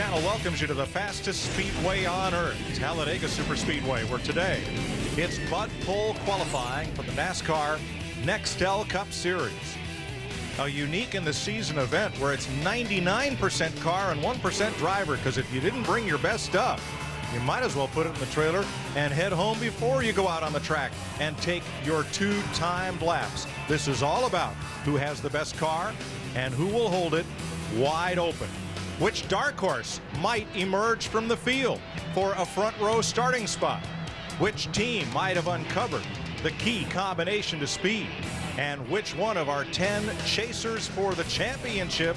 Channel welcomes you to the fastest speedway on earth, Talladega Superspeedway, where today it's mud pull qualifying for the NASCAR Nextel Cup Series. A unique in the season event where it's 99% car and 1% driver, because if you didn't bring your best stuff, you might as well put it in the trailer and head home before you go out on the track and take your 2 timed laps. This is all about who has the best car and who will hold it wide open. Which dark horse might emerge from the field for a front row starting spot? Which team might have uncovered the key combination to speed? And which one of our 10 chasers for the championship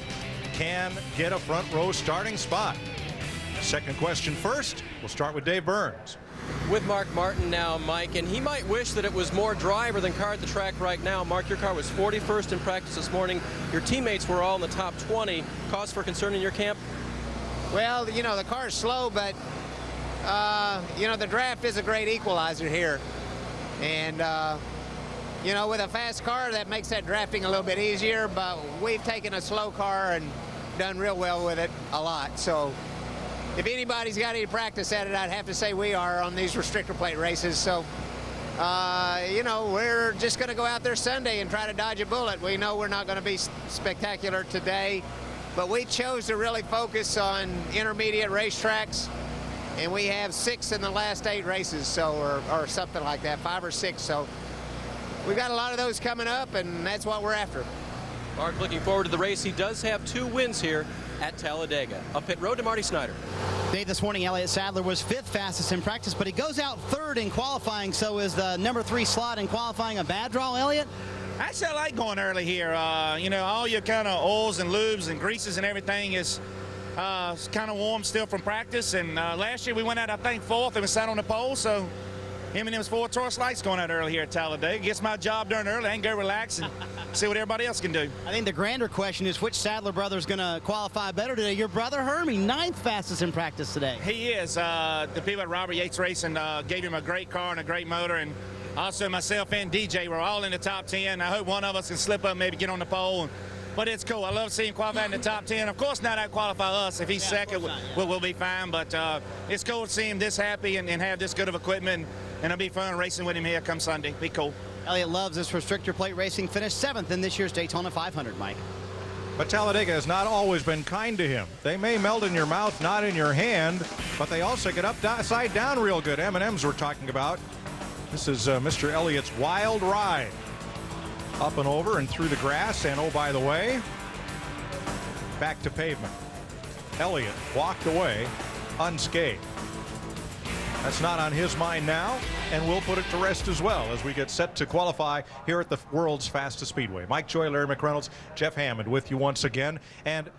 can get a front row starting spot? Second question first. We'll start with Dave Burns. With Mark Martin now, Mike, and he might wish that it was more driver than car at the track right now. Mark, your car was 41st in practice this morning. Your teammates were all in the top 20. Cause for concern in your camp? Well, you know, the car's slow, but, you know, the draft is a great equalizer here. And, you know, with a fast car, that makes that drafting a little bit easier, but we've taken a slow car and done real well with it a lot. So if anybody's got any practice at it, I'd have to say we are on these restrictor plate races. So, you know, we're just going to go out there Sunday and try to dodge a bullet. We know we're not going to be spectacular today, but we chose to really focus on intermediate racetracks, and we have 6 in the last 8 races, so or something like that, 5 or 6. So we've got a lot of those coming up, and that's what we're after. Mark, looking forward to the race. He does have 2 wins here at Talladega. Up pit road to Marty Snyder. Dave, this morning Elliott Sadler was 5th fastest in practice, but he goes out 3rd in qualifying. So is the number 3 slot in qualifying a bad draw, Elliott? Actually, I like going early here. You know, all your kind of oils and lubes and greases and everything is kind of warm still from practice. And last year we went out, I think, 4th and we sat on the pole. So him and his 4 Taurus lights going out early here at Talladega. Gets my job done early. I can go relax and see what everybody else can do. I think the grander question is which Sadler brother is going to qualify better today. Your brother Hermie, 9th fastest in practice today. He is. The people at Robert Yates Racing gave him a great car and a great motor. And also myself and DJ were all in the top 10. I hope one of us can slip up, maybe get on the pole. But it's cool. I love seeing him qualify in the top 10. Of course not out-qualify us. If he's second, we'll be fine. But it's cool to see him this happy and have this good of equipment. And it'll be fun racing with him here come Sunday. Be cool. Elliott loves this restrictor plate racing. Finished 7th in this year's Daytona 500, Mike. But Talladega has not always been kind to him. They may melt in your mouth, not in your hand, but they also get upside down real good. M&M's we're talking about. This is Mr. Elliott's wild ride. Up and over and through the grass, and oh, by the way, back to pavement. Elliott walked away unscathed. That's not on his mind now, and we'll put it to rest as well as we get set to qualify here at the world's fastest speedway. Mike Joy, Larry McReynolds, Jeff Hammond with you once again. And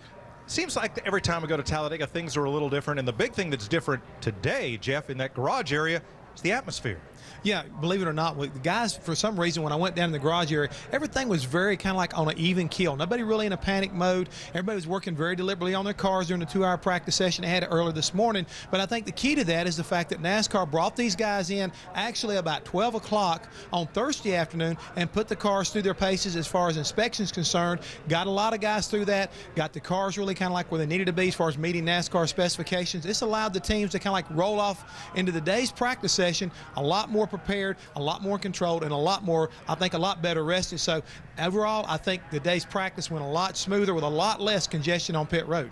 seems like every time we go to Talladega, things are a little different. And the big thing that's different today, Jeff, in that garage area, is the atmosphere. Yeah, believe it or not, the guys, for some reason, when I went down in the garage area, everything was very kind of like on an even keel. Nobody really in a panic mode. Everybody was working very deliberately on their cars during the 2-hour practice session. They had it earlier this morning. But I think the key to that is the fact that NASCAR brought these guys in actually about 12 o'clock on Thursday afternoon and put the cars through their paces as far as inspections concerned. Got a lot of guys through that. Got the cars really kind of like where they needed to be as far as meeting NASCAR specifications. This allowed the teams to kind of like roll off into the day's practice session a lot more prepared, a lot more controlled, and a lot more, I think, a lot better rested. So overall, I think the day's practice went a lot smoother with a lot less congestion on pit road.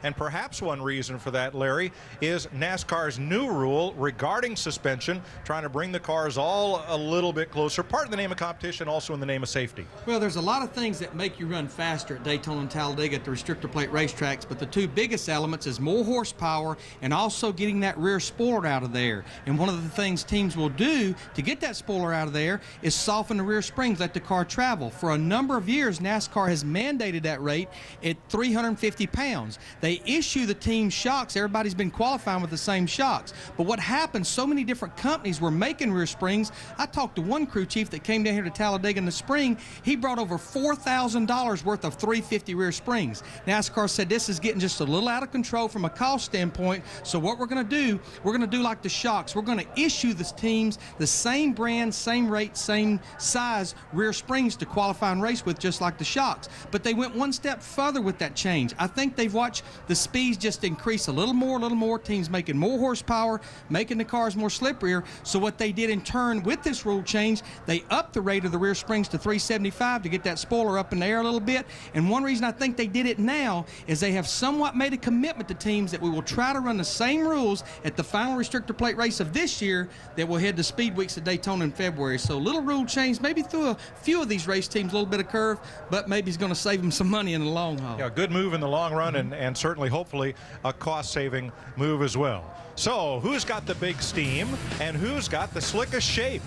And perhaps one reason for that, Larry, is NASCAR's new rule regarding suspension, trying to bring the cars all a little bit closer, part in the name of competition, also in the name of safety. Well, there's a lot of things that make you run faster at Daytona and Talladega at the restrictor plate racetracks, but the 2 biggest elements is more horsepower and also getting that rear spoiler out of there. And one of the things teams will do to get that spoiler out of there is soften the rear springs, let the car travel. For a number of years, NASCAR has mandated that rate at 350 pounds. They issue the team shocks. Everybody's been qualifying with the same shocks. But what happened, so many different companies were making rear springs. I talked to one crew chief that came down here to Talladega in the spring. He brought over $4,000 worth of 350 rear springs. NASCAR said this is getting just a little out of control from a cost standpoint. So what we're going to do like the shocks. We're going to issue the teams the same brand, same rate, same size rear springs to qualify and race with, just like the shocks. But they went one step further with that change. I think they've watched the speeds just increase a little more, teams making more horsepower, making the cars more slipperier. So what they did in turn with this rule change, they upped the rate of the rear springs to 375 to get that spoiler up in the air a little bit. And one reason I think they did it now is they have somewhat made a commitment to teams that we will try to run the same rules at the final restrictor plate race of this year that will head to Speed Weeks at Daytona in February. So a little rule change, maybe through a few of these race teams, a little bit of curve, but maybe it's going to save them some money in the long haul. Yeah, good move in the long run, and certainly, hopefully, a cost-saving move as well. So, who's got the big steam, and who's got the slickest shape?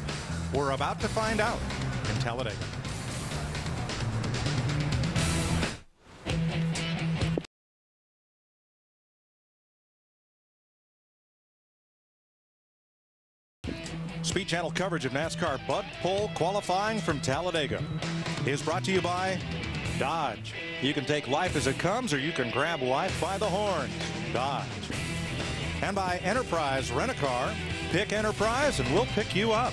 We're about to find out in Talladega. Speed Channel coverage of NASCAR Bud Pole qualifying from Talladega is brought to you by Dodge. You can take life as it comes, or you can grab life by the horns. Dodge. And by Enterprise Rent-A-Car. Pick Enterprise and we'll pick you up.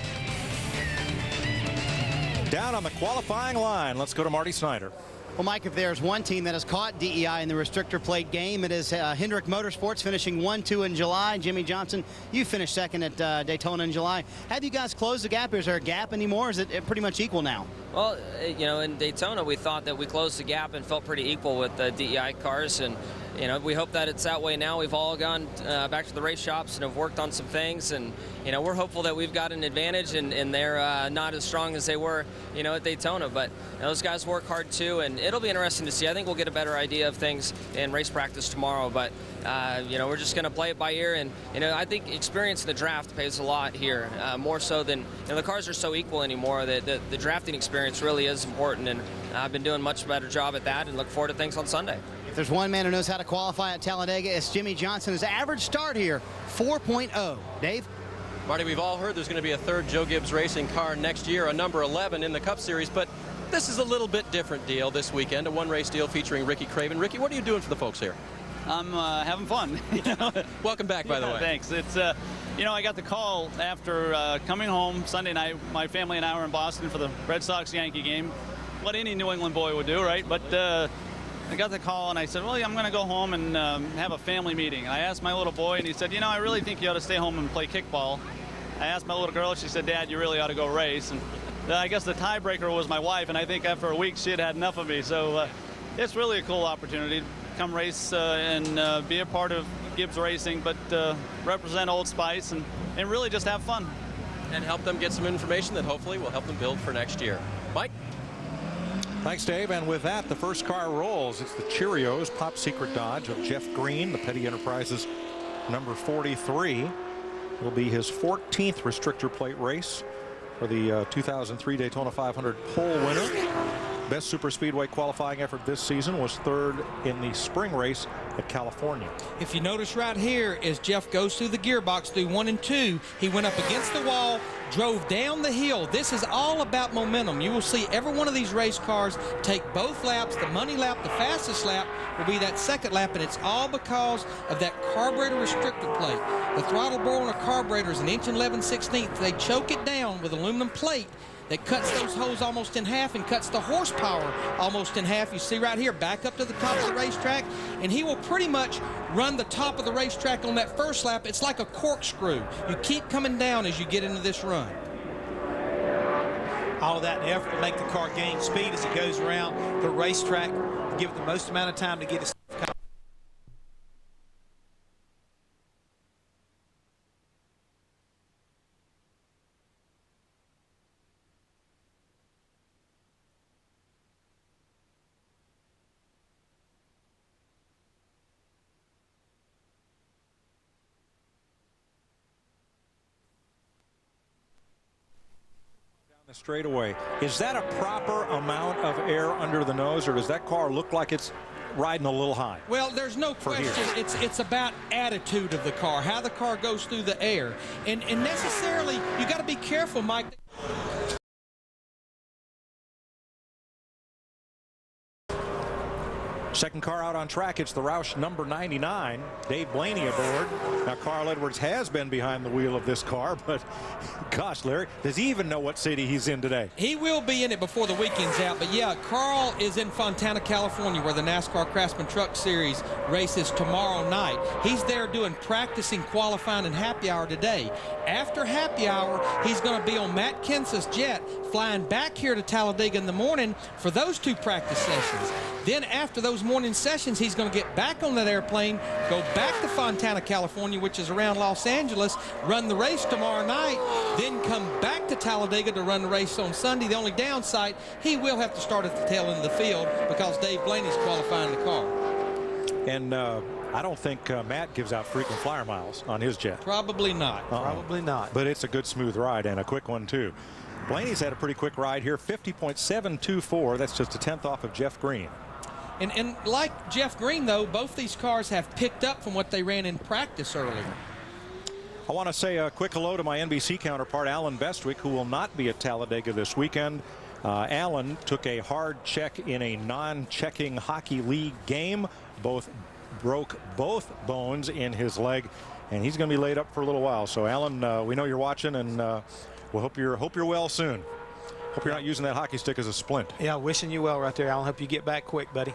Down on the qualifying line, let's go to Marty Snyder. Well, Mike, if there's one team that has caught DEI in the restrictor plate game, it is Hendrick Motorsports, finishing 1-2 in July. Jimmy Johnson, you finished second at Daytona in July. Have you guys closed the gap? Is there a gap anymore? Is it pretty much equal now? Well, you know, in Daytona, we thought that we closed the gap and felt pretty equal with the DEI cars. And, you know, we hope that it's that way now. We've all gone back to the race shops and have worked on some things. And, you know, we're hopeful that we've got an advantage and they're not as strong as they were, you know, at Daytona. But you know, those guys work hard, too. And it'll be interesting to see. I think we'll get a better idea of things in race practice tomorrow. But, you know, we're just going to play it by ear. And, you know, I think experience in the draft pays a lot here, more so than, you know, the cars are so equal anymore that the drafting experience really is important. And I've been doing a much better job at that and look forward to things on Sunday. If there's one man who knows how to qualify at Talladega, it's Jimmy Johnson. His average start here, 4.0. Dave? Marty, we've all heard there's going to be a third Joe Gibbs Racing car next year, a number 11 in the Cup Series, but this is a little bit different deal this weekend, a one-race deal featuring Ricky Craven. Ricky, what are you doing for the folks here? I'm having fun. You know? Welcome back, by the way. Thanks. It's, you know, I got the call after coming home Sunday night. My family and I were in Boston for the Red Sox-Yankee game. What any New England boy would do, right? But I got the call and I said, well, I'm going to go home and have a family meeting. And I asked my little boy, and he said, you know, I really think you ought to stay home and play kickball. I asked my little girl, she said, Dad, you really ought to go race. And I guess the tiebreaker was my wife, and I think after a week she had enough of me. So it's really a cool opportunity to come race and be a part of Gibbs Racing, but represent Old Spice and really just have fun. And help them get some information that hopefully will help them build for next year. Mike? Thanks, Dave. And with that, the first car rolls. It's the Cheerios Pop Secret Dodge of Jeff Green, the Petty Enterprises number 43. Will be his 14th restrictor plate race for the 2003 Daytona 500 pole winner. Best super speedway qualifying effort this season was third in the spring race at California. If you notice right here, as Jeff goes through the gearbox through 1 and 2, he went up against the wall, drove down the hill. This is all about momentum. You will see every one of these race cars take both laps. The money lap, the fastest lap, will be that second lap, and it's all because of that carburetor restrictor plate. The throttle bore on a carburetor is 1 11/16. They choke it down with aluminum plate that cuts those holes almost in half and cuts the horsepower almost in half. You see right here, back up to the top of the racetrack, and he will pretty much run the top of the racetrack on that first lap. It's like a corkscrew. You keep coming down as you get into this run. All of that in the effort to make the car gain speed as it goes around the racetrack, to give it the most amount of time to get its straightaway. Is that a proper amount of air under the nose, or does that car look like it's riding a little high? Well, there's no question. It's about attitude of the car, how the car goes through the air. And necessarily, you got to be careful, Mike. Second car out on track, it's the Roush number 99, Dave Blaney aboard. Now, Carl Edwards has been behind the wheel of this car, but gosh, Larry, does he even know what city he's in today? He will be in it before the weekend's out, but yeah, Carl is in Fontana, California, where the NASCAR Craftsman Truck Series races tomorrow night. He's there doing practicing, qualifying, and happy hour today. After happy hour, he's going to be on Matt Kenseth's jet, flying back here to Talladega in the morning for those 2 practice sessions. Then after those morning sessions, he's going to get back on that airplane, go back to Fontana, California, which is around Los Angeles, run the race tomorrow night, then come back to Talladega to run the race on Sunday. The only downside, he will have to start at the tail end of the field because Dave Blaney's qualifying the car. And I don't think Matt gives out frequent flyer miles on his jet. Probably not. Probably not. But it's a good smooth ride and a quick one too. Blaney's had a pretty quick ride here, 50.724. That's just a 10th off of Jeff Green. And like Jeff Green, though, both these cars have picked up from what they ran in practice earlier. I want to say a quick hello to my NBC counterpart, Alan Bestwick, who will not be at Talladega this weekend. Alan took a hard check in a non-checking hockey league game. Broke both bones in his leg, and he's going to be laid up for a little while. So, Alan, we know you're watching, and we'll hope you're well soon. Hope you're not using that hockey stick as a splint. Yeah, wishing you well right there, Alan. Hope you get back quick, buddy.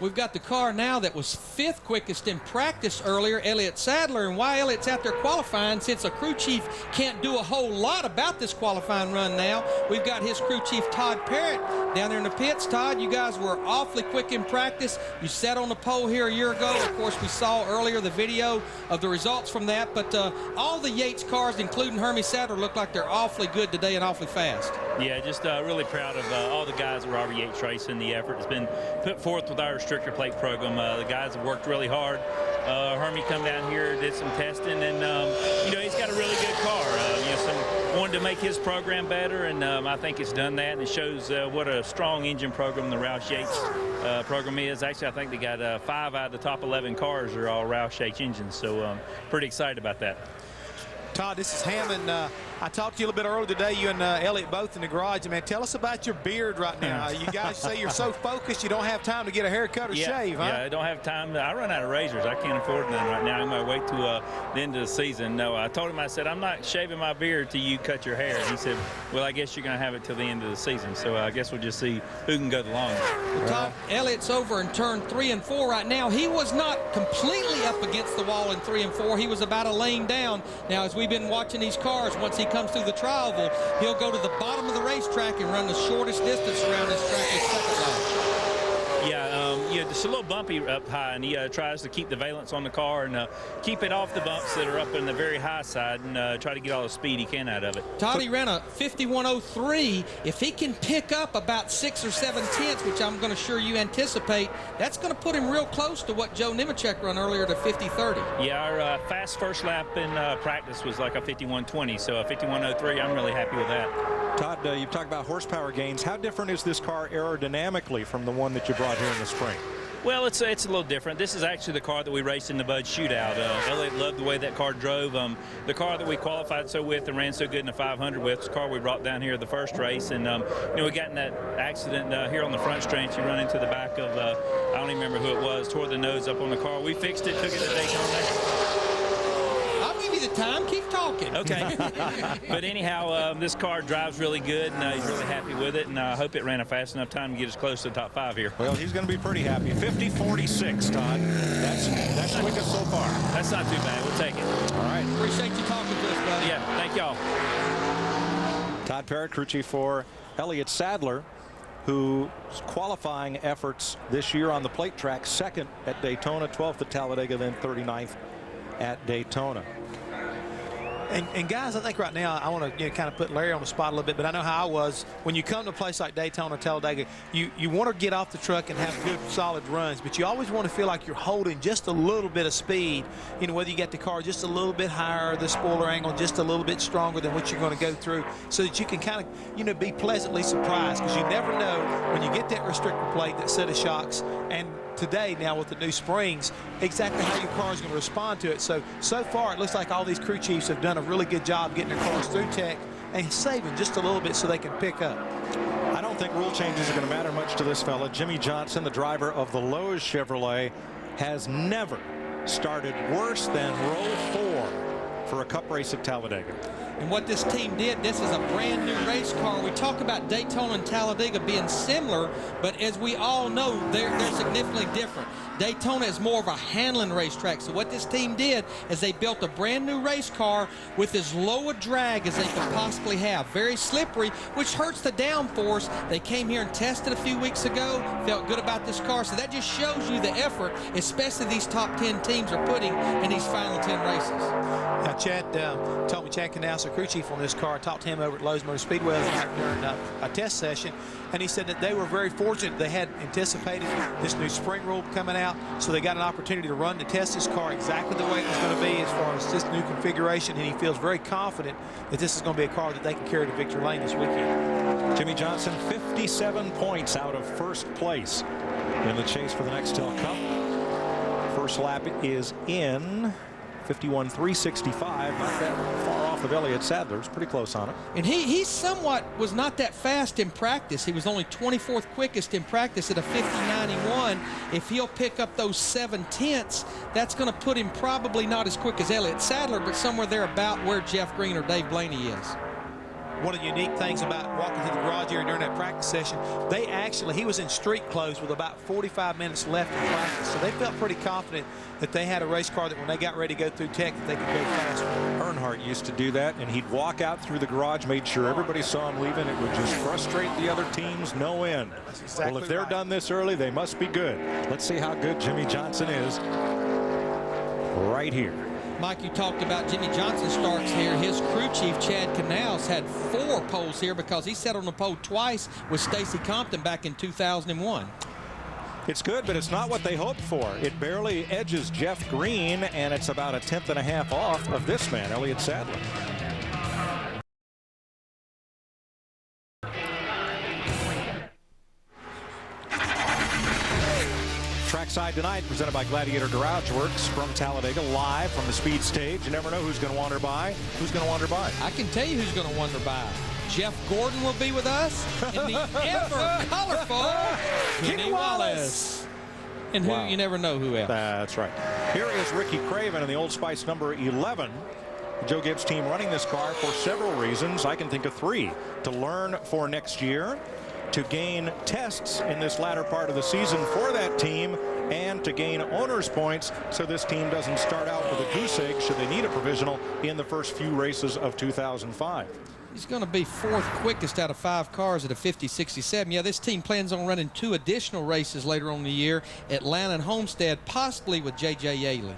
We've got the car now that was 5th quickest in practice earlier, Elliott Sadler. And why Elliott's out there qualifying, since a crew chief can't do a whole lot about this qualifying run now, we've got his crew chief, Todd Parrott, down there in the pits. Todd, you guys were awfully quick in practice. You sat on the pole here a year ago. Of course, we saw earlier the video of the results from that. But all the Yates cars, including Hermie Sadler, look like they're awfully good today and awfully fast. Yeah, just really proud of all the guys at Robert Yates Racing. The effort has been put forth with our restrictor plate program. The guys have worked really hard. Hermie come down here, did some testing, and he's got a really good car. Wanted to make his program better, and I think it's done that, and it shows what a strong engine program the Roush Yates program is. Actually, I think they got 5 out of the top 11 cars are all Roush Yates engines, so pretty excited about that. Todd, this is Hammond. I talked to you a little bit earlier today, you and Elliott both in the garage. Man, tell us about your beard right now. You guys say you're so focused you don't have time to get a haircut or shave, huh? Yeah, I don't have time. I run out of razors. I can't afford none right now. I'm going to wait till the end of the season. No, I told him, I said, I'm not shaving my beard till you cut your hair. And he said, well, I guess you're going to have it till the end of the season. So I guess we'll just see who can go the longest. Well, Todd, Elliott's over in turn 3 and 4 right now. He was not completely up against the wall in 3 and 4. He was about a lane down. Now, as we've been watching these cars, once he comes through the trial, he'll go to the bottom of the racetrack and run the shortest distance around this track as second lap. Yeah, just a little bumpy up high, and he tries to keep the valence on the car and keep it off the bumps that are up in the very high side and try to get all the speed he can out of it. Todd, he ran a 51.03. If he can pick up about 6 or 7 tenths, which I'm going to sure you anticipate, that's going to put him real close to what Joe Nemechek run earlier to 50.30. Yeah, our fast first lap in practice was like a 51.20, so a 51.03, I'm really happy with that. Todd, you've talked about horsepower gains. How different is this car aerodynamically from the one that you brought here in the spring? Well, it's a little different. This is actually the car that we raced in the Bud Shootout. Elliott loved the way that car drove. The car that we qualified so with and ran so good in the 500 with is the car we brought down here the first race. And, we got in that accident here on the front stretch. You run into the back of, I don't even remember who it was, tore the nose up on the car. We fixed it, took it to Daytona. I'll give you the time. Keep talking. Okay. But anyhow, this car drives really good, and he's really happy with it, and I hope it ran a fast enough time to get us close to the top 5 here. Well, he's going to be pretty happy. 50.46, Todd. That's quickest so far. That's not too bad. We'll take it. All right. Appreciate you talking to us, buddy. Yeah, thank y'all. Todd Parrott, crew chief for Elliott Sadler, whose qualifying efforts this year on the plate track, 2nd at Daytona, 12th at Talladega, then 39th at Daytona. And guys, I think right now I want to kind of put Larry on the spot a little bit, but I know how I was when you come to a place like Daytona, Talladega, you want to get off the truck and have good solid runs, but you always want to feel like you're holding just a little bit of speed, whether you get the car just a little bit higher, the spoiler angle just a little bit stronger than what you're going to go through, so that you can kind of be pleasantly surprised, because you never know when you get that restrictor plate, that set of shocks, and today now with the new springs, exactly how your car is going to respond to it. So far it looks like all these crew chiefs have done a really good job getting their cars through tech and saving just a little bit so they can pick up. I don't don't think rule changes are going to matter much to this fella. Jimmie Johnson, the driver of the Lowe's Chevrolet, has never started worse than row 4 for a Cup race at Talladega. And what this team did, this is a brand new race car. We talk about Daytona and Talladega being similar, but as we all know, they're significantly different. Daytona is more of a handling racetrack. So what this team did is they built a brand new race car with as low a drag as they could possibly have. Very slippery, which hurts the downforce. They came here and tested a few weeks ago, felt good about this car. So that just shows you the effort, especially these top 10 teams are putting in these final 10 races. Now, Chad told me, Chad Canals, the crew chief on this car, talked to him over at Lowe's Motor Speedway during a test session, and he said that they were very fortunate. They had anticipated this new spring rule coming out, so they got an opportunity to run to test this car exactly the way it was going to be as far as this new configuration, and he feels very confident that this is going to be a car that they can carry to victory lane this weekend. Jimmie Johnson, 57 points out of first place in the chase for the Nextel Cup. First lap is in 51.365, not that far off of Elliott Sadler. It's pretty close on it. And he somewhat was not that fast in practice. He was only 24th quickest in practice at a 50.91. If he'll pick up those 7/10, that's going to put him probably not as quick as Elliott Sadler, but somewhere there about where Jeff Green or Dave Blaney is. One of the unique things about walking through the garage area during that practice session, he was in street clothes with about 45 minutes left in practice, so they felt pretty confident that they had a race car that when they got ready to go through tech that they could go faster. Earnhardt used to do that, and he'd walk out through the garage, made sure everybody saw him leaving. It would just frustrate the other teams no end. Exactly well, if they're right. done this early, they must be good. Let's see how good Jimmie Johnson is right here. Mike, you talked about Jimmie Johnson starts here. His crew chief, Chad Canals, had 4 poles here because he sat on the pole twice with Stacy Compton back in 2001. It's good, but it's not what they hoped for. It barely edges Jeff Green, and it's about a 1/10.5 off of this man, Elliott Sadler. Trackside tonight, presented by Gladiator Garage Works from Talladega, live from the speed stage. You never know who's going to wander by. Who's going to wander by? I can tell you who's going to wander by. Jeff Gordon will be with us, and the ever colorful Kenny Wallace. And who you never know who else. That's right. Here is Ricky Craven in the Old Spice number 11. The Joe Gibbs team running this car for several reasons. I can think of 3. To learn for next year, to gain tests in this latter part of the season for that team, and to gain owner's points so this team doesn't start out with a goose egg should they need a provisional in the first few races of 2005. He's going to be 4th quickest out of 5 cars at a 50.67. Yeah, this team plans on running 2 additional races later on in the year, Atlanta and Homestead, possibly with J.J. Yaley.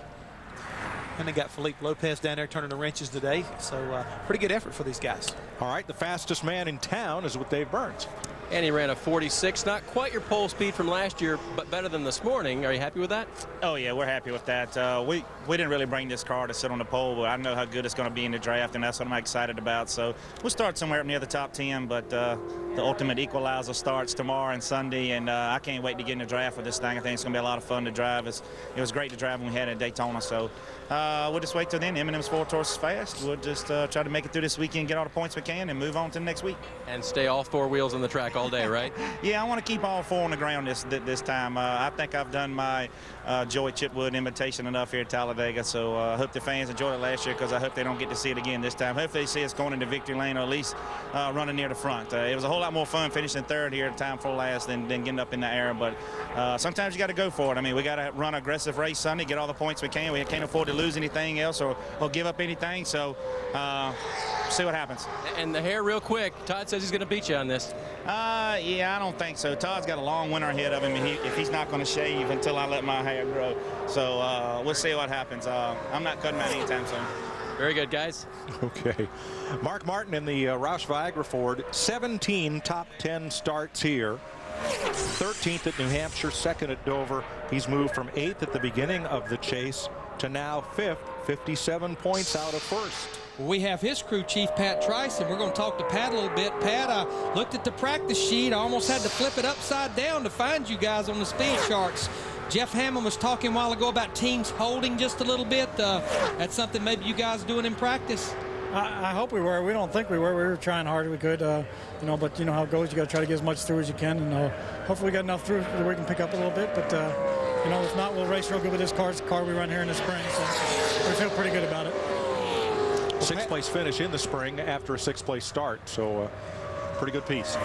And they got Felipe Lopez down there turning the wrenches today, so pretty good effort for these guys. All right, the fastest man in town is with Dave Burns. And he ran a 46, not quite your pole speed from last year, but better than this morning. Are you happy with that? Oh, yeah, we're happy with that. We didn't really bring this car to sit on the pole, but I know how good it's going to be in the draft, and that's what I'm excited about. So we'll start somewhere up near the top 10, but the ultimate equalizer starts tomorrow and Sunday, and I can't wait to get in the draft with this thing. I think it's going to be a lot of fun to drive. It was great to drive when we had it at Daytona, so we'll just wait till then. M&M's 4 Horses Fast. We'll just try to make it through this weekend, get all the points we can, and move on to the next week. And stay all 4 wheels on the track all day, right? Yeah, I want to keep all 4 on the ground this time. I think I've done my Joey Chitwood invitation enough here at Talladega, so I hope the fans enjoyed it last year because I hope they don't get to see it again this time. Hopefully they see us going into victory lane or at least running near the front. It was a whole lot more fun finishing 3rd here at time for last than getting up in the air, but sometimes you got to go for it. I mean, we got to run an aggressive race Sunday, get all the points we can. We can't afford to lose anything else or give up anything, so see what happens. And the hair real quick, Todd says he's going to beat you on this. Yeah, I don't think so. Todd's got a long winter ahead of him if he's not going to shave until I let my hair grow. So we'll see what happens. I'm not cutting that anytime soon. Very good, guys. Okay. Mark Martin in the Roush Viagra Ford, 17 top 10 starts here. 13th at New Hampshire, 2nd at Dover. He's moved from 8th at the beginning of the chase to now 5th, 57 points out of 1st. We have his crew chief, Pat Trice, and we're going to talk to Pat a little bit. Pat, I looked at the practice sheet. I almost had to flip it upside down to find you guys on the speed charts. Jeff Hammond was talking a while ago about teams holding just a little bit. That's something maybe you guys doing in practice? I hope we were. We don't think we were. We were trying hard as we could, you know. But you know how it goes. You got to try to get as much through as you can, and hopefully we got enough through that we can pick up a little bit. But you know, if not, we'll race real good with this car. It's the car we run here in the spring, so we feel pretty good about it. Sixth place finish in the spring after a sixth place start. So pretty good piece.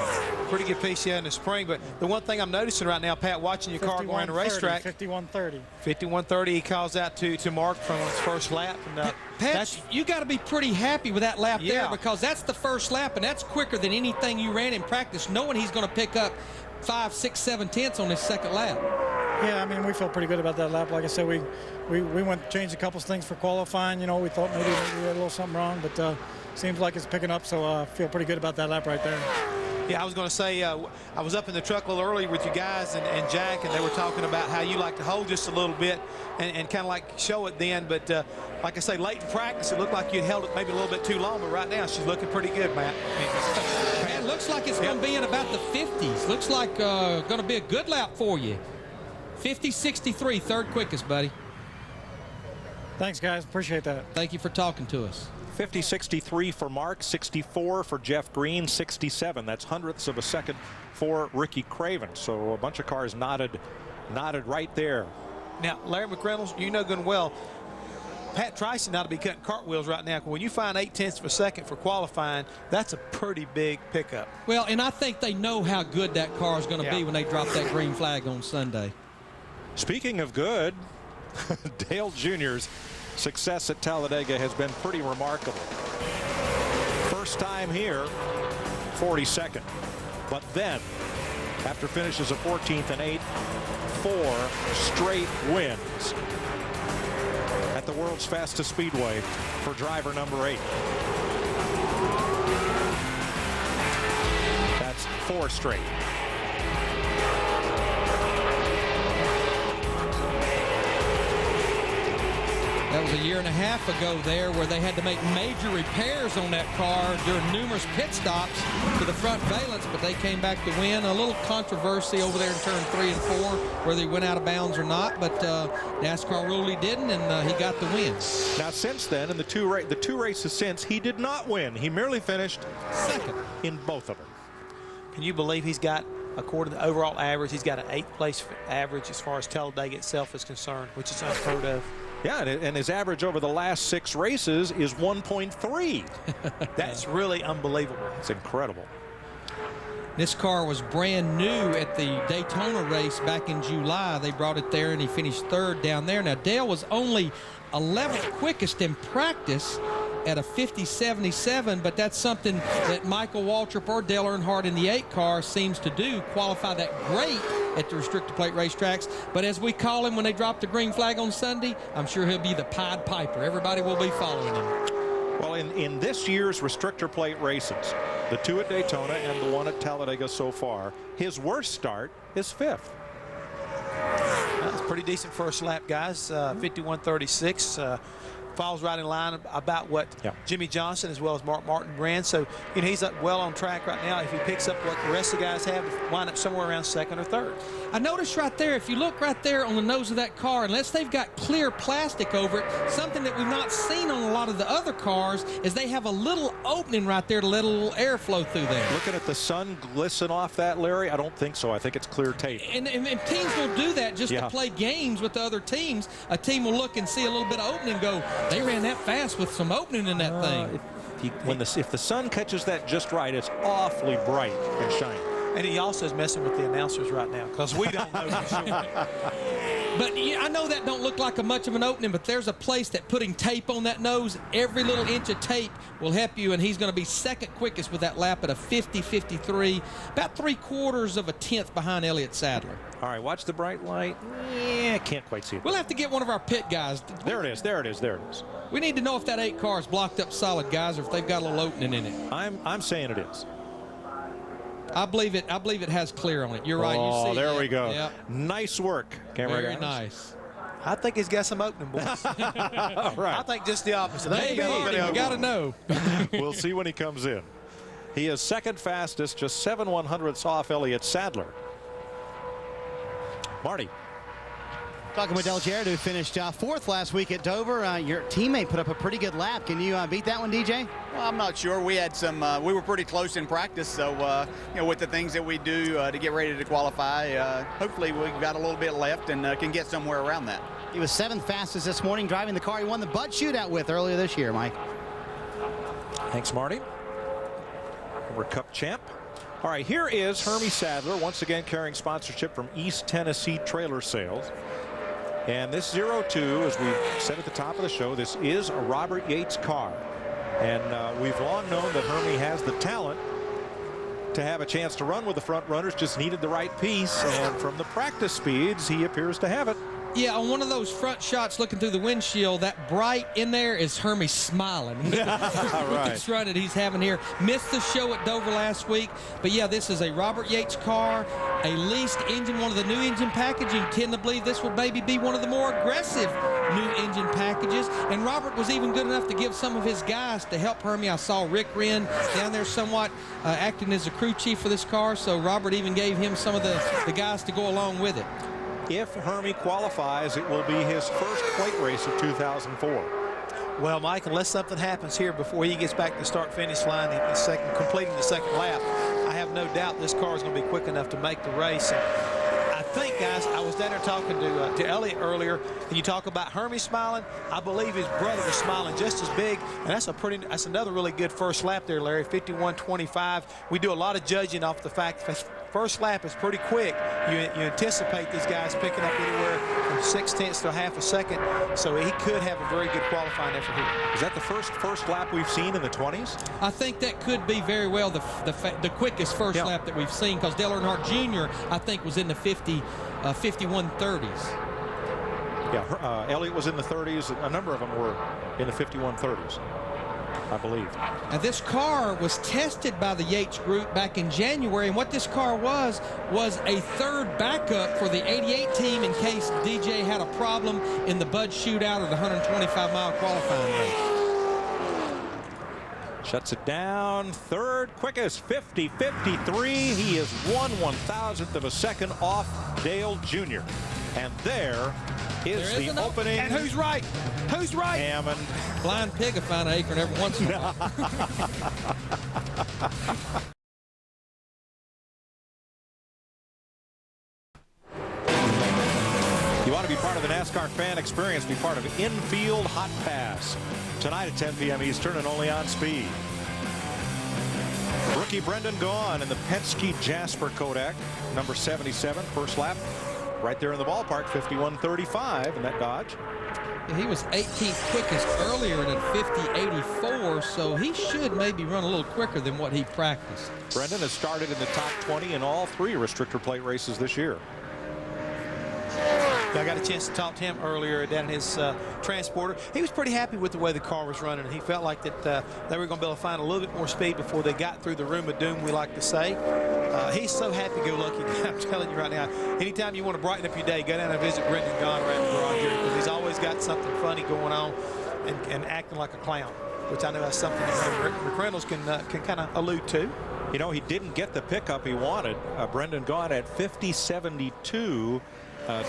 Pretty good piece, yeah, in the spring. But the one thing I'm noticing right now, Pat, watching your car go around the racetrack. 51:30. 51:30. He calls out to Mark from his first lap. And, Pat, you got to be pretty happy with that lap Yeah. there, because that's the first lap, and that's quicker than anything you ran in practice, knowing he's going to pick up 5, 6, 7 tenths on his second lap. Yeah, I mean, we feel pretty good about that lap. Like I said, we changed a couple of things for qualifying. You know, we thought maybe we had a little something wrong, but seems like it's picking up, so I feel pretty good about that lap right there. Yeah, I was going to say, I was up in the truck a little earlier with you guys and Jack, and they were talking about how you like to hold just a little bit and kind of like show it then. But like I say, late in practice, it looked like you held it maybe a little bit too long, but right now she's looking pretty good, Matt. Man, looks like it's going to be in about the 50s. Looks like going to be a good lap for you. 50-63, third quickest, buddy. Thanks, guys. Appreciate that. Thank you for talking to us. 50-63 for Mark, 64 for Jeff Green, 67. That's hundredths of a second for Ricky Craven. So a bunch of cars knotted right there. Now, Larry McReynolds, you know good and well, Pat Tryson ought to be cutting cartwheels right now. When you find 8 tenths of a second for qualifying, that's a pretty big pickup. Well, and I think they know how good that car is going to be when they drop that green flag on Sunday. Speaking of good, Dale Jr.'s success at Talladega has been pretty remarkable. First time here, 42nd. But then, after finishes of 14th and 8th, 4 straight wins at the world's fastest speedway for driver number 8. That's 4 straight. That was a year and a half ago there, where they had to make major repairs on that car during numerous pit stops to the front valence, but they came back to win. A little controversy over there in turn 3 and 4, whether he went out of bounds or not, but NASCAR ruled he didn't, and he got the win. Now, since then, in the two races since, he did not win. He merely finished second in both of them. Can you believe he's got, according to the overall average, he's got an 8th place average as far as Talladega itself is concerned, which is unheard of. Yeah, and his average over the last 6 races is 1.3. That's really unbelievable. It's incredible. This car was brand new at the Daytona race back in July. They brought it there, and he finished 3rd down there. Now, Dale was only 11th quickest in practice at a 50-77, but that's something that Michael Waltrip or Dale Earnhardt in the 8 car seems to do, qualify that great at the restrictor plate racetracks. But as we call him when they drop the green flag on Sunday, I'm sure he'll be the Pied Piper. Everybody will be following him. Well, in this year's restrictor plate races, the 2 at Daytona and the 1 at Talladega so far, his worst start is 5th. That's pretty decent first lap, guys. 51.36. Falls right in line about what Jimmy Johnson as well as Mark Martin ran. So, you know, he's up well on track right now. If he picks up what the rest of the guys have, wind up somewhere around 2nd or 3rd. I noticed right there, if you look right there on the nose of that car, unless they've got clear plastic over it, something that we've not seen on a lot of the other cars is they have a little opening right there to let a little air flow through there. Looking at the sun glisten off that, Larry, I don't think so. I think it's clear tape. And teams will do that just to play games with the other teams. A team will look and see a little bit of opening and go, they ran that fast with some opening in that thing. If the sun catches that just right, it's awfully bright and shiny. And he also is messing with the announcers right now because we don't know for sure. But yeah, I know that don't look like much of an opening, but there's a place that putting tape on that nose, every little inch of tape will help you, and he's going to be 2nd quickest with that lap at a 50-53, about 3/4 of a tenth behind Elliott Sadler. All right, watch the bright light. Yeah, can't quite see it. We'll have to get one of our pit guys. There it is, there it is, there it is. We need to know if that 8 car is blocked up solid, guys, or if they've got a little opening in it. I'm saying it is. I believe it has clear on it. You're right. Oh, you see there that. we go. Yep. Nice work, camera Very guys. nice. I think he's got some opening, boys. All right. I think just the opposite. Maybe, you got to know. We'll see when he comes in. He is 2nd fastest, just 7/100ths off Elliott Sadler. Marty. Talking with Dale Jarrett, who finished fourth last week at Dover. Your teammate put up a pretty good lap. Can you beat that one, DJ? Well, I'm not sure. We had some. We were pretty close in practice, so with the things that we do to get ready to qualify, hopefully we've got a little bit left and can get somewhere around that. He was 7th fastest this morning, driving the car he won the Bud Shootout with earlier this year, Mike. Thanks, Marty. We're Cup champ. All right, here is Hermie Sadler, once again carrying sponsorship from East Tennessee Trailer Sales. And this 02, as we said at the top of the show, this is a Robert Yates car. And we've long known that Hermie has the talent to have a chance to run with the front runners, just needed the right piece. And from the practice speeds, he appears to have it. Yeah, on one of those front shots looking through the windshield, that bright in there is Hermie smiling. Right. This run that he's having here. Missed the show at Dover last week. But, yeah, this is a Robert Yates car, a leased engine, one of the new engine packages. You tend to believe this would maybe be one of the more aggressive new engine packages. And Robert was even good enough to give some of his guys to help Hermie. I saw Rick Wren down there somewhat acting as a crew chief for this car. So Robert even gave him some of the guys to go along with it. If Hermie qualifies, it will be his first plate race of 2004. Well, Mike, unless something happens here before he gets back to the start-finish line, completing the second lap, I have no doubt this car is going to be quick enough to make the race. And I think, guys, I was down there talking to Elliott earlier, and you talk about Hermie smiling. I believe his brother was smiling just as big, and that's another really good first lap there, Larry, 51.25. We do a lot of judging off the fact that first lap is pretty quick. You anticipate these guys picking up anywhere from 0.6 to half a second, so he could have a very good qualifying effort here. Is that the first lap we've seen in the 20s? I think that could be very well the quickest first lap that we've seen, because Dale Earnhardt Jr., I think, was in the 51.30s. Yeah, Elliott was in the 30s. A number of them were in the 51.30s. I believe. Now, this car was tested by the Yates Group back in January, and what this car was a third backup for the 88 team in case DJ had a problem in the Bud Shootout or the 125-mile qualifying race. Shuts it down. Third quickest, 50.53. He is 1/1000th of a second off Dale Jr. And there is the opening. And who's right? Who's right? Hammond. Blind pig will find an acorn every once in a while. You want to be part of the NASCAR fan experience, be part of Infield Hot Pass. Tonight at 10 p.m. Eastern and only on Speed. Rookie Brendan Gaughan in the Penske Jasper Kodak, number 77, first lap. Right there in the ballpark, 51.35 in that Dodge. Yeah, he was 18th quickest earlier at 50.84, so he should maybe run a little quicker than what he practiced. Brendan has started in the top 20 in all 3 restrictor plate races this year. I got a chance to talk to him earlier down in his transporter. He was pretty happy with the way the car was running. He felt like that they were going to be able to find a little bit more speed before they got through the room of doom, we like to say. He's so happy-go-lucky. I'm telling you right now, anytime you want to brighten up your day, go down and visit Brendan Gaughan around the garage here, because he's always got something funny going on and acting like a clown, which I know that's something that Rick Reynolds can kind of allude to. You know, he didn't get the pickup he wanted. Brendan Gaughan at 50.72.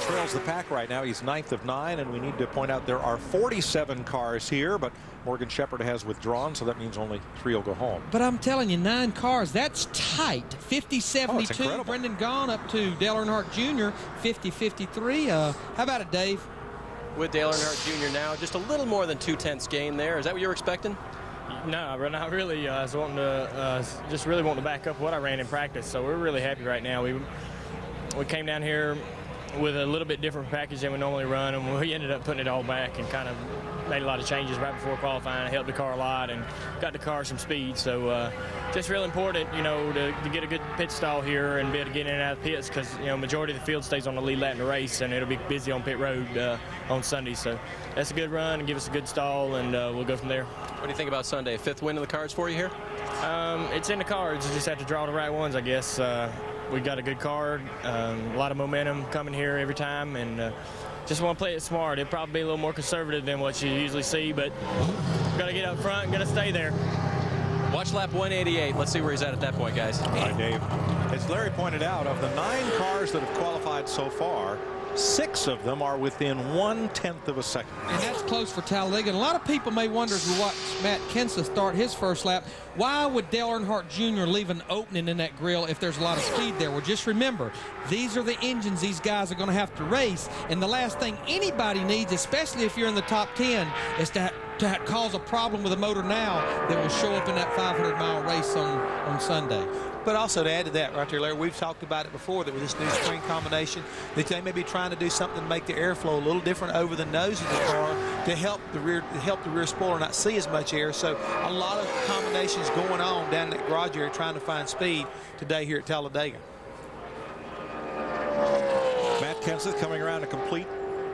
Trails the pack right now. He's 9th of 9, and we need to point out there are 47 cars here, but Morgan Shepherd has withdrawn, so that means only 3 will go home. But I'm telling you, 9 cars, that's tight. 50.72, Brendan Gaughan up to Dale Earnhardt Jr., 50.53. How about it, Dave? With Dale Earnhardt Jr. now, just a little more than 2/10 gain there. Is that what you were expecting? No, not really. I was wanting to just really wanting to back up what I ran in practice, so we're really happy right now. We came down here with a little bit different package than we normally run, and we ended up putting it all back and kind of made a lot of changes right before qualifying. It helped the car a lot and got the car some speed. So just real important, you know, to get a good pit stall here and be able to get in and out of the pits, because, you know, majority of the field stays on the lead lap in the race, and it'll be busy on pit road on Sunday. So that's a good run and give us a good stall, and we'll go from there. What do you think about Sunday? 5th win in the cards for you here? It's in the cards. You just have to draw the right ones, I guess. We got a good card, a lot of momentum coming here every time, and just want to play it smart. It'll probably be a little more conservative than what you usually see, but got to get up front and got to stay there. Watch lap 188. Let's see where he's at that point, guys. All right, Dave. As Larry pointed out, of the 9 cars that have qualified so far, 6 of them are within 1/10 of a second. And that's close for Talladega. And a lot of people may wonder as we watch Matt Kenseth start his first lap, why would Dale Earnhardt Jr. leave an opening in that grill if there's a lot of speed there? Well, just remember, these are the engines these guys are going to have to race. And the last thing anybody needs, especially if you're in the top 10, is to cause a problem with the motor now that will show up in that 500-mile race on Sunday. But also to add to that right there, Larry, we've talked about it before that with this new spring combination, that they may be trying to do something to make the airflow a little different over the nose of the car to help the rear spoiler not see as much air. So a lot of combinations going on down in that garage area trying to find speed today here at Talladega. Matt Kenseth coming around to complete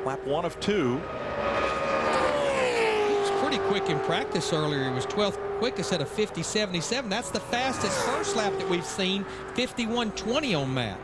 lap 1 of 2. Pretty quick in practice earlier. He was 12th quickest at a 50.77. That's the fastest first lap that we've seen, 51.20 on Matt.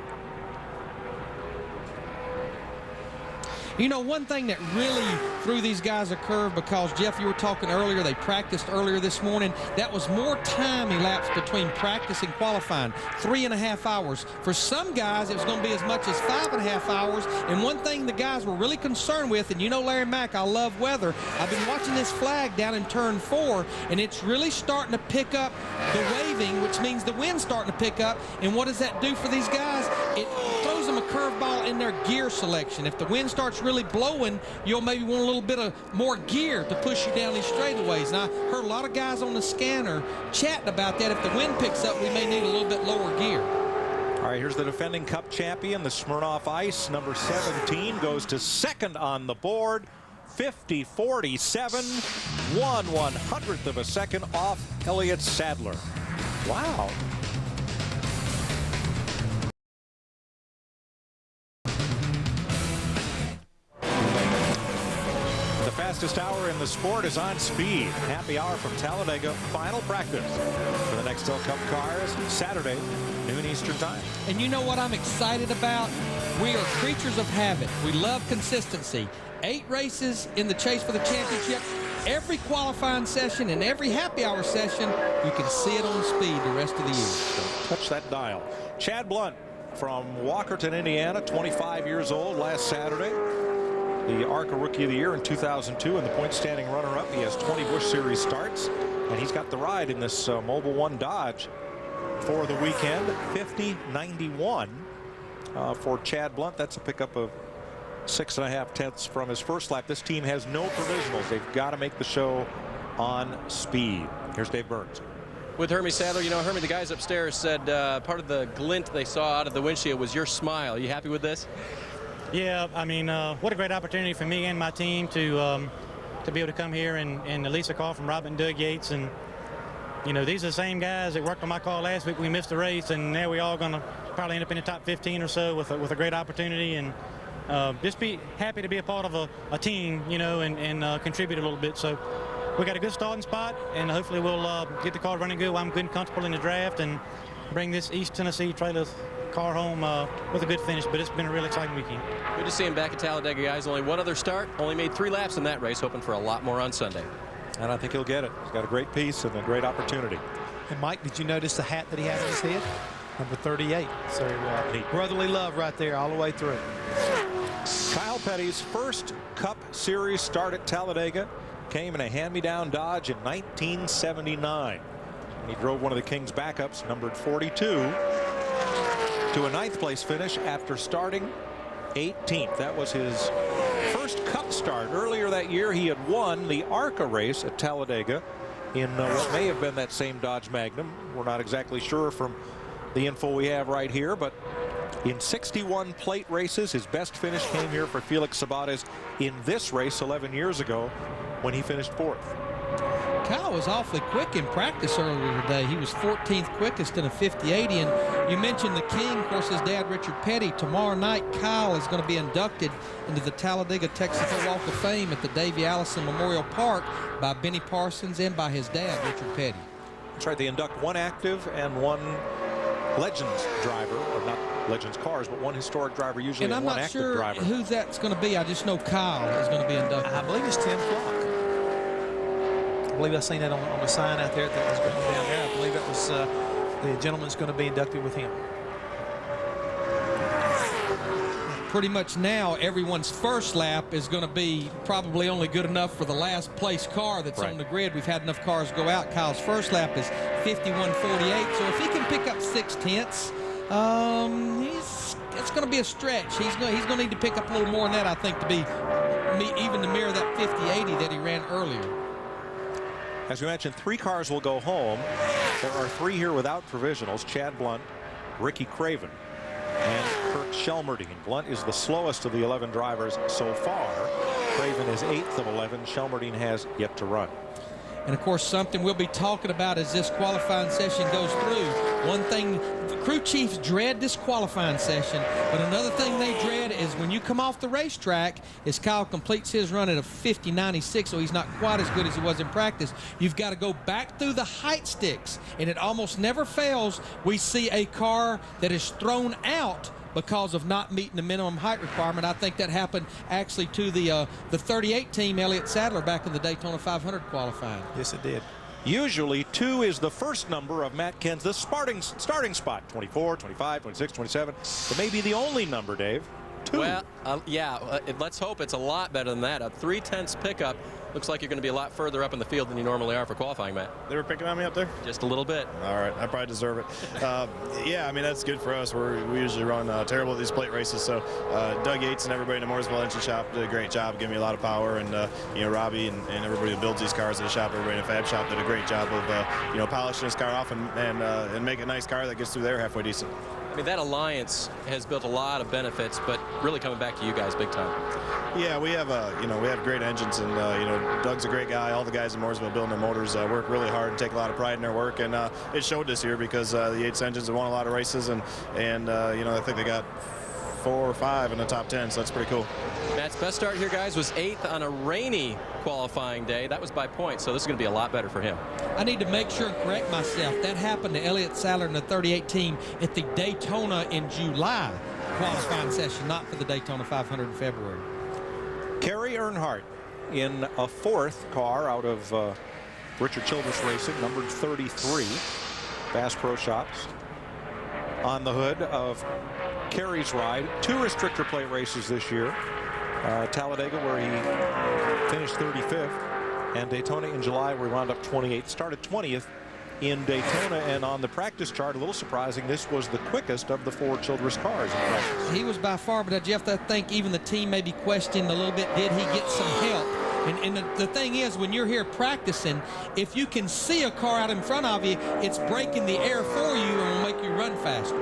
You know, one thing that really threw these guys a curve, because Jeff, you were talking earlier, they practiced earlier this morning. That was more time elapsed between practice and qualifying, 3.5 hours. For some guys, it was going to be as much as 5.5 hours. And one thing the guys were really concerned with, and you know, Larry Mack, I love weather. I've been watching this flag down in turn 4, and it's really starting to pick up the waving, which means the wind's starting to pick up. And what does that do for these guys? It throws them a curveball in their gear selection. If the wind starts really blowing, you'll maybe want a little bit of more gear to push you down these straightaways. And I heard a lot of guys on the scanner chatting about that. If the wind picks up, we may need a little bit lower gear. All right, here's the defending Cup champion, the Smirnoff Ice, number 17, goes to second on the board. 50.47, 1/100th of a second off Elliott Sadler. Wow. Fastest hour in the sport is on speed. Happy hour from Talladega. Final practice for the Nextel Cup cars Saturday, noon Eastern time. And you know what I'm excited about? We are creatures of habit. We love consistency. 8 races in the chase for the championship. Every qualifying session and every happy hour session, you can see it on speed the rest of the year. Don't touch that dial. Chad Blunt from Walkerton, Indiana, 25 years old last Saturday. The ARCA Rookie of the Year in 2002 and the point standing runner-up. He has 20 Busch Series starts, and he's got the ride in this Mobil 1 Dodge for the weekend. 50.91 for Chad Blunt. That's a pickup of 6.5 tenths from his first lap. This team has no provisionals. They've got to make the show on speed. Here's Dave Burns. With Hermie Sadler, you know, Hermie, the guys upstairs said part of the glint they saw out of the windshield was your smile. You happy with this? Yeah, I mean, what a great opportunity for me and my team to be able to come here and lease a car from Robin and Doug Yates. And, you know, these are the same guys that worked on my car last week. We missed the race, and now we all going to probably end up in the top 15 or so with a great opportunity. And just be happy to be a part of a team, you know, and contribute a little bit. So we got a good starting spot, and hopefully we'll get the car running good while I'm good and comfortable in the draft and bring this East Tennessee trailer car home with a good finish. But it's been a really exciting weekend. Good to see him back at Talladega, guys. Only one other start, only made 3 laps in that race, hoping for a lot more on Sunday. And I think he'll get it. He's got a great piece and a great opportunity. And Mike, did you notice the hat that he had on his head? Number 38. So brotherly love right there all the way through. Kyle Petty's first Cup Series start at Talladega came in a hand-me-down Dodge in 1979. He drove one of the King's backups, numbered 42, to a 9th place finish after starting 18th. That was his first Cup start. Earlier that year, he had won the ARCA race at Talladega in what may have been that same Dodge Magnum. We're not exactly sure from the info we have right here, but in 61 plate races, his best finish came here for Felix Sabates in this race 11 years ago when he finished 4th. Kyle was awfully quick in practice earlier today. He was 14th quickest in a 50-80. And you mentioned the King, of course, his dad, Richard Petty. Tomorrow night, Kyle is going to be inducted into the Talladega Texaco Walk of Fame at the Davey Allison Memorial Park by Benny Parsons and by his dad, Richard Petty. That's right. They induct one active and one Legends driver, or not Legends cars, but one historic driver, usually, and one active driver. I'm not sure who that's going to be. I just know Kyle is going to be inducted. I believe it's Tim Flock. I believe I've seen that on the sign out there that was going down there. I believe that was the gentleman's going to be inducted with him. pretty much now everyone's first lap is going to be probably only good enough for the last place car that's on the grid. We've had enough cars go out. Kyle's first lap is 51.48. So if he can pick up 0.6, it's going to be a stretch. He's going to need to pick up a little more than that, I think, to be even to mirror that 50.80 that he ran earlier. As we mentioned, 3 cars will go home. There are 3 here without provisionals: Chad Blunt, Ricky Craven, and Kirk Shelmerdine. Blunt is the slowest of the 11 drivers so far. Craven is 8th of 11. Shelmerdine has yet to run. And of course, something we'll be talking about as this qualifying session goes through. One thing, the crew chiefs dread this qualifying session, but another thing they dread is when you come off the racetrack, as Kyle completes his run at a 50.96, so he's not quite as good as he was in practice, you've got to go back through the height sticks, and it almost never fails. We see a car that is thrown out because of not meeting the minimum height requirement. I think that happened actually to the 38 team, Elliott Sadler, back in the Daytona 500 qualifying. Yes, it did. Usually 2 is the first number of Matt Kenseth's starting spot. 24, 25, 26, 27. It may be the only number, Dave. 2. Well, let's hope it's a lot better than that. A 3/10 pickup looks like you're going to be a lot further up in the field than you normally are for qualifying, Matt. They were picking on me up there? Just a little bit. All right, I probably deserve it. Yeah, I mean, that's good for us. We usually run terrible at these plate races, so Doug Yates and everybody in the Mooresville Engine Shop did a great job, giving me a lot of power, and Robbie and everybody who builds these cars at the shop, everybody in the Fab Shop did a great job of polishing this car off and make a nice car that gets through there halfway decent. I mean, that alliance has built a lot of benefits, but really coming back to you guys big time. Yeah, we have we have great engines, and Doug's a great guy. All the guys in Mooresville building their motors work really hard and take a lot of pride in their work, and it showed this year because the Yates engines have won a lot of races, and I think they got 4 or 5 in the top 10, so that's pretty cool. Matt's best start here, guys, was 8th on a rainy qualifying day. That was by points, so this is going to be a lot better for him. I need to make sure and correct myself. That happened to Elliott Sadler in the 38 team at the Daytona in July qualifying session, not for the Daytona 500 in February. Kerry Earnhardt in a 4th car out of Richard Childress Racing, numbered 33. Bass Pro Shops. On the hood of Kerry's ride, 2 restrictor plate races this year. Talladega, where he finished 35th, and Daytona in July, where he wound up 28th. Started 20th in Daytona, and on the practice chart, a little surprising, this was the quickest of the 4 Childress cars in practice. He was by far, but Jeff, I think even the team maybe questioned a little bit, did he get some help? And the thing is, when you're here practicing, if you can see a car out in front of you, it's breaking the air for you and will make you run faster.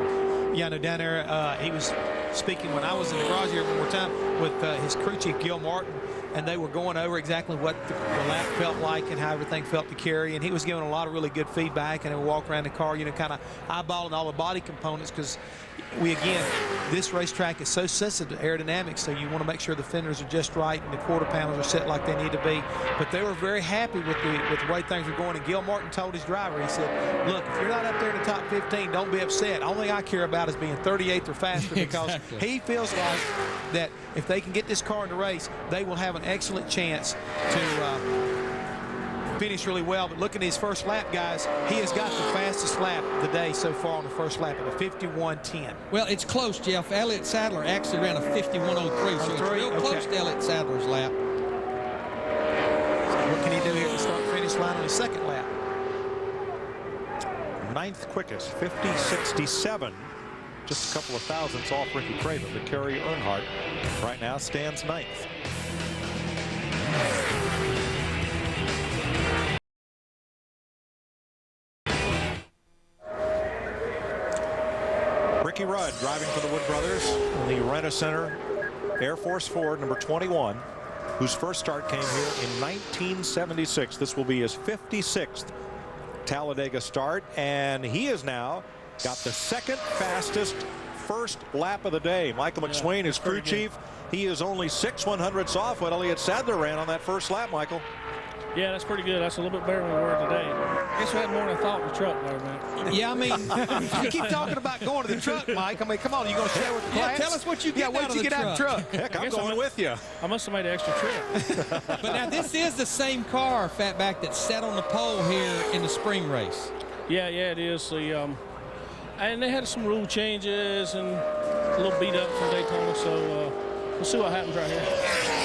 Yeah, no, down there, he was speaking when I was in the garage here one more time with his crew chief, Gil Martin, and they were going over exactly what the lap felt like and how everything felt to Kerry, and he was giving a lot of really good feedback, and they would walk around the car, kind of eyeballing all the body components, because this racetrack is so sensitive to aerodynamics, so you want to make sure the fenders are just right and the quarter panels are set like they need to be. But they were very happy with the way things were going, and Gil Martin told his driver, he said, look, if you're not up there in the top 15, don't be upset. Only I care about is being 38th or faster, because he feels like that if they can get this car in the race, they will have an excellent chance to finish really well. But look at his first lap, guys. He has got the fastest lap of the day so far on the first lap at a 51.10. Well, it's close, Jeff. Elliott Sadler actually ran a 51.03, so it's real close to Elliott Sadler's lap. So what can he do here at the start-finish line on his second lap? 9th quickest, 50.67. Just a couple of thousandths off Ricky Craven. But Kerry Earnhardt right now stands 9th. Ricky Rudd driving for the Wood Brothers in the Rent-A-Center Air Force Ford number 21, whose first start came here in 1976. This will be his 56th Talladega start, and he has now got the 2nd fastest first lap of the day. Michael McSwain is crew chief. He is only 6/100ths off what Elliott Sadler ran on that first lap, Michael. Yeah, that's pretty good. That's a little bit better than we were today. I guess we had more than I thought in the truck there, man. Yeah, I mean, you keep talking about going to the truck, Mike. I mean, come on, you going to share with the class? Tell us what you get out of the truck. Heck, I'm going with you. I must have made an extra trip. But now this is the same car, Fatback, that sat on the pole here in the spring race. Yeah, it is. And they had some rule changes, and a little beat up from Daytona, so we'll see what happens right here.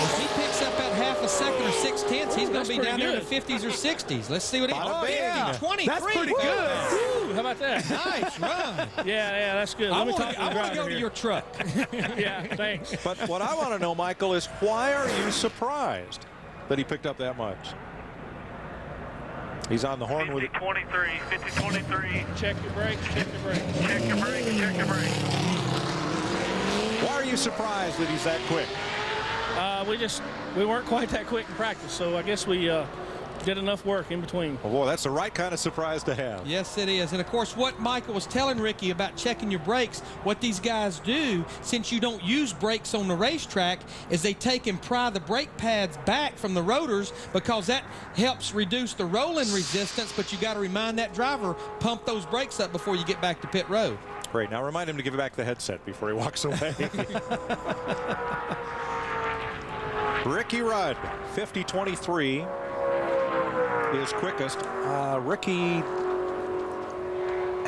If he picks up that half a second or 6/10, he's going to be down there in the 50s or 60s. Let's see what he does. Oh, yeah. 23. That's pretty good. Woo, how about that? Nice run. Yeah, that's good. I Let me want talk to the to driver go here. to your truck. Yeah, thanks. But what I want to know, Michael, is why are you surprised that he picked up that much? He's on the horn with it. 23, 50-23. Check your brakes, check your brakes. Check your brakes, check your brakes. Why are you surprised that he's that quick? We weren't quite that quick in practice, so I guess we did enough work in between. Oh, boy, that's the right kind of surprise to have. Yes, it is. And, of course, what Michael was telling Ricky about checking your brakes, what these guys do, since you don't use brakes on the racetrack, is they take and pry the brake pads back from the rotors because that helps reduce the rolling resistance, but you got to remind that driver, pump those brakes up before you get back to pit road. Great. Now remind him to give back the headset before he walks away. Ricky Rudd, 50-23. Is quickest. Ricky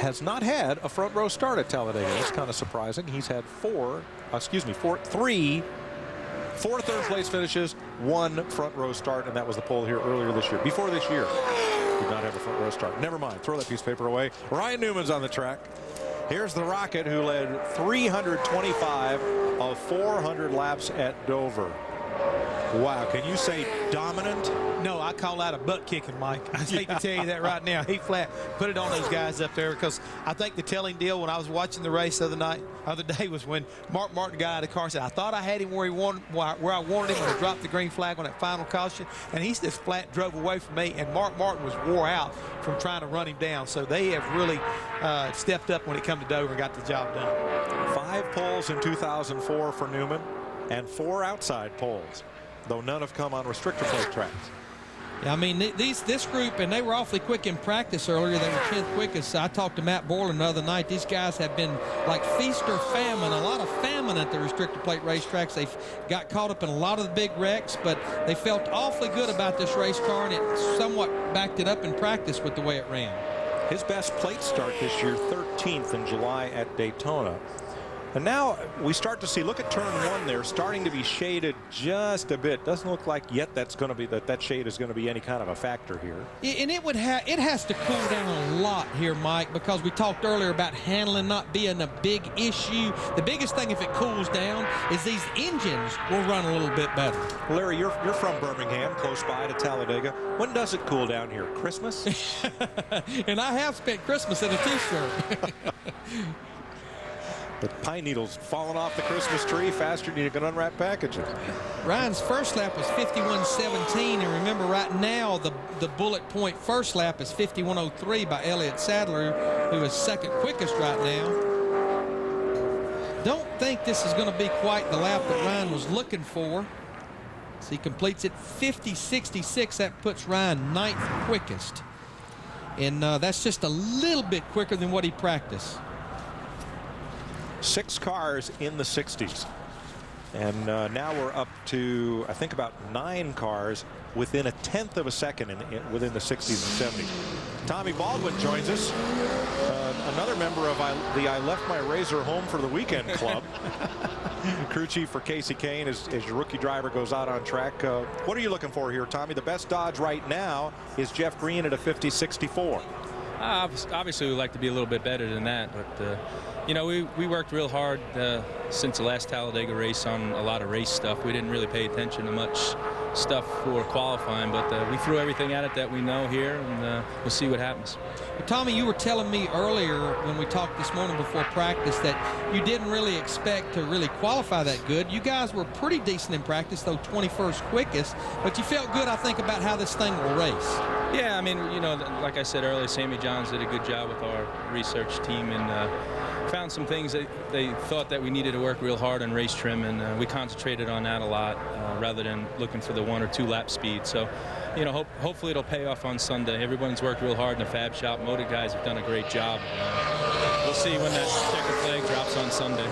has not had a front row start at Talladega. That's kind of surprising. He's had four third place finishes, 1 front row start, and that was the pole here earlier this year. Before this year, did not have a front row start. Never mind. Throw that piece of paper away. Ryan Newman's on the track. Here's the Rocket, who led 325 of 400 laps at Dover. Wow, can you say dominant? No, I call that a butt kicking, Mike. I hate to tell you that right now. He flat put it on those guys up there, because I think the telling deal when I was watching the race the other day was when Mark Martin got out of the car and said, I thought I had him where I wanted him when I dropped the green flag on that final caution, and he just flat drove away from me, and Mark Martin was wore out from trying to run him down. So they have really stepped up when it comes to Dover and got the job done. 5 poles in 2004 for Newman and 4 outside poles, though none have come on restrictor plate tracks. Yeah, I mean, this group, and they were awfully quick in practice earlier. They were 10th quickest. I talked to Matt Borland the other night. These guys have been like feast or famine, a lot of famine at the restrictor plate racetracks. They've got caught up in a lot of the big wrecks, but they felt awfully good about this race car, and it somewhat backed it up in practice with the way it ran. His best plate start this year, 13th in July at Daytona. And now we start to see, look at turn 1 there, starting to be shaded just a bit. Doesn't look like yet that's going to be that shade is going to be any kind of a factor here. And it has to cool down a lot here, Mike, because we talked earlier about handling not being a big issue. The biggest thing, if it cools down, is these engines will run a little bit better. Larry, you're from Birmingham, close by to Talladega. When does it cool down here? Christmas? And I have spent Christmas in a T-shirt. The pine needles falling off the Christmas tree faster than you can unwrap packages. Ryan's first lap was 51.17, and remember right now the bullet point first lap is 51.03 by Elliott Sadler, who is second quickest right now. Don't think this is going to be quite the lap that Ryan was looking for. So he completes it 50.66. That puts Ryan 9th quickest. And that's just a little bit quicker than what he practiced. 6 cars in the 60s. And now we're up to, I think, about 9 cars within a 1/10 of a second within the 60s and 70s. Tommy Baldwin joins us, another member of the I Left My Razor Home for the Weekend Club. Crew chief for Casey Kane as your rookie driver goes out on track. What are you looking for here, Tommy? The best Dodge right now is Jeff Green at a 50.64. Obviously, we'd like to be a little bit better than that, but you know, we worked real hard since the last Talladega race on a lot of race stuff. We didn't really pay attention to much stuff for qualifying, but we threw everything at it that we know here, and we'll see what happens. Well, Tommy, you were telling me earlier when we talked this morning before practice that you didn't really expect to really qualify that good. You guys were pretty decent in practice, though 21st quickest, but you felt good, I think, about how this thing will race. Yeah, I mean, you know, like I said earlier, Sammy Johns did a good job with our research team, and found some things that they thought that we needed to work real hard on race trim, and we concentrated on that a lot rather than looking for the 1 or 2 lap speed. So, you know, hopefully it'll pay off on Sunday. Everyone's worked real hard in the fab shop. Motor guys have done a great job. We'll see when that checker flag drops on Sunday.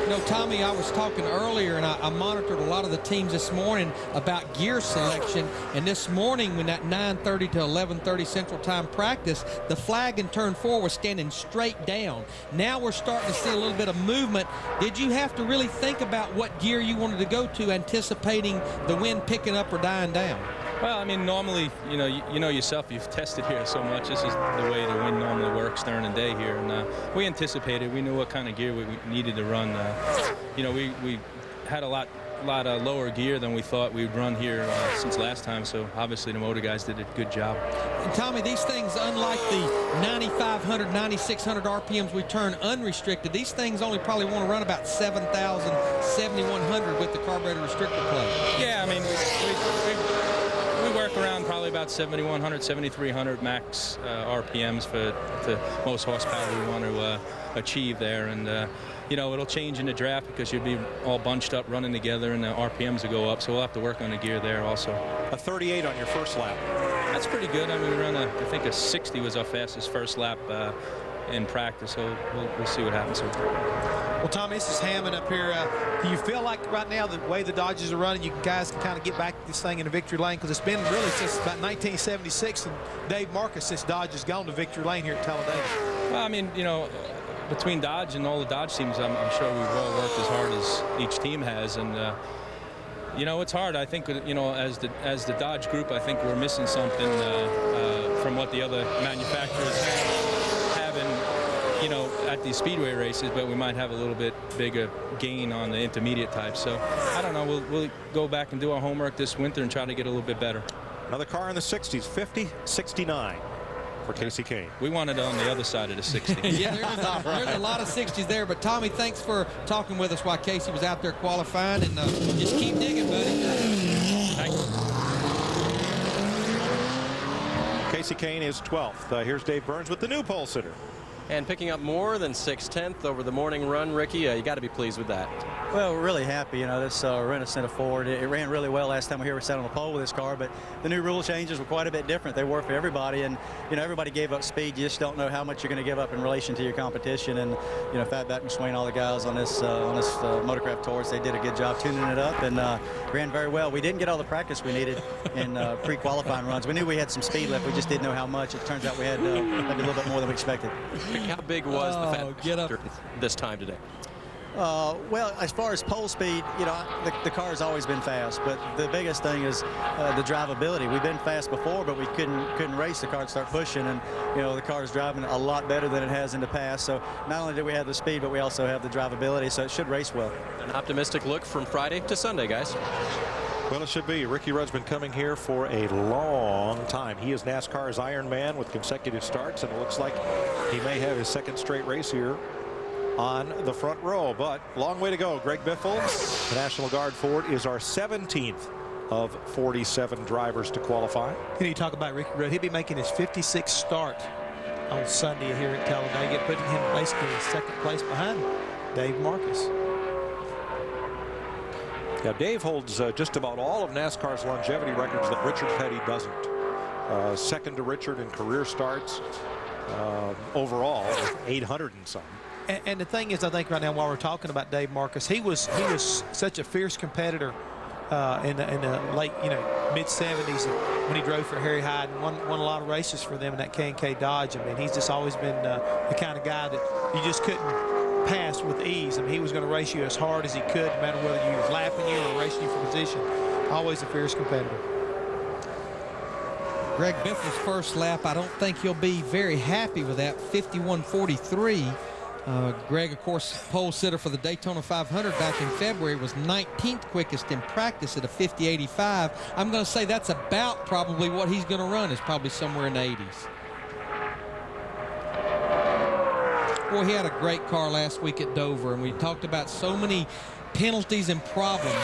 You know, Tommy, I was talking earlier, and I monitored a lot of the teams this morning about gear selection. And this morning, when that 9:30 to 11:30 Central Time practice, the flag in turn 4 was standing straight down. Now we're starting to see a little bit of movement. Did you have to really think about what gear you wanted to go to, anticipating the wind picking up or dying down? Well, I mean, normally, you know yourself, you've tested here so much. This is the way the wind normally works during the day here. And we anticipated, we knew what kind of gear we needed to run. You know, we had a lot lower gear than we thought we'd run here since last time. So obviously the motor guys did a good job. And Tommy, these things, unlike the 9,500, 9,600 RPMs we turn unrestricted, these things only probably want to run about 7,000, 7,100 with the carburetor restrictor plate. Yeah, I mean, we work around probably about 7,100, 7,300 max RPMs for the most horsepower we want to achieve there. And you know, it'll change in the draft because you'll be all bunched up running together and the RPMs will go up, so we'll have to work on the gear there also. A 38 on your first lap. That's pretty good. I mean, we ran I think a 60 was our fastest first lap in practice, so we'll see what happens here. Well, Tommy, this is Hammond up here. Do you feel like right now the way the Dodgers are running, you guys can kind of get back this thing into victory lane? Because it's been really since about 1976 and Dave Marcus since Dodge has gone to victory lane here at Talladega. Well, I mean, you know, between Dodge and all the Dodge teams, I'm sure we've all worked as hard as each team has, and you know, it's hard. I think, you know, as the Dodge group, I think we're missing something from what the other manufacturers have in, you know, at these speedway races, but we might have a little bit bigger gain on the intermediate type. So I don't know. We'll go back and do our homework this winter and try to get a little bit better. Another car in the 60s, 50, 69. For Casey Kane. We wanted it on the other side of the 60. Yeah, there's a lot of 60s there. But Tommy, thanks for talking with us while Casey was out there qualifying, and just keep digging, buddy. Casey Kane is 12th. Here's Dave Burns with the new pole sitter. And picking up more than 6/10 over the morning run, Ricky, you got to be pleased with that. Well, we're really happy. You know, this Renaissance Ford, it ran really well last time we sat on the pole with this car, but the new rule changes were quite a bit different. They were for everybody, and, you know, everybody gave up speed. You just don't know how much you're going to give up in relation to your competition. And, you know, Fatback McSwain, all the guys on this Motorcraft Taurus, they did a good job tuning it up and ran very well. We didn't get all the practice we needed in pre-qualifying runs. We knew we had some speed left. We just didn't know how much. It turns out we had maybe a little bit more than we expected. How big was the Fatback this time today? Well, as far as pole speed, you know, the car has always been fast, but the biggest thing is the drivability. We've been fast before, but we couldn't race the car and start pushing, and, you know, the car is driving a lot better than it has in the past. So not only do we have the speed, but we also have the drivability, so it should race well. An optimistic look from Friday to Sunday, guys. Well, it should be. Ricky Rudd's been coming here for a long time. He is NASCAR's Iron Man with consecutive starts, and it looks like he may have his second straight race here on the front row, but long way to go. Greg Biffle, the National Guard Ford, is our 17th of 47 drivers to qualify. You talk about Ricky Rudd. He'll be making his 56th start on Sunday here at Talladega, putting him basically in second place behind Dave Marcus. Now, Dave holds just about all of NASCAR's longevity records that Richard Petty doesn't. Second to Richard in career starts overall, 800 and some. And the thing is, I think right now while we're talking about Dave Marcus, he was such a fierce competitor in the late, you know, mid-70s when he drove for Harry Hyde and won a lot of races for them in that K&K Dodge. I mean, he's just always been the kind of guy that you just couldn't pass with ease. I mean, he was going to race you as hard as he could, no matter whether he was lapping you or racing you for position. Always a fierce competitor. Greg Biffle's first lap, I don't think he'll be very happy with that, 51.43. Greg, of course, pole sitter for the Daytona 500 back in February, was 19th quickest in practice at a 50.85. I'm going to say that's about probably what he's going to run, is probably somewhere in the 80s. Boy, he had a great car last week at Dover, and we talked about so many penalties and problems,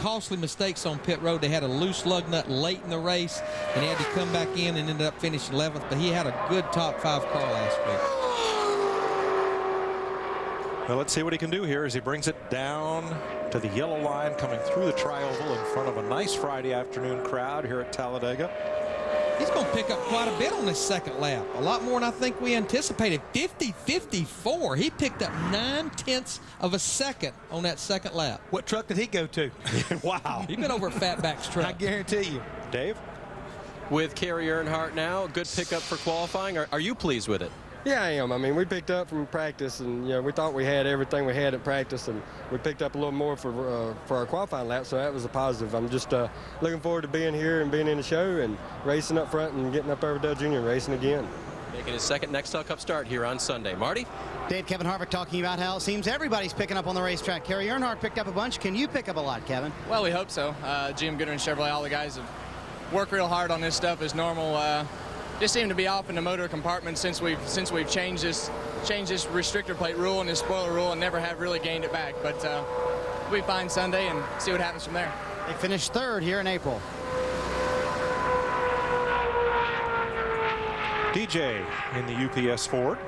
costly mistakes on pit road. They had a loose lug nut late in the race, and he had to come back in and ended up finishing 11th, but he had a good top 5 car last week. Well, let's see what he can do here as he brings it down to the yellow line, coming through the tri-oval in front of a nice Friday afternoon crowd here at Talladega. He's going to pick up quite a bit on this second lap. A lot more than I think we anticipated. 50-54. He picked up 9/10 of a second on that second lap. What truck did he go to? Wow. He's been over at Fatback's truck. I guarantee you. Dave? With Kerry Earnhardt now, good pickup for qualifying. Are you pleased with it? Yeah, I am. I mean, we picked up from practice, and we thought we had everything we had at practice, and we picked up a little more for our qualifying lap, so that was a positive. I'm just looking forward to being here and being in the show and racing up front and getting up over Dale Jr. and racing again. Making his second Nextel Cup start here on Sunday. Marty? Dave, Kevin Harvick talking about how it seems everybody's picking up on the racetrack. Kerry Earnhardt picked up a bunch. Can you pick up a lot, Kevin? Well, we hope so. GM Goodwin Chevrolet, all the guys have worked real hard on this stuff as normal. Just seem to be off in the motor compartment since we've changed this restrictor plate rule and this spoiler rule, and never have really gained it back. But we'll be fine Sunday and see what happens from there. They finished third here in April. DJ in the UPS Ford.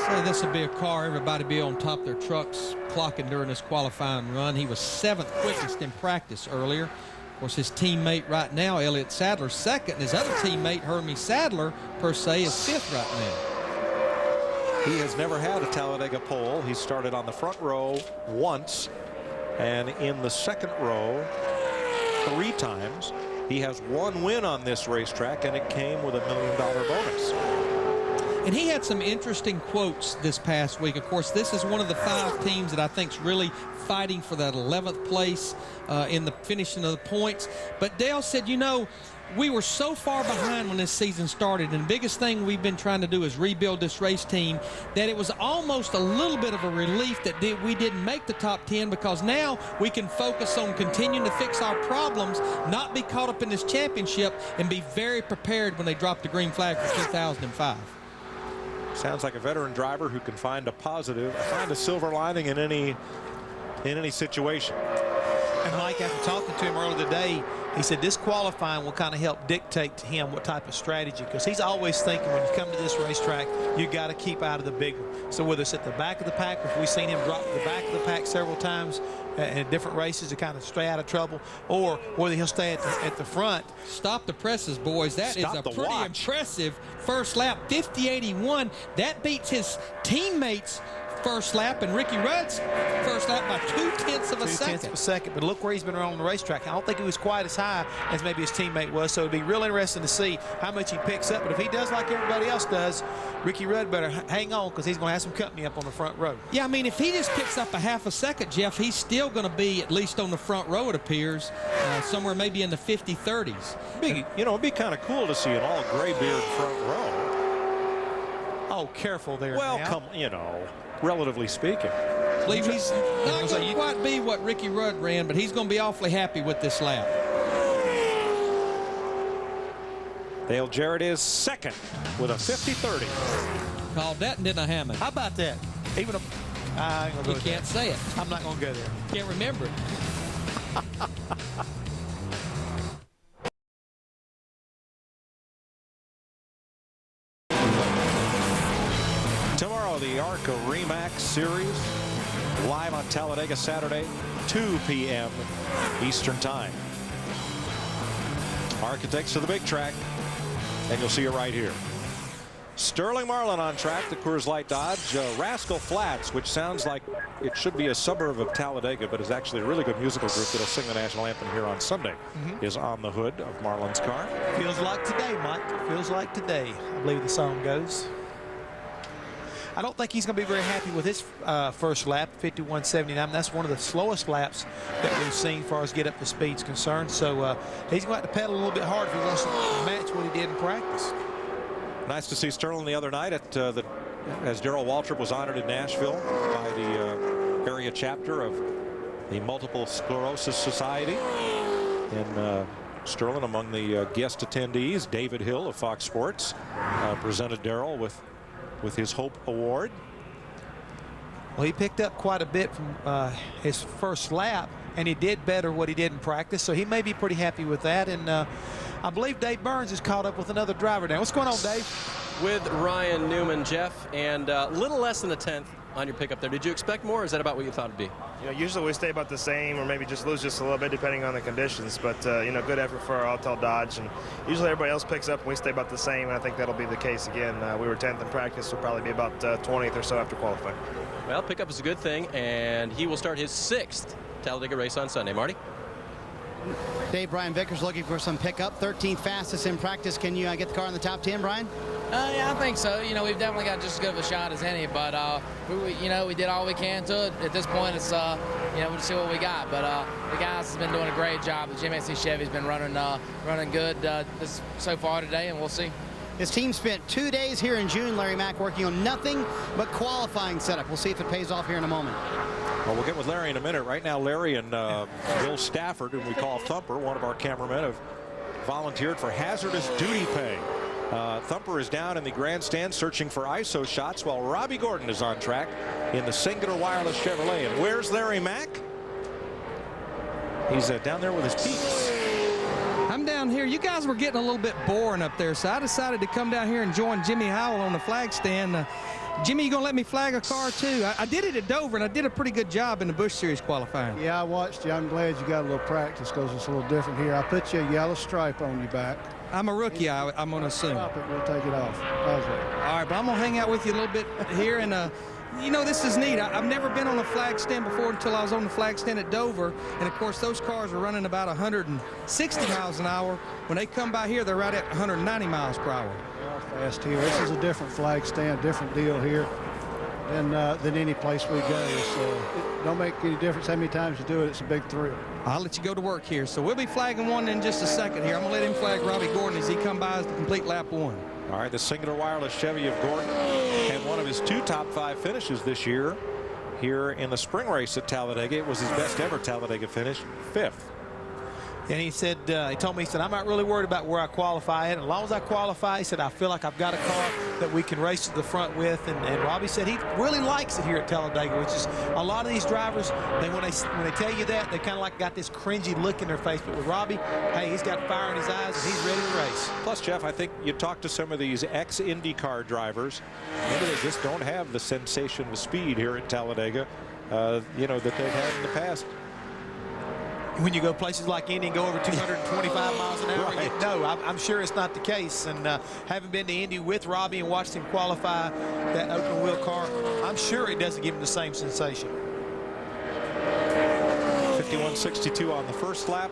So this will be a car everybody be on top of their trucks clocking during this qualifying run. He was 7th quickest in practice earlier. Of course, his teammate right now, Elliott Sadler, second, and his other teammate, Hermie Sadler, per se, is 5th right now. He has never had a Talladega pole. He started on the front row once, and in the second row 3 times. He has 1 win on this racetrack, and it came with $1 million bonus. And he had some interesting quotes this past week. Of course, this is one of the 5 teams that I think is really fighting for that 11th place in the finishing of the points. But Dale said, we were so far behind when this season started, and the biggest thing we've been trying to do is rebuild this race team, that it was almost a little bit of a relief that we didn't make the top 10, because now we can focus on continuing to fix our problems, not be caught up in this championship, and be very prepared when they drop the green flag for 2005. Sounds like a veteran driver who can find a positive, find a silver lining in any situation. And Mike, after talking to him earlier today, he said this qualifying will kind of help dictate to him what type of strategy, because he's always thinking when you come to this racetrack, you got to keep out of the big one. So whether it's at the back of the pack, if we've seen him drop to the back of the pack several times in different races to kind of stay out of trouble, or whether he'll stay at the front. Stop the presses, boys. That is a pretty impressive first lap, 50.81. That beats his teammates' first lap and Ricky Rudd's first lap by 2/10 of a second. 2/10 of a second, but look where he's been around on the racetrack. I don't think he was quite as high as maybe his teammate was, so it'd be real interesting to see how much he picks up. But if he does like everybody else does, Ricky Rudd better hang on, because he's going to have some company up on the front row. Yeah, I mean, if he just picks up a half a second, Jeff, he's still going to be at least on the front row, it appears, somewhere maybe in the 50-30s. It'd be kind of cool to see an all graybeard front row. Oh, careful there. Well, now. Relatively speaking. He's not going to quite be what Ricky Rudd ran, but he's going to be awfully happy with this lap. Dale Jarrett is second with a 50-30. Called that and didn't I, Hammond? How about that? Even a... I ain't gonna You can't say it. I'm not going to go there. Can't remember it. Tomorrow, the ARCA REMAX Series, live on Talladega Saturday, 2 p.m. Eastern Time. Architects of the big track, and you'll see it right here. Sterling Marlin on track, the Coors Light Dodge. Rascal Flatts, which sounds like it should be a suburb of Talladega, but is actually a really good musical group that'll sing the national anthem here on Sunday, is on the hood of Marlin's car. Feels like today, Mike. Feels like today, I believe the song goes. I don't think he's going to be very happy with his first lap, 51.79. That's one of the slowest laps that we've seen as far as get up to speed's concerned. So he's going to have to pedal a little bit hard if he wants to match what he did in practice. Nice to see Sterling the other night at as Darrell Waltrip was honored in Nashville by the area chapter of the Multiple Sclerosis Society. And Sterling, among the guest attendees, David Hill of Fox Sports, presented Darrell with his Hope Award. Well, he picked up quite a bit from his first lap, and he did better what he did in practice, so he may be pretty happy with that. And I believe Dave Burns is caught up with another driver now. What's going on, Dave? With Ryan Newman, Jeff, and a little less than a tenth on your pickup there. Did you expect more, or is that about what you thought it'd be? You know, usually we stay about the same, or maybe just lose just a little bit depending on the conditions. But you know, good effort for our Autel Dodge, and usually everybody else picks up and we stay about the same. And I think that'll be the case again. We were 10th in practice, we'll probably be about 20th or so after qualifying. Well, pickup is a good thing, and he will start his 6th Talladega race on Sunday. Marty? Dave, Brian Vickers looking for some pickup. 13th fastest in practice. Can you get the car in the top 10, Brian? Yeah, I think so. You know, we've definitely got just as good of a shot as any, but we did all we can to it. At this point, it's we'll see what we got. But the guys have been doing a great job. The GMC Chevy's been running good so far today, and we'll see. His team spent 2 days here in June, Larry Mack, working on nothing but qualifying setup. We'll see if it pays off here in a moment. Well, we'll get with Larry in a minute. Right now, Larry and Bill Stafford, whom we call Thumper, one of our cameramen, have volunteered for hazardous duty pay. Thumper is down in the grandstand searching for ISO shots while Robbie Gordon is on track in the Singular Wireless Chevrolet. And where's Larry Mack? He's down there with his peeps. I'm down here. You guys were getting a little bit boring up there, so I decided to come down here and join Jimmy Howell on the flag stand. Jimmy, you gonna let me flag a car too? I did it at Dover, and I did a pretty good job in the Busch Series qualifying. Yeah, I watched you. I'm glad you got a little practice because it's a little different here. I put you a yellow stripe on your back. I'm a rookie, I'm gonna assume. Stop it, we'll take it off. How's that? All right, but I'm gonna hang out with you a little bit here, and you know, this is neat. I've never been on a flag stand before until I was on the flag stand at Dover, and of course those cars are running about 160 miles an hour. When they come by here, they're right at 190 miles per hour. Fast here. This is a different flag stand, different deal here than any place we go. It don't make any difference how many times you do it. It's a big thrill. I'll let you go to work here. So we'll be flagging one in just a second here. I'm going to let him flag Robbie Gordon as he come by as the complete lap 1. All right, the Singular Wireless Chevy of Gordon had one of his 2 top 5 finishes this year here in the spring race at Talladega. It was his best ever Talladega finish, 5th. And he said, he told me, he said, I'm not really worried about where I qualify at. As long as I qualify, he said, I feel like I've got a car that we can race to the front with. And Robbie said he really likes it here at Talladega, which is a lot of these drivers, when they tell you that, they kind of like got this cringy look in their face. But with Robbie, hey, he's got fire in his eyes and he's ready to race. Plus, Jeff, I think you talk to some of these ex-IndyCar drivers, maybe they just don't have the sensation of speed here at Talladega, that they've had in the past. When you go places like Indy and go over 225 miles an hour, right. No, I'm sure it's not the case. And having been to Indy with Robbie and watched him qualify that open wheel car, I'm sure it doesn't give him the same sensation. 51.62 on the first lap.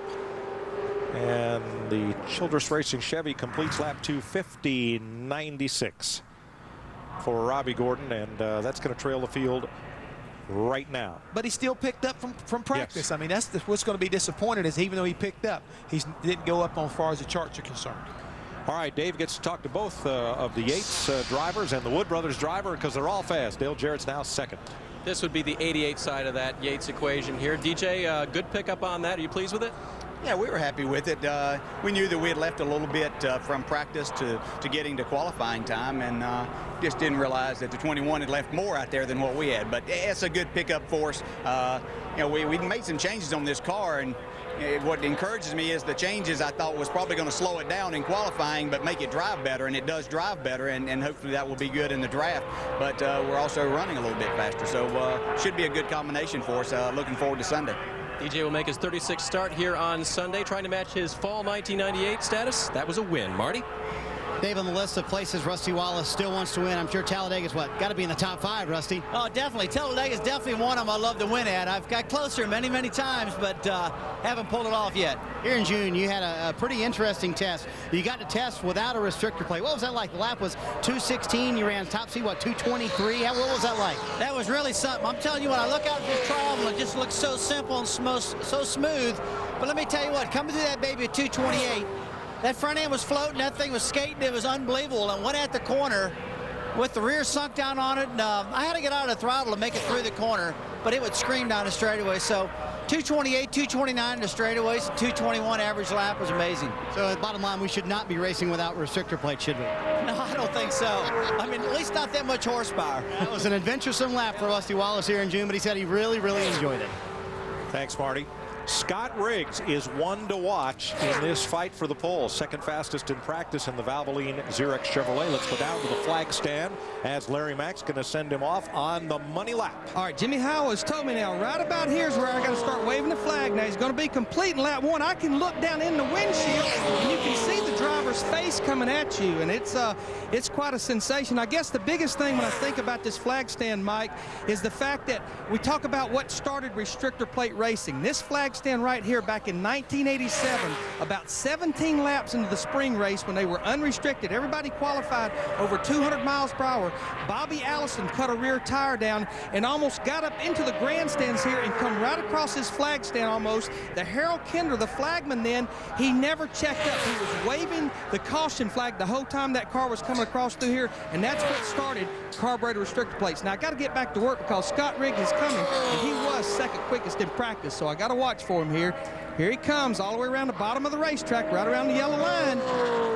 And the Childress Racing Chevy completes lap 2, 50.96 for Robbie Gordon. And that's going to trail the field right now. But he still picked up from practice. Yes. I mean, that's what's going to be disappointed is even though he picked up, he didn't go up on far as the charts are concerned. All right, Dave gets to talk to both of the Yates drivers and the Wood Brothers driver because they're all fast. Dale Jarrett's now 2nd. This would be the 88 side of that Yates equation here. DJ, good pickup on that. Are you pleased with it? Yeah, we were happy with it. We knew that we had left a little bit from practice to getting to qualifying time, and just didn't realize that the 21 had left more out there than what we had. But it's a good pickup for us. We made some changes on this car, and what encourages me is the changes I thought was probably going to slow it down in qualifying, but make it drive better, and it does drive better, and hopefully that will be good in the draft. But we're also running a little bit faster, so should be a good combination for us. Looking forward to Sunday. DJ will make his 36th start here on Sunday, trying to match his fall 1998 status. That was a win. Marty? Dave, on the list of places Rusty Wallace still wants to win, I'm sure Talladega's got to be in the top 5, Rusty. Oh, definitely. Talladega's definitely one of them I love to win at. I've got closer many, many times, but haven't pulled it off yet. Here in June, you had a pretty interesting test. You got to test without a restrictor plate. What was that like? The lap was 2:16. You ran top speed, 2:23? What was that like? That was really something. I'm telling you, when I look out at this trial, it just looks so simple and so smooth. But let me tell you what, coming through that baby at 2:28, that front end was floating, that thing was skating, it was unbelievable, and went at the corner with the rear sunk down on it, and I had to get out of the throttle to make it through the corner, but it would scream down the straightaway. So 2:28, 2:29 in the straightaways, 2:21 average lap was amazing. So bottom line, we should not be racing without restrictor plate, should we? No, I don't think so. I mean, at least not that much horsepower. That was an adventuresome lap for Rusty Wallace here in June, but he said he really, really enjoyed it. Thanks, Marty. Scott Riggs is one to watch in this fight for the pole. Second fastest in practice in the Valvoline Xerox Chevrolet. Let's go down to the flag stand as Larry Mack's going to send him off on the money lap. All right, Jimmy Howell has told me now, right about here is where I got to start waving the flag. Now he's going to be complete in lap 1. I can look down in the windshield and you can see the driver's face coming at you, and it's quite a sensation. I guess the biggest thing when I think about this flag stand, Mike, is the fact that we talk about what started restrictor plate racing. This flag stand right here back in 1987, about 17 laps into the spring race when they were unrestricted. Everybody qualified over 200 miles per hour. Bobby Allison cut a rear tire down and almost got up into the grandstands here and come right across his flag stand almost. The Harold Kinder, the flagman then, he never checked up. He was waving the caution flag the whole time that car was coming across through here, and that's what started carburetor restrictor plates. Now I got to get back to work because Scott Riggs is coming, and he was second quickest in practice, so I got to watch for him here. Here he comes all the way around the bottom of the racetrack, right around the yellow line.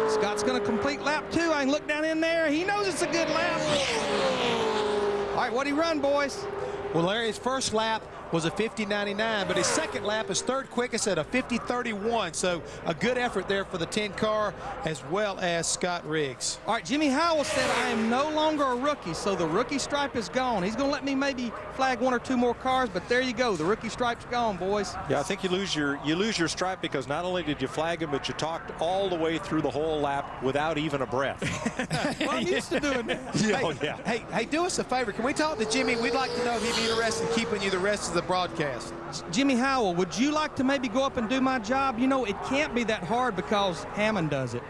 Scott's going to complete lap 2. I can look down in there. He knows it's a good lap. All right, what'd he run, boys? Well, Larry, his first lap was a 50.99, but his second lap is third quickest at a 50.31. So a good effort there for the 10 car as well as Scott Riggs. All right, Jimmy Howell said I am no longer a rookie, so the rookie stripe is gone. He's going to let me maybe flag 1 or 2 more cars, but there you go. The rookie stripe's gone, boys. Yeah, I think you lose your stripe because not only did you flag him, but you talked all the way through the whole lap without even a breath. Well, I'm used to doing that. Hey, do us a favor. Can we talk to Jimmy? We'd like to know if he'd be interested in keeping you the rest of the broadcast. Jimmy Howell, would you like to maybe go up and do my job? You know, it can't be that hard because Hammond does it.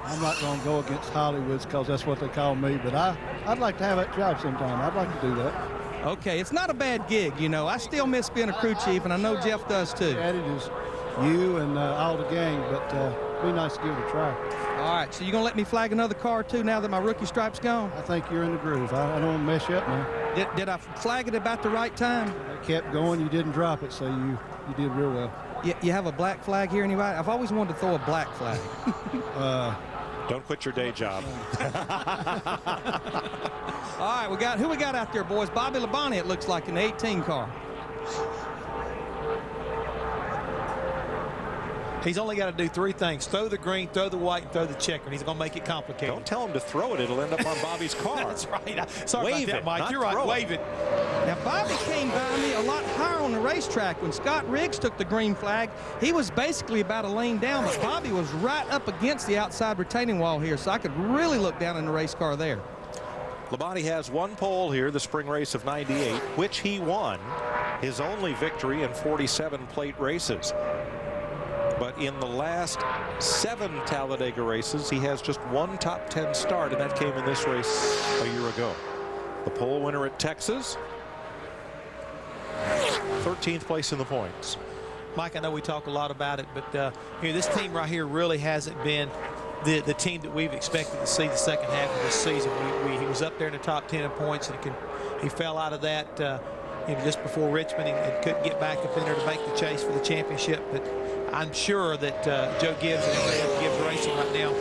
I'm not going to go against Hollywoods because that's what they call me, but I'd like to have that job sometime. I'd like to do that. Okay, it's not a bad gig, you know. I still miss being a crew chief, and I know Jeff does too. It is you and all the gang, but it'd be nice to give it a try. All right, so you're going to let me flag another car too now that my rookie stripe's gone? I think you're in the groove. I don't want to mess you up now. Did I flag it about the right time? I kept going. You didn't drop it, so you did real well. You have a black flag here, anybody? I've always wanted to throw a black flag. Don't quit your day job. All right, who we got out there, boys? Bobby Labonte, it looks like, in the 18 car. He's only got to do 3 things: throw the green, throw the white, and throw the checker. And he's going to make it complicated. Don't tell him to throw it. It'll end up on Bobby's car. That's right. Sorry Wave about that, Mike. You're right. Wave it. Now, Bobby came by me a lot higher on the racetrack. When Scott Riggs took the green flag, he was basically about a lane down, but Bobby was right up against the outside retaining wall here, so I could really look down in the race car there. Labonte has 1 pole here, the spring race of '98, which he won, his only victory in 47 plate races. But in the last 7 Talladega races, he has just 1 top 10 start, and that came in this race a year ago. The pole winner at Texas, 13th place in the points. Mike, I know we talk a lot about it, but this team right here really hasn't been the team that we've expected to see the second half of this season. He was up there in the top 10 in points, and he fell out of that just before Richmond and couldn't get back up in there to make the chase for the championship. But I'm sure that Joe Gibbs and Gibbs Racing right now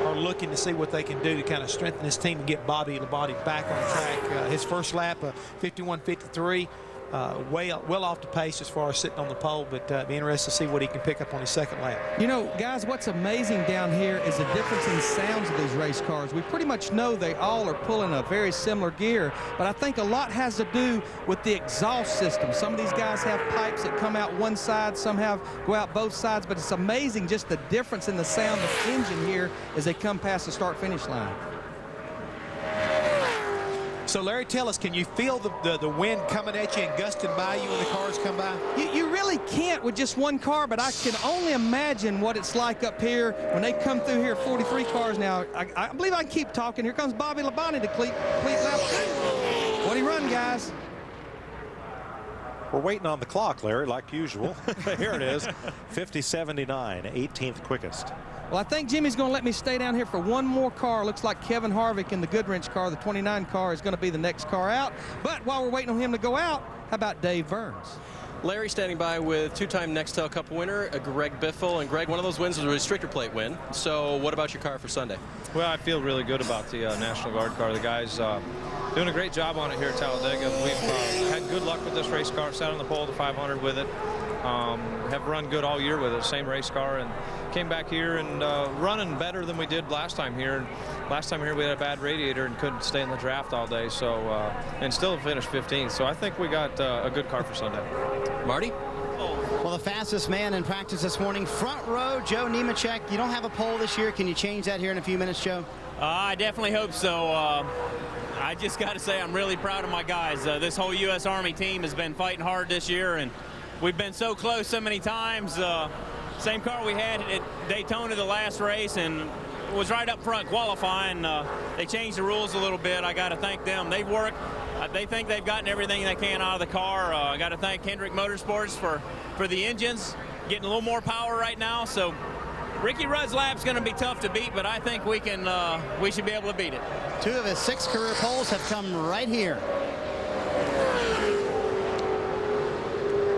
are looking to see what they can do to kind of strengthen this team and get Bobby Labonte back on track. His first lap, 51.53. Well off the pace as far as sitting on the pole, but be interested to see what he can pick up on his second lap. You know, guys, what's amazing down here is the difference in sounds of these race cars. We pretty much know they all are pulling a very similar gear, but I think a lot has to do with the exhaust system. Some of these guys have pipes that come out one side, some go out both sides, but it's amazing just the difference in the sound of the engine here as they come past the start-finish line. So, Larry, tell us, can you feel the wind coming at you and gusting by you when the cars come by? You really can't with just 1 car, but I can only imagine what it's like up here when they come through here, 43 cars now. I believe I can keep talking. Here comes Bobby Labonte to complete lap 2. What'd he run, guys? We're waiting on the clock, Larry, like usual. Here it is, 50.79, 18th quickest. Well, I think Jimmy's going to let me stay down here for 1 more car. Looks like Kevin Harvick in the Goodwrench car, the 29 car, is going to be the next car out. But while we're waiting on him to go out, how about Dave Burns? Larry standing by with 2-time Nextel Cup winner, Greg Biffle. And Greg, one of those wins was a restrictor plate win. So what about your car for Sunday? Well, I feel really good about the National Guard car. The guys Doing a great job on it here at Talladega. We've had good luck with this race car. Sat on the pole to 500 with it. Have run good all year with it. Same race car, and came back here and running better than we did last time here. Last time here we had a bad radiator and couldn't stay in the draft all day. So and still finished 15th. So I think we got a good car for Sunday. Marty? Well, the fastest man in practice this morning, front row, Joe Nemechek. You don't have a pole this year. Can you change that here in a few minutes, Joe? I definitely hope so. I just got to say I'm really proud of my guys. This whole U.S. Army team has been fighting hard this year, and we've been so close so many times. Same car we had at Daytona the last race, and was right up front qualifying. They changed the rules a little bit. I got to thank them. They've worked. They think they've gotten everything they can out of the car. I got to thank Hendrick Motorsports for the engines, getting a little more power right now. So Ricky Rudd's lap's going to be tough to beat, but I think we should be able to beat it. 2 of his 6 career poles have come right here.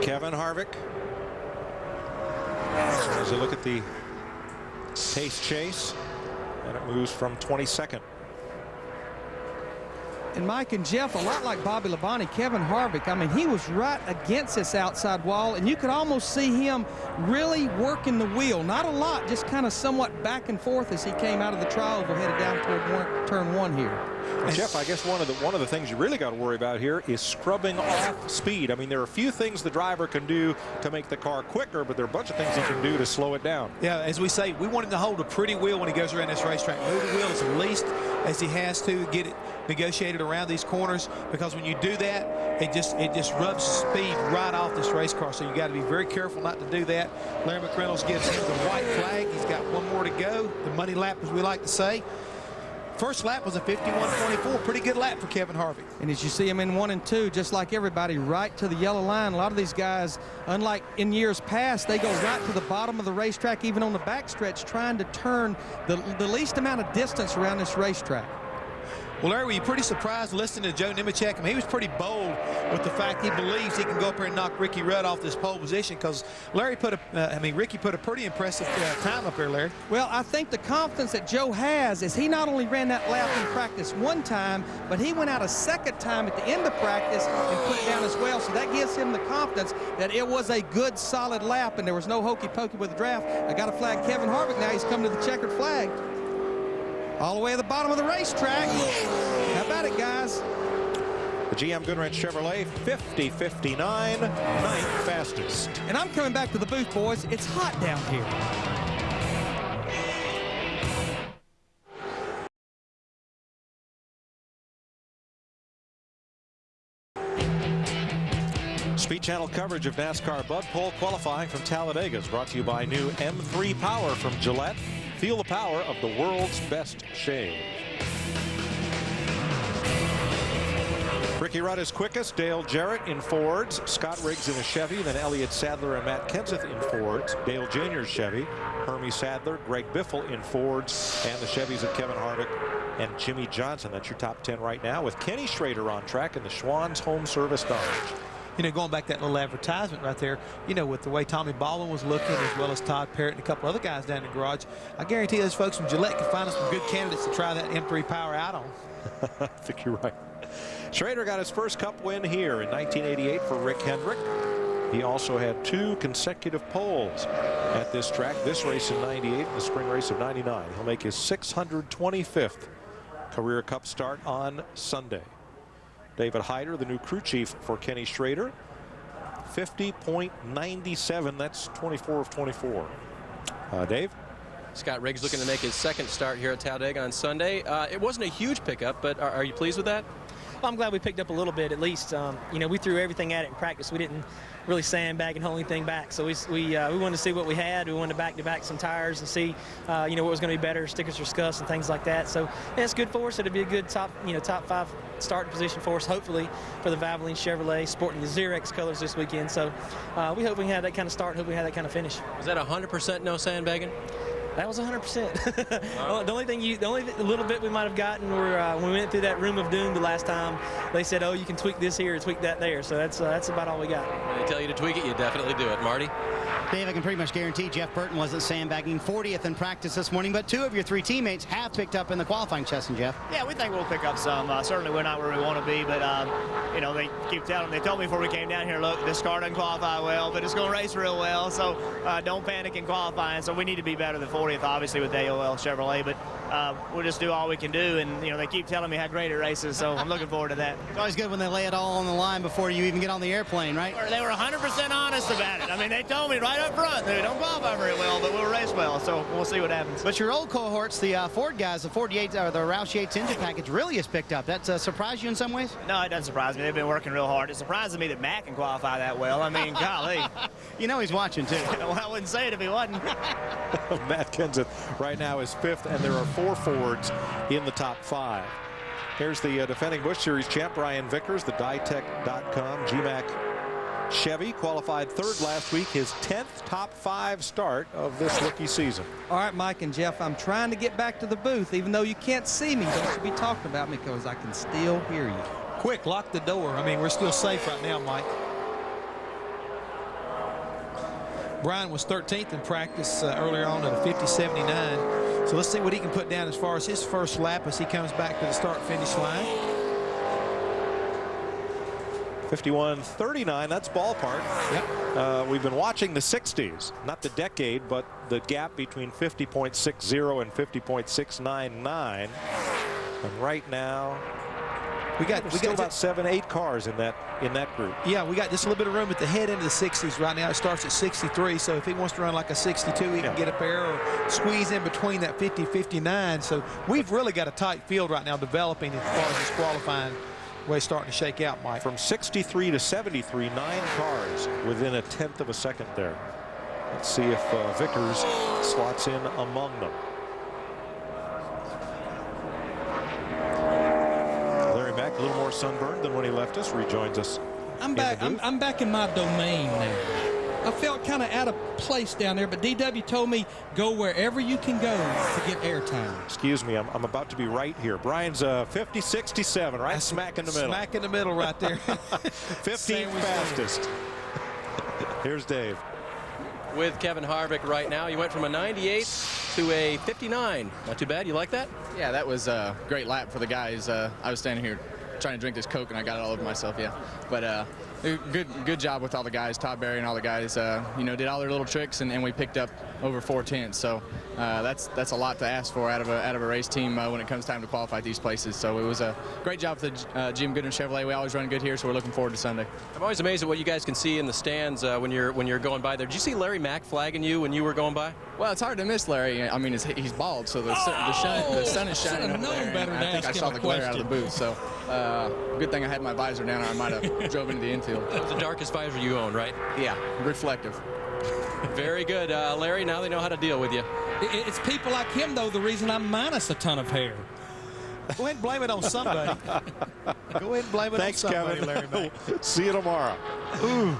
Kevin Harvick. As you look at the pace chase, and it moves from 22nd. And Mike and Jeff, a lot like Bobby Labonte, Kevin Harvick, I mean, he was right against this outside wall, and you could almost see him really working the wheel. Not a lot, just kind of somewhat back and forth as he came out of the trioval headed down toward turn 1 here. Well, Jeff, I guess one of the things you really got to worry about here is scrubbing off speed. I mean, there are a few things the driver can do to make the car quicker, but there are a bunch of things he can do to slow it down. Yeah, as we say, we want him to hold a pretty wheel when he goes around this racetrack. Move the wheel as least as he has to, get it negotiated around these corners, because when you do that, it just rubs speed right off this race car. So you got to be very careful not to do that. Larry McReynolds gives him the white flag. He's got one more to go, the money lap, as we like to say. First lap was a 51.24. Pretty good lap for Kevin Harvick. And as you see him in 1 and 2, just like everybody, right to the yellow line. A lot of these guys, unlike in years past, they go right to the bottom of the racetrack, even on the backstretch, trying to turn the least amount of distance around this racetrack. Well, Larry, were you pretty surprised listening to Joe Nemechek? I mean, he was pretty bold with the fact he believes he can go up here and knock Ricky Rudd off this pole position, because Ricky put a pretty impressive time up there, Larry. Well, I think the confidence that Joe has is he not only ran that lap in practice one time, but he went out a second time at the end of practice and put it down as well. So that gives him the confidence that it was a good, solid lap, and there was no hokey pokey with the draft. I got to flag Kevin Harvick now. He's coming to the checkered flag. All the way at the bottom of the racetrack. How about it, guys? The GM Goodwrench Chevrolet 50-59, 9th fastest. And I'm coming back to the booth, boys. It's hot down here. Speed Channel coverage of NASCAR Bud Pole qualifying from Talladega is brought to you by new M3 Power from Gillette. Feel the power of the world's best shave. Ricky Rudd is quickest. Dale Jarrett in Fords. Scott Riggs in a Chevy. Then Elliott Sadler and Matt Kenseth in Fords. Dale Jr.'s Chevy. Hermie Sadler, Greg Biffle in Fords. And the Chevys of Kevin Harvick and Jimmy Johnson. That's your top 10 right now, with Kenny Schrader on track in the Schwann's Home Service Dodge. You know, going back to that little advertisement right there, you know, with the way Tommy Baldwin was looking, as well as Todd Parrott and a couple other guys down in the garage, I guarantee those folks from Gillette can find us some good candidates to try that M3 Power out on. I think you're right. Schrader got his first Cup win here in 1988 for Rick Hendrick. He also had 2 consecutive poles at this track, this race in 98 and the spring race of 99. He'll make his 625th career Cup start on Sunday. David Hyder, the new crew chief for Kenny Schrader, 50.97. That's 24 of 24. Dave? Scott Riggs looking to make his second start here at Talladega on Sunday. It wasn't a huge pickup, but are you pleased with that? Well, I'm glad we picked up a little bit at least. You know, we threw everything at it in practice. We didn't really sandbag and hold anything back. So we wanted to see what we had. We wanted to back some tires and see, you know, what was going to be better, stickers or scuffs and things like that. So yeah, it's good for us. It'll be a good top 5 starting position for us, hopefully, for the Valvoline Chevrolet, sporting the Xerox colors this weekend. So we hope we can have that kind of start. Hope we have that kind of finish. Was that 100% no sandbagging? That was 100%. The only little bit we might have gotten were when we went through that room of doom the last time. They said, "Oh, you can tweak this here, tweak that there." So that's about all we got. When they tell you to tweak it, you definitely do it, Marty. Dave, I can pretty much guarantee Jeff Burton wasn't sandbagging. 40th in practice this morning, but 2 of your 3 teammates have picked up in the qualifying, Chess and Jeff. Yeah, we think we'll pick up some. Certainly we're not where we want to be, but, you know, they keep telling. They told me before we came down here, look, this car doesn't qualify well, but it's going to race real well, so don't panic in qualifying. So we need to be better than 40th, obviously, with AOL Chevrolet, but we'll just do all we can do, and, you know, they keep telling me how great it races, so I'm looking forward to that. It's always good when they lay it all on the line before you even get on the airplane, right? They were 100% honest about it. I mean, they told me right up front, they don't qualify very well, but we'll race well, so we'll see what happens. But your old cohorts, the Ford guys, the 48, or the Roush Yates engine package really has picked up. That surprised you in some ways? No, it doesn't surprise me. They've been working real hard. It surprises me that Matt can qualify that well. I mean, golly. You know he's watching, too. Well, I wouldn't say it if he wasn't. Matt Kenseth right now is 5th, and there are 4 Fords in the top 5. Here's the defending Busch Series champ, Brian Vickers, the Ditech.com GMAC Chevy, qualified 3rd last week, his 10th top 5 start of this rookie season. All right, Mike and Jeff, I'm trying to get back to the booth. Even though you can't see me, don't you be talking about me, because I can still hear you. Quick, lock the door. I mean, we're still safe right now, Mike. Brian was 13th in practice earlier on at a 50.79. So let's see what he can put down as far as his first lap as he comes back to the start-finish line. 51.39, that's ballpark. Yep. We've been watching the 60s, not the decade, but the gap between 50.60 and 50.699. And right now, we got about 7-8 cars in that group. Yeah, we got just a little bit of room at the head end of the 60s right now. It starts at 63, so if he wants to run like a 62, he can get up there or squeeze in between that 50-59. So we've really got a tight field right now developing as far as this qualifying way starting to shake out, Mike. From 63 to 73, 9 cars within a 1/10 of a second there. Let's see if Vickers slots in among them. Larry Mack, a little more sunburned than when he left us, rejoins us. I'm back. I'm back in my domain now. I felt kind of out of place down there, but DW told me go wherever you can go to get airtime. Excuse me, I'm about to be right here. Brian's 50.67, right? Smack in the middle. Smack in the middle right there. 15th fastest. Here's Dave. With Kevin Harvick right now, you went from a 98 to a 59. Not too bad. You like that? Yeah, that was a great lap for the guys. I was standing here trying to drink this Coke, and I got it all over myself, yeah. But good job with all the guys. Todd Berry and all the guys, you know, did all their little tricks, and we picked up over 4/10. So that's a lot to ask for out of a race team when it comes time to qualify at these places. So it was a great job for the Jim Goodwin Chevrolet. We always run good here, so we're looking forward to Sunday. I'm always amazed at what you guys can see in the stands when you're going by there. Did you see Larry Mack flagging you when you were going by? Well, it's hard to miss Larry. I mean, he's bald, so the sun is shining over there. I think I saw the glare out of the booth. So good thing I had my visor down, or I might have drove into the infield. That was the darkest visor you own, right? Yeah, reflective. Very good, Larry. Now they know how to deal with you. It's people like him, though, the reason I'm minus a ton of hair. Go ahead and blame it on somebody. Go ahead and blame it on somebody, Kevin. Larry Mack. See you tomorrow. Ooh.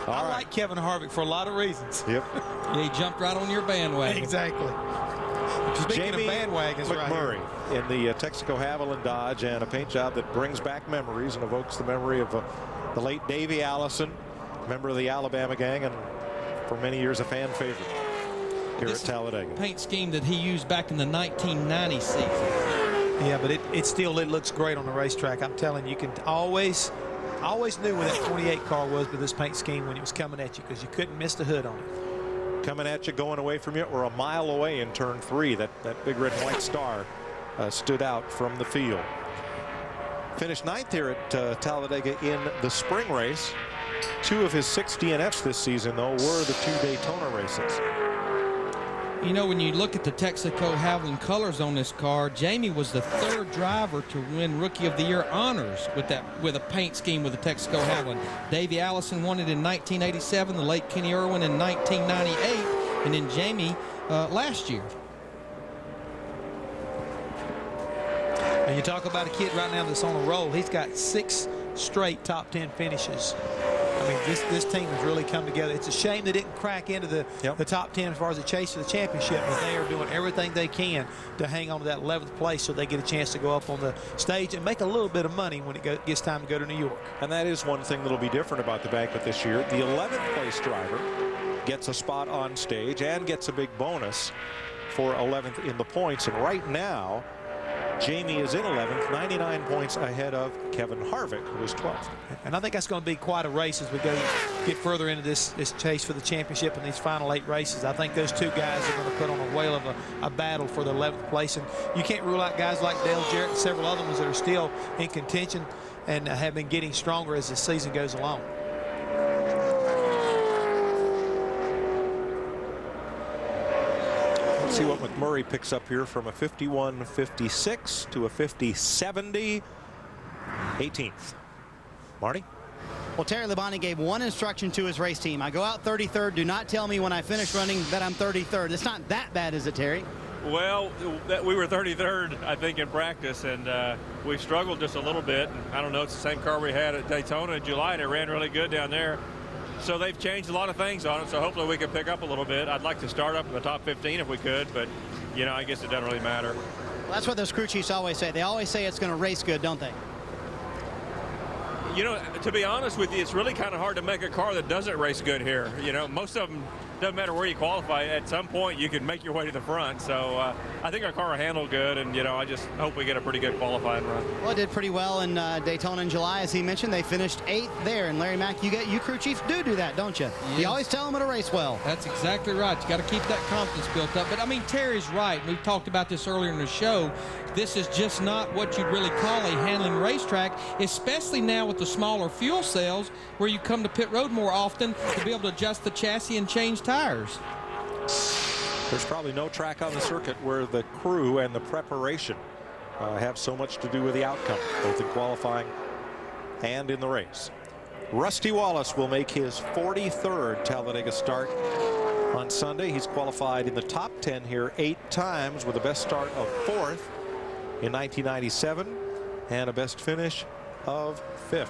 I like Kevin Harvick for a lot of reasons. Yep. Yeah, he jumped right on your bandwagon. Exactly. Speaking Jamie of bandwagons, McMurray in the Texaco Haviland Dodge, and a paint job that brings back memories and evokes the memory of the late Davey Allison, member of the Alabama gang, and for many years a fan favorite here at Talladega. Paint scheme that he used back in the 1990 season. Yeah, but it looks great on the racetrack. I'm telling you, you can always knew where that 28 car was with this paint scheme when it was coming at you, because you couldn't miss the hood on it. Coming at you, going away from you, or a mile away in turn 3. That big red and white star stood out from the field. Finished 9th here at Talladega in the spring race. 2 of his 6 DNFs this season, though, were the 2 Daytona races. You know, when you look at the Texaco Haviland colors on this car, Jamie was the 3rd driver to win Rookie of the Year honors with a paint scheme with the Texaco Haviland. Davey Allison won it in 1987, the late Kenny Irwin in 1998, and then Jamie last year. And you talk about a kid right now that's on a roll. He's got 6 straight top 10 finishes I mean, this team has really come together. It's a shame they didn't crack into the top 10 as far as the chase for the championship, but they are doing everything they can to hang on to that 11th place so they get a chance to go up on the stage and make a little bit of money when it gets time to go to New York. And that is one thing that will be different about the banquet this year. The 11th place driver gets a spot on stage and gets a big bonus for 11th in the points. And right now, Jamie is in 11th, 99 points ahead of Kevin Harvick, who is 12th. And I think that's going to be quite a race as we get further into this chase for the championship and these final 8 races. I think those 2 guys are going to put on a whale of a battle for the 11th place. And you can't rule out guys like Dale Jarrett and several other ones that are still in contention and have been getting stronger as the season goes along. Let's see what McMurray picks up here from a 51.56 to a 50.70. 18th. Marty? Well, Terry Labonte gave one instruction to his race team. I go out 33rd. Do not tell me when I finish running that I'm 33rd. It's not that bad, is it, Terry? Well, we were 33rd, I think, in practice, and we struggled just a little bit. I don't know, it's the same car we had at Daytona in July, and it ran really good down there. So they've changed a lot of things on it, so hopefully we can pick up a little bit. I'd like to start up in the top 15 if we could, but, you know, I guess it doesn't really matter. Well, that's what those crew chiefs always say. They always say it's going to race good, don't they? You know, to be honest with you, it's really kind of hard to make a car that doesn't race good here. You know, most of them, doesn't matter where you qualify, at some point you can make your way to the front. So I think our car will handle good, and, you know, I just hope we get a pretty good qualifying run. Well, it did pretty well in Daytona in July, as he mentioned. They finished 8th there. And Larry Mack, you crew chiefs do that, don't you? Yes. You always tell them to race well. That's exactly right. You got to keep that confidence built up. But, I mean, Terry's right. We talked about this earlier in the show. This is just not what you'd really call a handling racetrack, especially now with the smaller fuel cells where you come to pit road more often to be able to adjust the chassis and change tires. There's probably no track on the circuit where the crew and the preparation have so much to do with the outcome, both in qualifying and in the race. Rusty Wallace will make his 43rd Talladega start on Sunday. He's qualified in the top 10 here 8 times with a best start of 4th in 1997 and a best finish of 5th.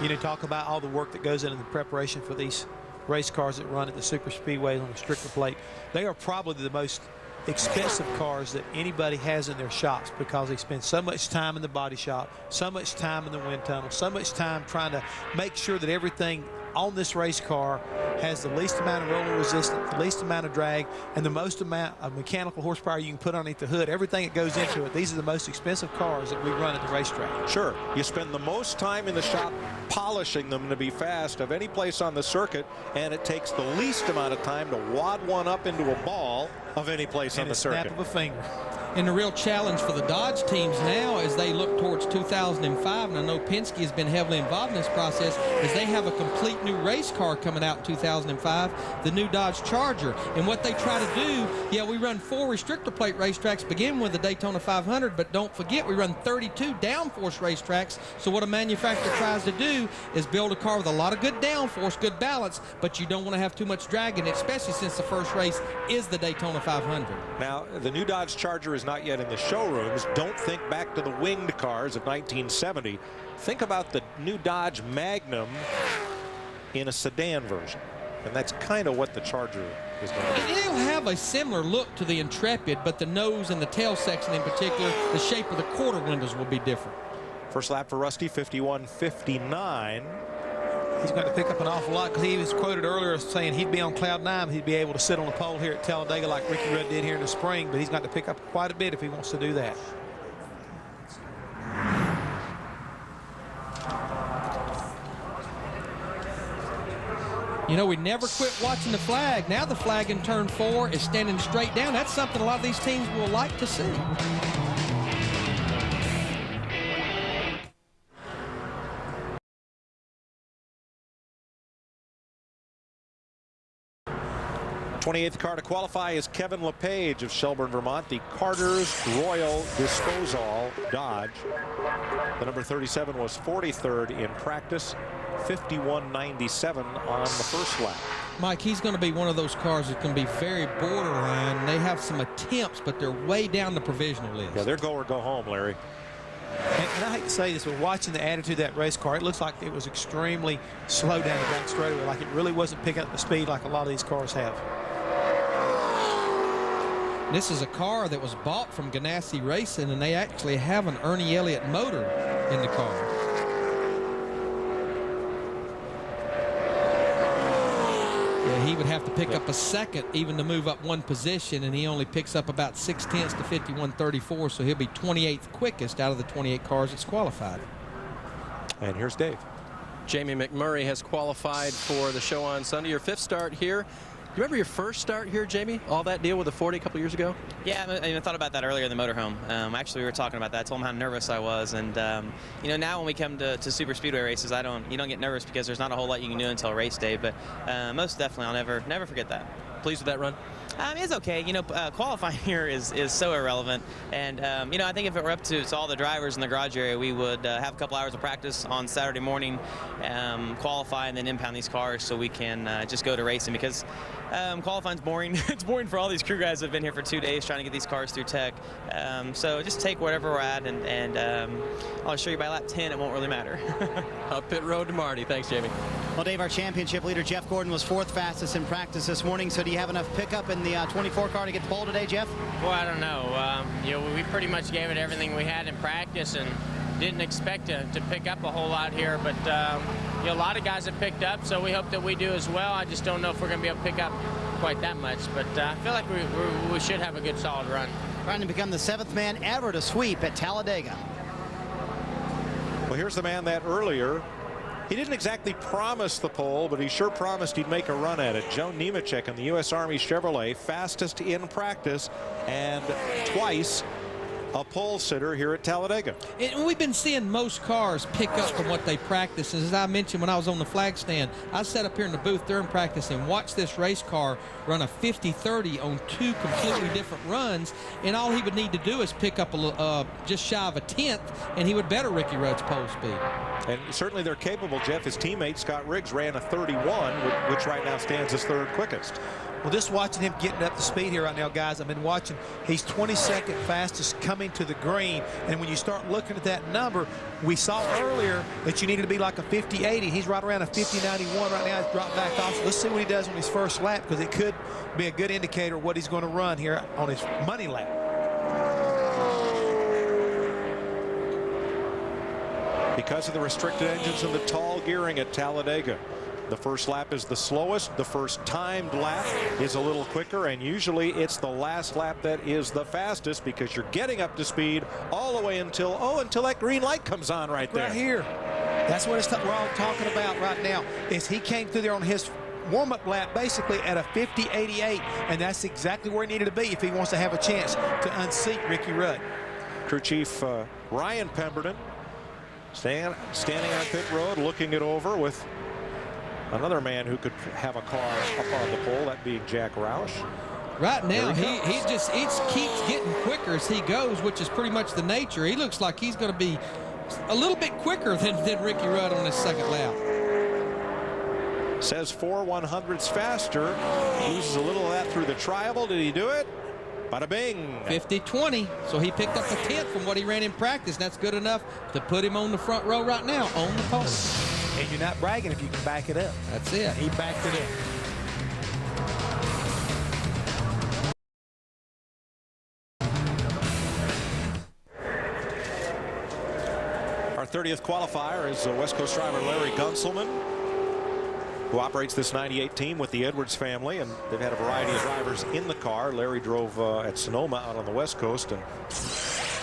You know, talk about all the work that goes into the preparation for these race cars that run at the super speedways on the restrictor plate. They are probably the most expensive cars that anybody has in their shops because they spend so much time in the body shop, so much time in the wind tunnel, so much time trying to make sure that everything on this race car has the least amount of rolling resistance, the least amount of drag, and the most amount of mechanical horsepower you can put underneath the hood. Everything that goes into it. These are the most expensive cars that we run at the racetrack. Sure. You spend the most time in the shop polishing them to be fast of any place on the circuit, and it takes the least amount of time to wad one up into a ball of any place on the circuit. Snap of a finger. And the real challenge for the Dodge teams now as they look towards 2005, and I know Penske has been heavily involved in this process, is they have a complete new race car coming out in 2005, the new Dodge Charger. And what they try to do, yeah, we run 4 restrictor plate racetracks, begin with the Daytona 500, but don't forget we run 32 downforce racetracks. So what a manufacturer tries to do is build a car with a lot of good downforce, good balance, but you don't want to have too much drag in it, especially since the first race is the Daytona 500. Now, the new Dodge Charger is not yet in the showrooms. Don't think back to the winged cars of 1970. Think about the new Dodge Magnum in a sedan version. And that's kind of what the Charger is going to be. It'll have a similar look to the Intrepid, but the nose and the tail section in particular, the shape of the quarter windows will be different. First lap for Rusty, 51.59. He's going to pick up an awful lot because he was quoted earlier saying he'd be on cloud 9. He'd be able to sit on the pole here at Talladega like Ricky Rudd did here in the spring, but he's got to pick up quite a bit if he wants to do that. You know, we never quit watching the flag. Now the flag in turn 4 is standing straight down. That's something a lot of these teams will like to see. The 28th car to qualify is Kevin LePage of Shelburne, Vermont, the Carter's Royal Disposal Dodge. The number 37 was 43rd in practice, 51.97 on the first lap. Mike, he's going to be one of those cars that can be very borderline. They have some attempts, but they're way down the provisional list. Yeah, they're go or go home, Larry. And I hate to say this, but watching the attitude of that race car, it looks like it was extremely slow down the back straightaway, like it really wasn't picking up the speed like a lot of these cars have. This is a car that was bought from Ganassi Racing, and they actually have an Ernie Elliott motor in the car. Yeah, he would have to pick up a second even to move up one position, and he only picks up about 0.6 to 51.34, so he'll be 28th quickest out of the 28 cars that's qualified. And here's Dave. Jamie McMurray has qualified for the show on Sunday. Your 5th start here. You remember your first start here, Jamie? All that deal with the 40 a couple years ago? Yeah, I thought about that earlier in the motorhome. Actually, we were talking about that. I told him how nervous I was, and you know, now when we come to super speedway races, you don't get nervous because there's not a whole lot you can do until race day. But most definitely, I'll never forget that. Pleased with that run? It's okay. You know, qualifying here is so irrelevant. And, you know, I think if it were up to all the drivers in the garage area, we would have a couple hours of practice on Saturday morning, qualify, and then impound these cars so we can just go to racing, because qualifying's boring. It's boring for all these crew guys that have been here for 2 days trying to get these cars through tech. So just take whatever we're at, and I'll assure you by lap 10 it won't really matter. Up pit road to Marty. Thanks, Jamie. Well, Dave, our championship leader, Jeff Gordon, was 4th fastest in practice this morning. So do you have enough pickup in the 24 car to get the pole today, Jeff? Well, I don't know. You know, we pretty much gave it everything we had in practice and didn't expect to pick up a whole lot here. But, you know, a lot of guys have picked up, so we hope that we do as well. I just don't know if we're going to be able to pick up quite that much. But I feel like we should have a good, solid run. Trying to become the 7th man ever to sweep at Talladega. Well, here's the man that earlier, he didn't exactly promise the pole, but he sure promised he'd make a run at it. Joe Nemechek in the U.S. Army Chevrolet, fastest in practice and twice a pole sitter here at Talladega. And we've been seeing most cars pick up from what they practice. As I mentioned when I was on the flag stand, I sat up here in the booth during practice and watched this race car run a 50-30 on 2 completely different runs, and all he would need to do is pick up just shy of a 10th, and he would better Ricky Rudd's pole speed. And certainly they're capable, Jeff. His teammate Scott Riggs ran a 31, which right now stands as 3rd quickest. Well, just watching him getting up to speed here right now, guys, I've been watching. He's 22nd fastest coming to the green. And when you start looking at that number, we saw earlier that you needed to be like a 50-80. He's right around a 50-91 right now. He's dropped back off. So let's see what he does on his first lap, because it could be a good indicator of what he's going to run here on his money lap. Because of the restricted engines and the tall gearing at Talladega, the first lap is the slowest. The first timed lap is a little quicker, and usually it's the last lap that is the fastest, because you're getting up to speed all the way until that green light comes on right there. Right here. That's what we're all talking about right now, is he came through there on his warm-up lap basically at a 50-88, and that's exactly where he needed to be if he wants to have a chance to unseat Ricky Rudd. Crew Chief Ryan Pemberton standing on pit road, looking it over with another man who could have a car up on the pole, that being Jack Roush. Right now, he keeps getting quicker as he goes, which is pretty much the nature. He looks like he's going to be a little bit quicker than Ricky Rudd on his second lap. Says 4/100ths faster. Loses a little of that through the tri-oval. Did he do it? Bada bing. 50-20. So he picked up a 10th from what he ran in practice. That's good enough to put him on the front row right now on the pole. And you're not bragging if you can back it up. That's it. He backed it up. Our 30th qualifier is West Coast driver Larry Gunselman, who operates this 98 team with the Edwards family, and they've had a variety of drivers in the car. Larry drove at Sonoma out on the West Coast and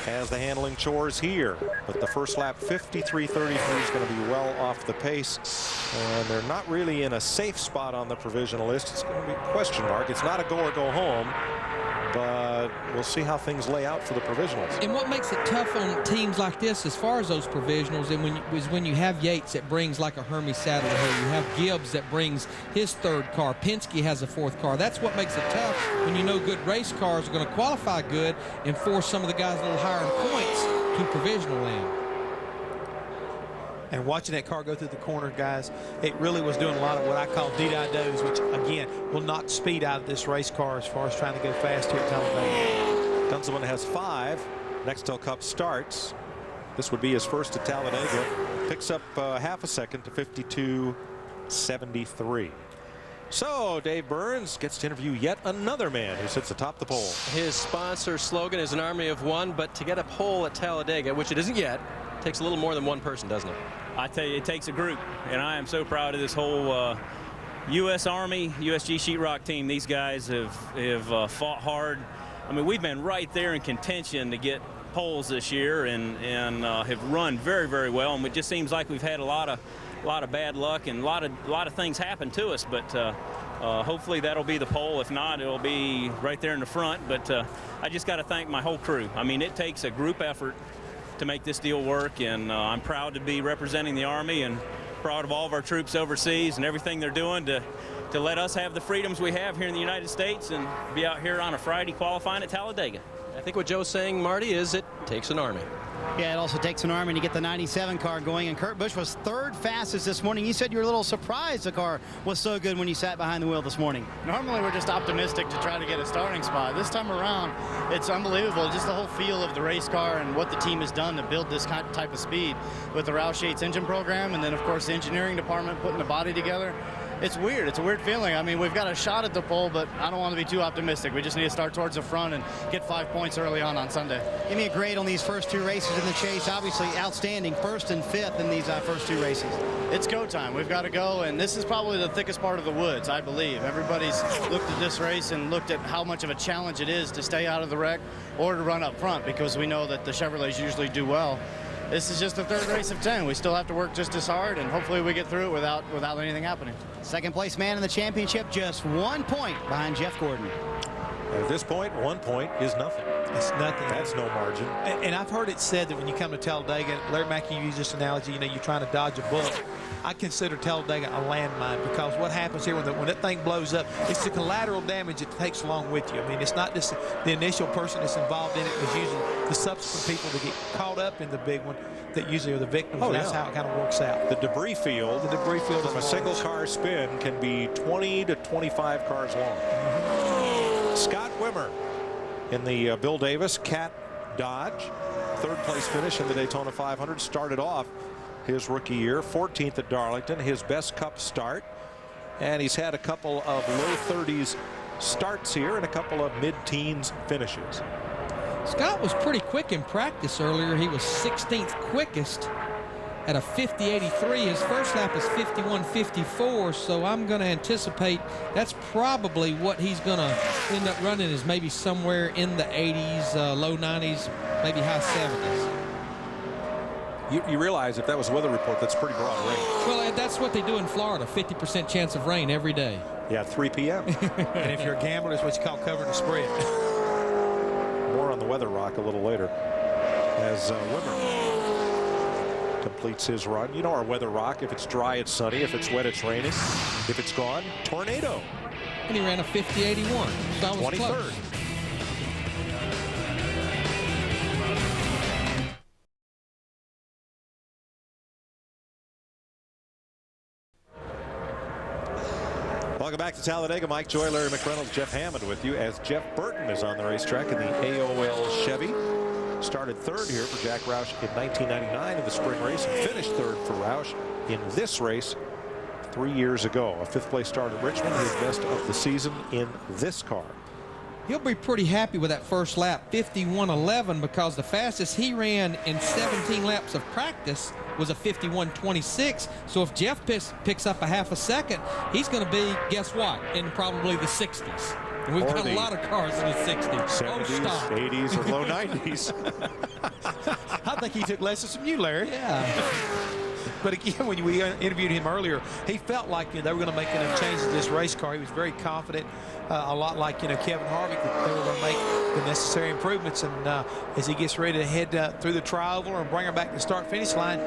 has the handling chores here. But the first lap, 53.33, is going to be well off the pace, and they're not really in a safe spot on the provisional list. It's going to be a question mark. It's not a go or go home, but we'll see how things lay out for the provisionals. And what makes it tough on teams like this as far as those provisionals is when you have Yates that brings like a Hermie Sadler here. You have Gibbs that brings his 3rd car. Penske has a 4th car. That's what makes it tough when you know good race cars are going to qualify good and force some of the guys a little higher in points to provisional land. And watching that car go through the corner, guys, it really was doing a lot of what I call D-I-dos, which, again, will knock speed out of this race car as far as trying to go fast here at Talladega. Gunselman has 5. Nextel Cup starts This would be his first at Talladega. Picks up half a second to 52.73. So Dave Burns gets to interview yet another man who sits atop the pole. His sponsor slogan is an army of one, but to get a pole at Talladega, which it isn't yet, takes a little more than one person, doesn't it? I tell you, it takes a group, and I am so proud of this whole U.S. Army, USG Sheetrock team. These guys have fought hard. I mean, we've been right there in contention to get poles this year, and have run very, very well. And it just seems like we've had a lot of bad luck, and a lot of things happen to us. But hopefully that'll be the pole. If not, it'll be right there in the front. But I just got to thank my whole crew. I mean, it takes a group effort to make this deal work, and I'm proud to be representing the Army, and proud of all of our troops overseas and everything they're doing to let us have the freedoms we have here in the United States and be out here on a Friday qualifying at Talladega. I think what Joe's saying, Marty, is it takes an Army. Yeah, it also takes an Army to get the 97 car going, and Kurt Busch was third fastest this morning. You said you were a little surprised the car was so good when you sat behind the wheel this morning. Normally we're just optimistic to try to get a starting spot. This time around, it's unbelievable. Just the whole feel of the race car and what the team has done to build this type of speed with the Roush Yates engine program, and then of course the engineering department putting the body together. It's weird. It's a weird feeling. I mean, we've got a shot at the pole, but I don't want to be too optimistic. We just need to start towards the front and get 5 points early on Sunday. Give me a grade on these first two races in the chase. Obviously outstanding, first and fifth in these first two races. It's go time. We've got to go, and this is probably the thickest part of the woods, I believe. Everybody's looked at this race and looked at how much of a challenge it is to stay out of the wreck or to run up front, because we know that the Chevrolets usually do well. This is just the third race of 10. We still have to work just as hard, and hopefully we get through it without anything happening. Second place man in the championship, just 1 point behind Jeff Gordon. At this point, 1 point is nothing. It's nothing. That's no margin. And I've heard it said that when you come to Talladega, Larry Mackey used this analogy, you know, you're trying to dodge a bullet. I consider Talladega a landmine, because what happens here when that thing blows up, it's the collateral damage it takes along with you. I mean, it's not just the initial person that's involved in it, it's usually the subsequent people that get caught up in the big one that usually are the victims. Oh, that's how it kind of works out. The debris field from a single car spin can be 20 to 25 cars long. Scott Wimmer in the Bill Davis Cat Dodge, third place finish in the Daytona 500. Started off his rookie year 14th at Darlington, his best Cup start, and he's had a couple of low 30s starts here and a couple of mid-teens finishes. Scott was pretty quick in practice earlier. He was 16th quickest at a 50.83. His first lap is 51.54, so I'm going to anticipate that's probably what he's going to end up running, is maybe somewhere in the 80s, low 90s, maybe high 70s. You realize if that was a weather report, that's pretty broad range. Well, that's what they do in Florida, 50% chance of rain every day. Yeah, 3 p.m. And if you're a gambler, it's what you call covering the spread. More on the Weather Rock a little later as Wimmer completes his run. You know our Weather Rock, if it's dry, it's sunny. If it's wet, it's raining. If it's gone, tornado. And he ran a 50.81. So I was 23rd. close. Welcome back to Talladega. Mike Joy, Larry McReynolds, Jeff Hammond with you as Jeff Burton is on the racetrack in the AOL Chevy. Started third here for Jack Roush in 1999 in the spring race and finished third for Roush in this race 3 years ago. A fifth place start at Richmond, his best of the season in this car. He'll be pretty happy with that first lap, 51.11, because the fastest he ran in 17 laps of practice was a 51.26. So if Jeff picks up a half a second, he's going to be, guess what, in probably the 60s. And we've got a lot of cars in the 60s. 70s, 80s, or low 90s. I think he took lessons from you, Larry. Yeah. But again, when we interviewed him earlier, he felt like they were going to make enough changes to this race car. He was very confident, a lot like Kevin Harvick, that they were going to make the necessary improvements. And as he gets ready to head through the tri-oval and bring her back to the start-finish line,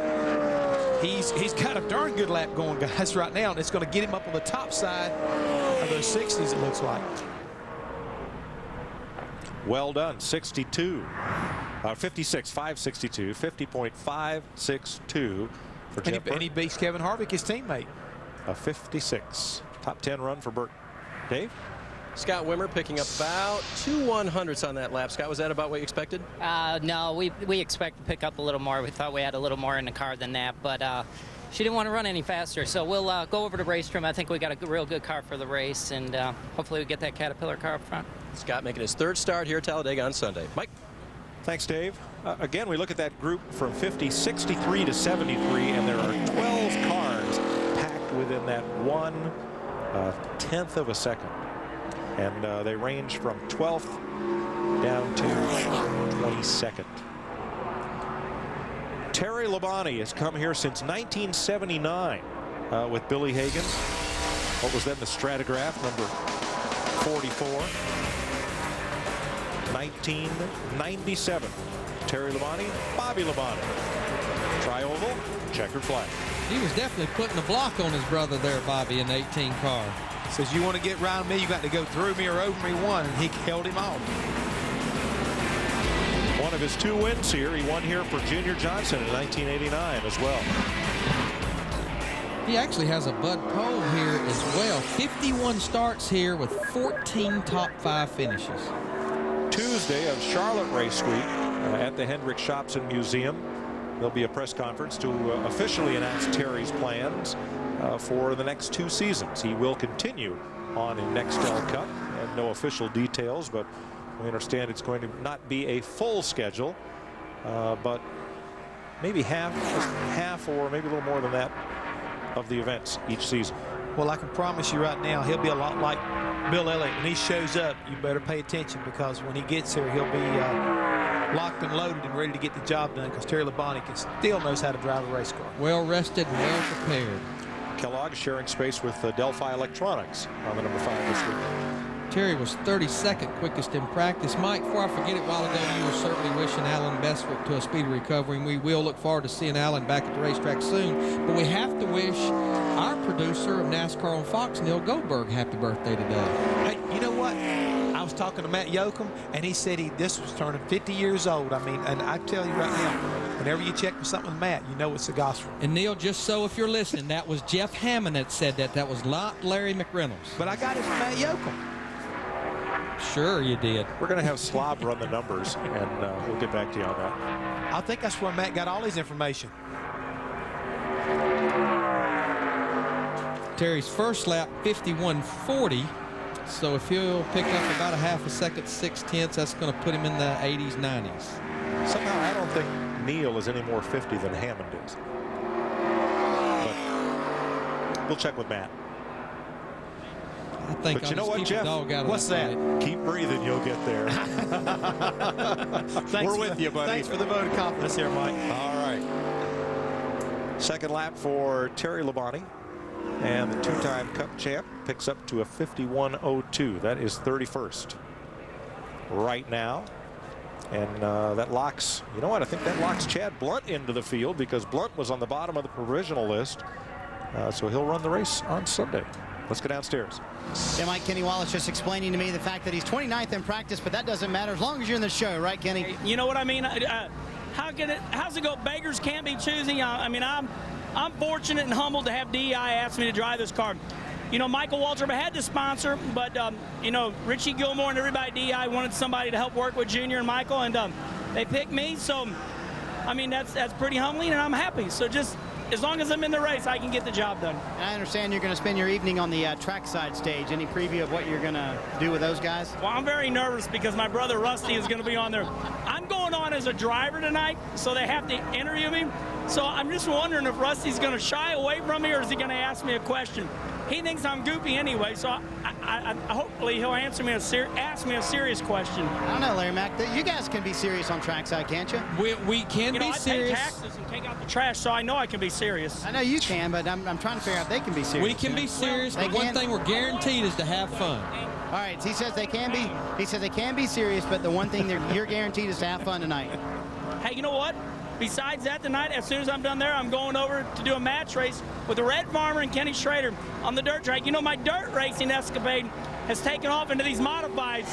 he's got a darn good lap going, guys, right now, and it's going to get him up on the top side of those 60s, it looks like. Well done, 62, 56, 562, 50.562 for Jeff Burton. And he beats Kevin Harvick, his teammate. A 56, top 10 run for Burton. Dave? Scott Wimmer picking up about 2 100ths on that lap. Scott, was that about what you expected? No, we expect to pick up a little more. We thought we had a little more in the car than that, but she didn't want to run any faster. So we'll go over to race trim. I think we got a real good car for the race, and hopefully we get that Caterpillar car up front. Scott making his 3rd start here at Talladega on Sunday. Mike? Thanks, Dave. Again, we look at that group from 63 to 73, and there are 12 cars packed within that 1/10 of a second. And they range from 12th down to 22nd. Terry Labonte has come here since 1979 with Billy Hagan. What was then the Stratograph, number 44. 1997. Terry Labonte, Bobby Labonte. Tri-oval, checkered flag. He was definitely putting a block on his brother there, Bobby, in the 18 car. Says, you want to get around me, you got to go through me or over me one, and he held him off. One of his 2 wins here. He won here for Junior Johnson in 1989 as well. He actually has a Bud Pole here as well. 51 starts here with 14 top 5 finishes. Tuesday of Charlotte Race Week at the Hendrick Shops and Museum. There'll be a press conference to officially announce Terry's plans for the next 2 seasons. He will continue on in Nextel Cup, and no official details, but we understand it's going to not be a full schedule, but maybe half or maybe a little more than that of the events each season. Well, I can promise you right now, he'll be a lot like Bill Elliott. When he shows up, you better pay attention, because when he gets here, he'll be locked and loaded and ready to get the job done, because Terry Labonte still knows how to drive a race car. Well rested and well prepared. Kellogg sharing space with Delphi Electronics on the number 5 this week. Terry was 32nd quickest in practice. Mike, before I forget it, a while ago, you were certainly wishing Alan Bestwick to a speedy recovery, and we will look forward to seeing Alan back at the racetrack soon. But we have to wish our producer of NASCAR on Fox, Neil Goldberg, happy birthday today. Hey, you know what? I was talking to Matt Yoakum, and he said this was turning 50 years old. I mean, and I tell you right now, whenever you check for something with Matt, you know it's the gospel. And Neil, just so if you're listening, that was Jeff Hammond that said that. That was not Larry McReynolds. But I got it from Matt Yoakum. Sure you did. We're going to have Slob run the numbers, and we'll get back to you on that. I think that's where Matt got all his information. Terry's first lap, 51.40. So if he'll pick up about a half a second, 6/10, that's going to put him in the 80s, 90s. Somehow I don't think Neil is any more 50 than Hammond is. But we'll check with Matt. I think but you know what, Jeff? What's that? Keep breathing, you'll get there. We're with you, buddy. Thanks for the vote of confidence here, Mike. All right. Second lap for Terry Labonte. And the 2-time Cup champ picks up to a 51.02. That is 31st right now. And that locks, you know what, I think that locks Chad Blunt into the field, because Blunt was on the bottom of the provisional list. So he'll run the race on Sunday. Let's go downstairs. Yeah, Mike, Kenny Wallace just explaining to me the fact that he's 29th in practice, but that doesn't matter as long as you're in the show, right, Kenny? You know what I mean? How's it go? Beggars can't be choosy. I mean, I'm fortunate and humbled to have DEI ask me to drive this car. You know, Michael Waltrip had the sponsor, but, you know, Richie Gilmore and everybody at DEI wanted somebody to help work with Junior and Michael, and they picked me. So, I mean, that's pretty humbling, and I'm happy. So just as long as I'm in the race, I can get the job done. And I understand you're going to spend your evening on the trackside stage. Any preview of what you're going to do with those guys? Well, I'm very nervous because my brother Rusty is going to be on there. I'm going on as a driver tonight, so they have to interview me. So I'm just wondering if Rusty's going to shy away from me, or is he going to ask me a question? He thinks I'm goofy anyway, so I hopefully he'll ask me a serious question. I don't know, Larry Mack. You guys can be serious on trackside, can't you? We can be serious. I pay taxes and take out the trash, so I know I can be serious. I know you can, but I'm trying to figure out if they can be serious. We can be serious, but one thing we're guaranteed is to have fun. All right, he says they can be. He says they can be serious, but the one thing you're guaranteed is to have fun tonight. Hey, you know what? Besides that, tonight, as soon as I'm done there, I'm going over to do a match race with the Red Farmer and Kenny Schrader on the dirt track. You know, my dirt racing escapade has taken off into these modifieds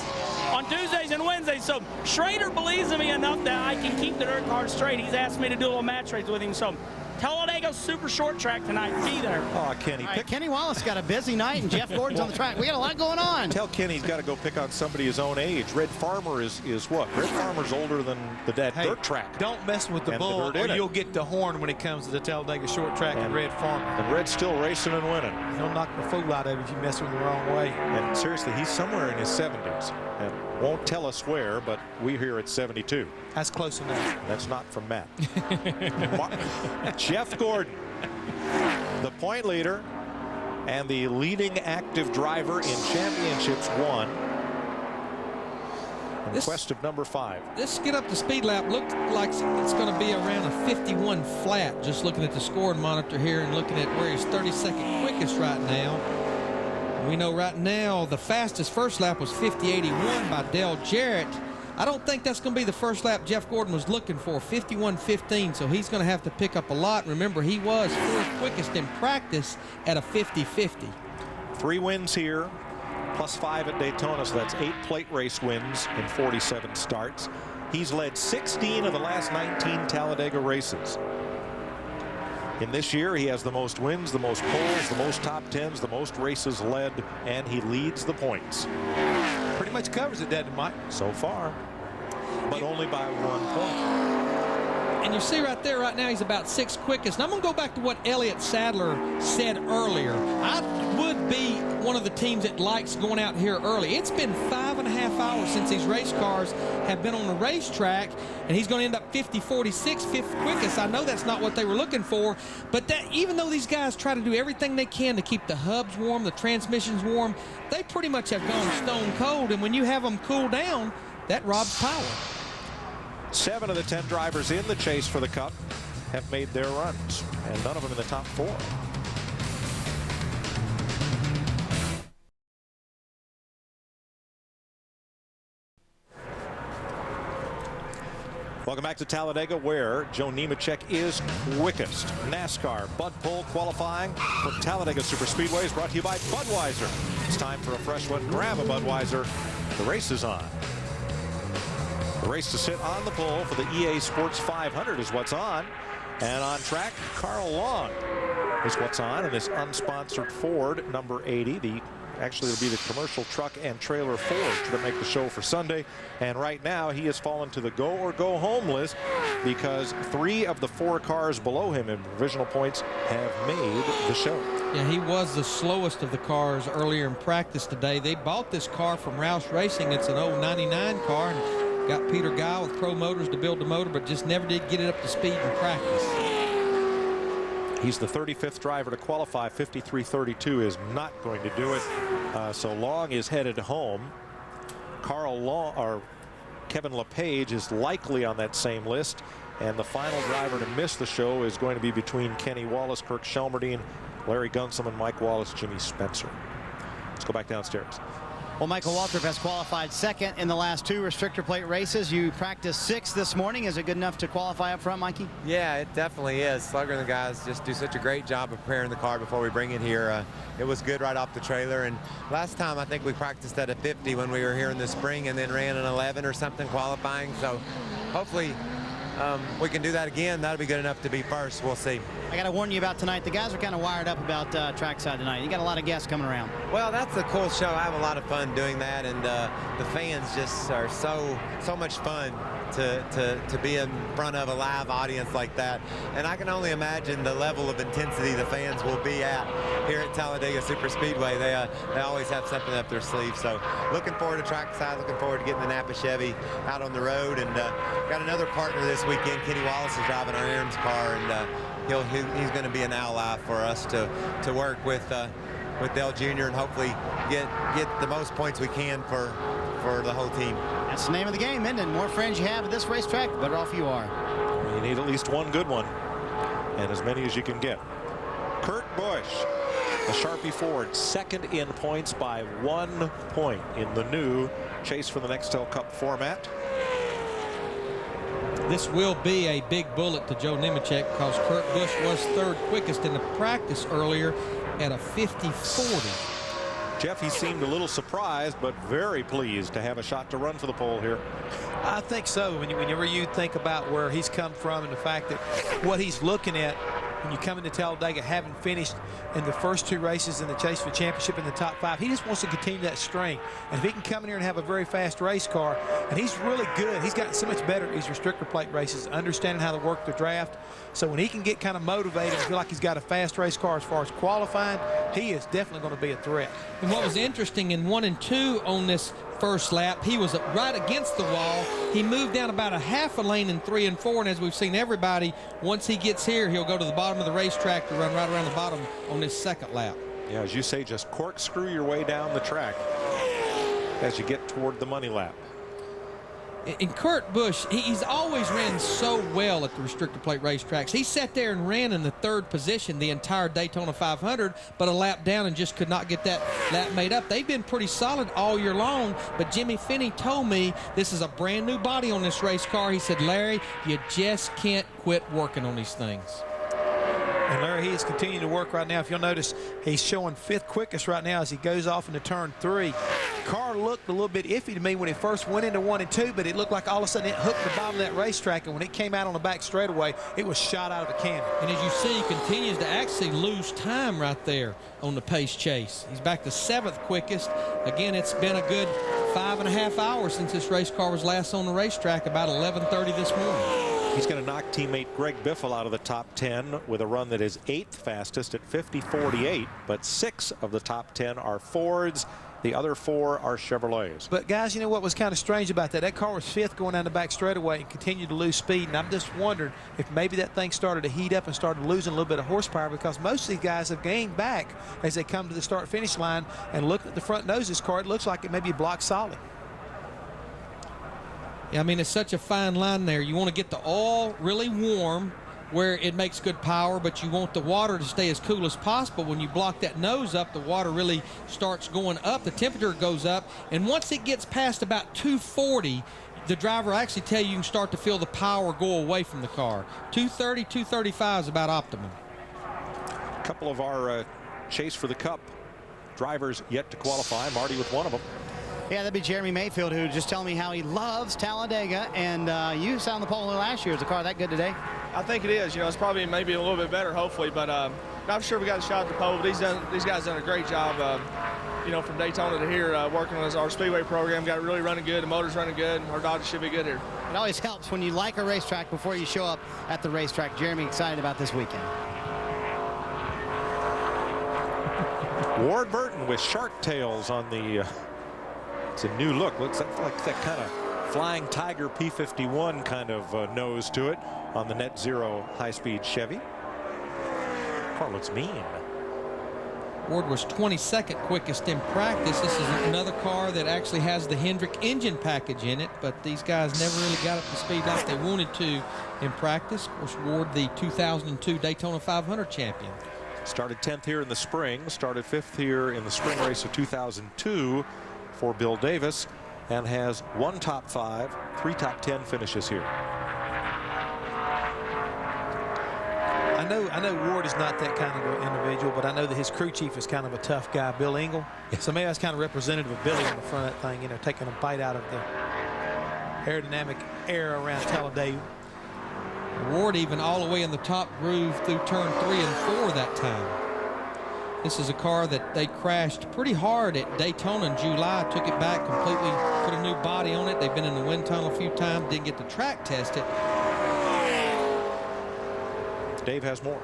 on Tuesdays and Wednesdays. So Schrader believes in me enough that I can keep the dirt car straight. He's asked me to do a little match race with him. So Talladega Super Short Track tonight. Be there. Oh, Kenny. All right, Kenny Wallace got a busy night, and Jeff Gordon's on the track. We got a lot going on. Tell Kenny he's got to go pick on somebody his own age. Red Farmer is what? Red Farmer's older than the dirt track. Don't mess with the And bull, the dirt or in it. you'll get the horn when it comes to the Talladega Short Track and Red Farmer. And Red's still racing and winning. He'll knock the fool out of you if you mess with him the wrong way. And seriously, he's somewhere in his 70s. And won't tell us where, but we hear it's 72. That's close enough. That's not from Matt. Jeff Gordon, the point leader and the leading active driver in championships won. In quest of number 5. This get up to speed lap looked like it's going to be around a 51 flat, just looking at the scoring monitor here and looking at where he's 32nd quickest right now. We know right now the fastest first lap was 50.81 by Dale Jarrett. I don't think that's going to be the first lap Jeff Gordon was looking for, 51.15, so he's going to have to pick up a lot. Remember, he was 4th quickest in practice at a 50.50. 3 wins here, plus 5 at Daytona, so that's 8 plate race wins in 47 starts. He's led 16 of the last 19 Talladega races. In this year, he has the most wins, the most poles, the most top 10s, the most races led, and he leads the points. Pretty much covers it, doesn't it, Mike? So far, but only by 1 point. And you see right there, right now, he's about 6th quickest. And I'm going to go back to what Elliott Sadler said earlier. I would be one of the teams that likes going out here early. It's been 5.5 hours since these race cars have been on the racetrack, and he's going to end up 50.46, 5th quickest. I know that's not what they were looking for, but that even though these guys try to do everything they can to keep the hubs warm, the transmissions warm, they pretty much have gone stone cold, and when you have them cool down, that robs power. 7 of the 10 drivers in the chase for the Cup have made their runs, and none of them in the top 4. Welcome back to Talladega, where Joe Nemechek is quickest. NASCAR Bud Pole qualifying for Talladega Superspeedway is brought to you by Budweiser. It's time for a fresh one. Grab a Budweiser. The race is on. The race to sit on the pole for the EA Sports 500 is what's on. And on track, Carl Long is what's on in this unsponsored Ford number 80. Actually, it'll be the commercial truck and trailer Ford to make the show for Sunday. And right now, he has fallen to the go or go home list because 3 of the 4 cars below him in provisional points have made the show. Yeah, he was the slowest of the cars earlier in practice today. They bought this car from Roush Racing. It's an old 99 car, and got Peter Guy with Pro Motors to build the motor, but just never did get it up to speed in practice. He's the 35th driver to qualify. 53.32 is not going to do it. So Long is headed home. Carl Long, or Kevin LePage, is likely on that same list. And the final driver to miss the show is going to be between Kenny Wallace, Kirk Shelmerdine, Larry Gunsum, and Mike Wallace, Jimmy Spencer. Let's go back downstairs. Well, Michael Waltrip has qualified 2nd in the last 2 restrictor plate races. You practiced 6th this morning. Is it good enough to qualify up front, Mikey? Yeah, it definitely is. Slugger and the guys just do such a great job of preparing the car before we bring it here. It was good right off the trailer. And last time I think we practiced at a 50 when we were here in the spring and then ran an 11 or something qualifying. So hopefully we can do that again. That'll be good enough to be first. We'll see. I got to warn you about tonight. The guys are kind of wired up about trackside tonight. You got a lot of guests coming around. Well, that's a cool show. I have a lot of fun doing that, and the fans just are so much fun to be in front of a live audience like that. And I can only imagine the level of intensity the fans will be at here at Talladega Superspeedway. They always have something up their sleeve. So looking forward to trackside, looking forward to getting the Napa Chevy out on the road. And got another partner this weekend. Kenny Wallace is driving our Aaron's car, and he's going to be an ally for us to work with Dale Jr. and hopefully get the most points we can for the whole team. That's the name of the game, isn't it? The more friends you have at this racetrack, the better off you are. You need at least one good one, and as many as you can get. Kurt Busch, the Sharpie Ford, 2nd in points by 1 point in the new Chase for the Nextel Cup format. This will be a big bullet to Joe Nemechek because Kurt Busch was 3rd quickest in the practice earlier at a 50.40. Jeff, he seemed a little surprised, but very pleased to have a shot to run for the pole here. I think so. Whenever you think about where he's come from and the fact that what he's looking at when you come into Talladega, having finished in the first 2 races in the chase for the championship in the top 5. He just wants to continue that string. And if he can come in here and have a very fast race car, and he's really good. He's gotten so much better at these restrictor plate races, understanding how to work the draft. So when he can get kind of motivated and feel like he's got a fast race car as far as qualifying, he is definitely going to be a threat. And what was interesting in 1 and 2 on this first lap, he was right against the wall. He moved down about a half a lane in 3 and 4, and as we've seen everybody, once he gets here, he'll go to the bottom of the racetrack to run right around the bottom on this second lap. Yeah, as you say, just corkscrew your way down the track as you get toward the money lap. And Kurt Busch, he's always ran so well at the restrictor plate racetracks. He sat there and ran in the 3rd position the entire Daytona 500, but a lap down and just could not get that lap made up. They've been pretty solid all year long, but Jimmy Finney told me this is a brand new body on this race car. He said, Larry, you just can't quit working on these things. And Larry, he is continuing to work right now. If you'll notice, he's showing 5th quickest right now as he goes off into turn 3. Car looked a little bit iffy to me when it first went into 1 and 2, but it looked like all of a sudden it hooked the bottom of that racetrack, and when it came out on the back straightaway, it was shot out of a cannon. And as you see, he continues to actually lose time right there on the pace chase. He's back to 7th quickest. Again, it's been a good 5.5 hours since this race car was last on the racetrack, about 11:30 this morning. He's going to knock teammate Greg Biffle out of the top 10 with a run that is 8th fastest at 50:48, but 6 of the top 10 are Fords. The other 4 are Chevrolets. But guys, you know what was kind of strange about that? That car was 5th going down the back straightaway and continued to lose speed. And I'm just wondering if maybe that thing started to heat up and started losing a little bit of horsepower, because most of these guys have gained back as they come to the start-finish line. And looking at the front nose of this car, it looks like it may be block solid. Yeah, I mean, it's such a fine line there. You want to get the oil really warm where it makes good power, but you want the water to stay as cool as possible. When you block that nose up, the water really starts going up. The temperature goes up, and once it gets past about 240, the driver will actually tell you can start to feel the power go away from the car. 230, 235 is about optimum. A couple of our chase for the Cup drivers yet to qualify. Marty with one of them. Yeah, that'd be Jeremy Mayfield, who just telling me how he loves Talladega. And you sat on the pole last year. Is the car that good today? I think it is. You know, it's probably maybe a little bit better, hopefully, but not sure we got a shot at the pole. But these guys done a great job, you know, from Daytona to here, working on our speedway program. Got it really running good. The motor's running good. Our Dodge should be good here. It always helps when you like a racetrack before you show up at the racetrack. Jeremy, excited about this weekend. Ward Burton with shark tails on the it's a new look. Looks like that kind of Flying Tiger P51 kind of nose to it on the Net Zero high-speed Chevy. Car looks mean. Ward was 22nd quickest in practice. This is another car that actually has the Hendrick engine package in it, but these guys never really got up to speed like they wanted to in practice. Of course, Ward, the 2002 Daytona 500 champion. Started 10th here in the spring, started 5th here in the spring race of 2002 for Bill Davis, and has 1 top 5, 3 top 10 finishes here. I know Ward is not that kind of an individual, but I know that his crew chief is kind of a tough guy, Bill Engel. So maybe that's kind of representative of Billy on the front of that thing, you know, taking a bite out of the aerodynamic air around Talladega. Ward even all the way in the top groove through turn 3 and 4 that time. This is a car that they crashed pretty hard at Daytona in July, took it back completely, put a new body on it. They've been in the wind tunnel a few times, didn't get the track tested. Dave has more.